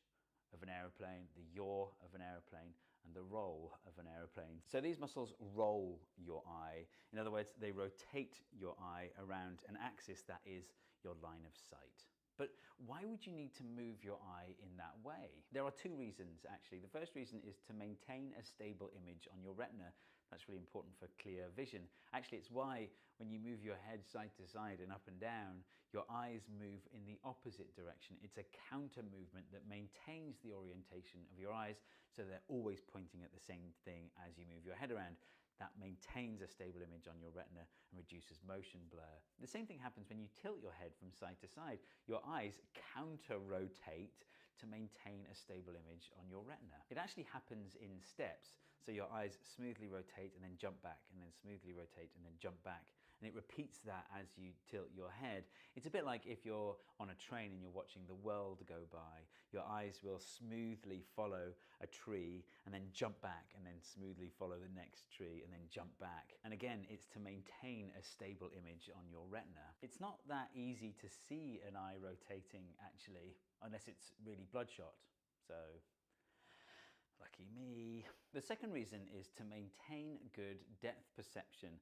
of an aeroplane, the yaw of an aeroplane, and the roll of an aeroplane. So these muscles roll your eye. In other words, they rotate your eye around an axis that is your line of sight. But why would you need to move your eye in that way? There are 2 reasons, actually. The first reason is to maintain a stable image on your retina. That's really important for clear vision. Actually, it's why when you move your head side to side and up and down, your eyes move in the opposite direction. It's a counter movement that maintains the orientation of your eyes so they're always pointing at the same thing as you move your head around. That maintains a stable image on your retina and reduces motion blur. The same thing happens when you tilt your head from side to side. Your eyes counter-rotate to maintain a stable image on your retina. It actually happens in steps. So your eyes smoothly rotate and then jump back, and then smoothly rotate and then jump back. And it repeats that as you tilt your head. It's a bit like if you're on a train and you're watching the world go by. Your eyes will smoothly follow a tree and then jump back, and then smoothly follow the next tree and then jump back. And again, it's to maintain a stable image on your retina. It's not that easy to see an eye rotating, actually, unless it's really bloodshot. So lucky me. The second reason is to maintain good depth perception.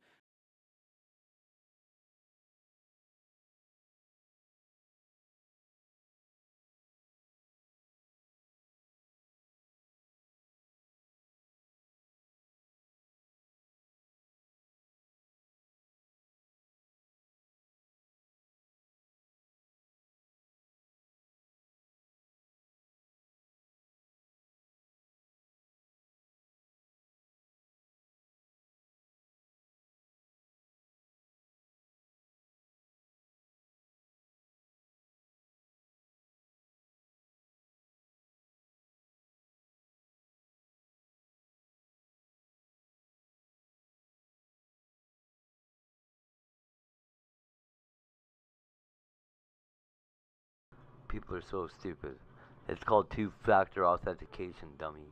People are so stupid. It's called two-factor authentication, dummy.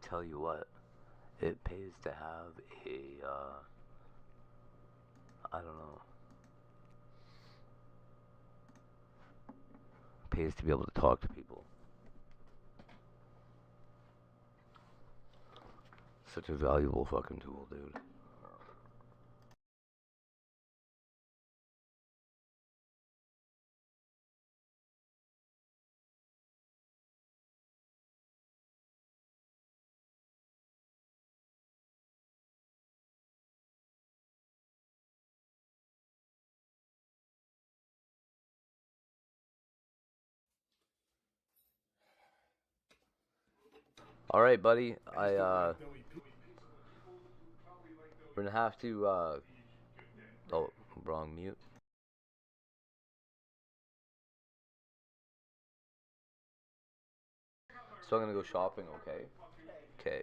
tell you what, it pays to have a, I don't know. It pays to be able to talk to people. Such a valuable fucking tool, dude. All right, buddy. We're gonna have to. Oh, wrong mute. So I'm gonna go shopping. Okay. Okay.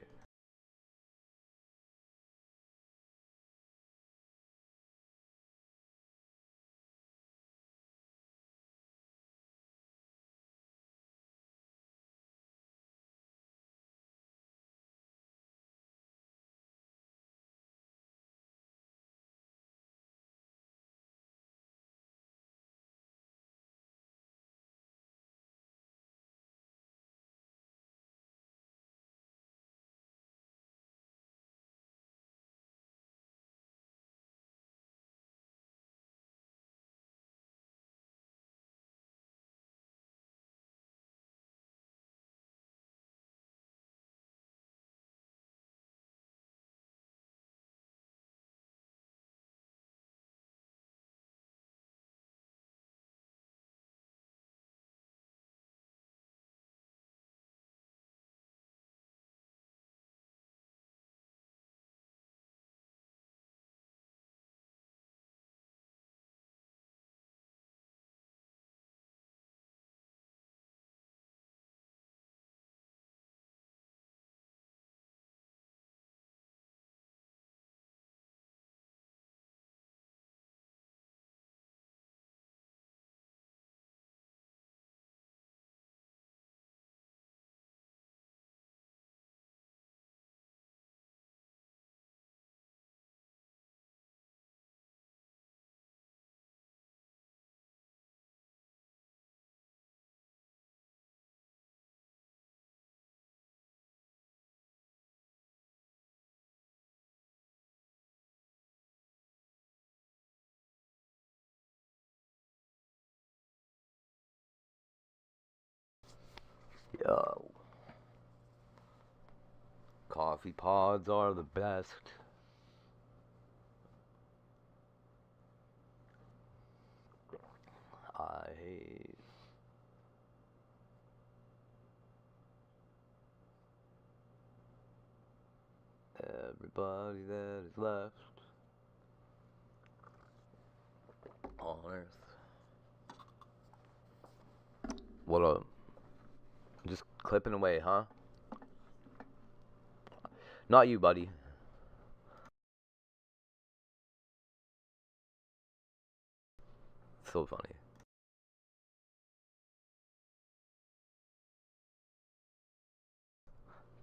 Yo. Coffee pods are the best. I hate. Everybody that is left on earth. What up? Just clipping away, huh? Not you, buddy. So funny.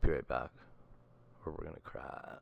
Be right back. Or we're gonna crash.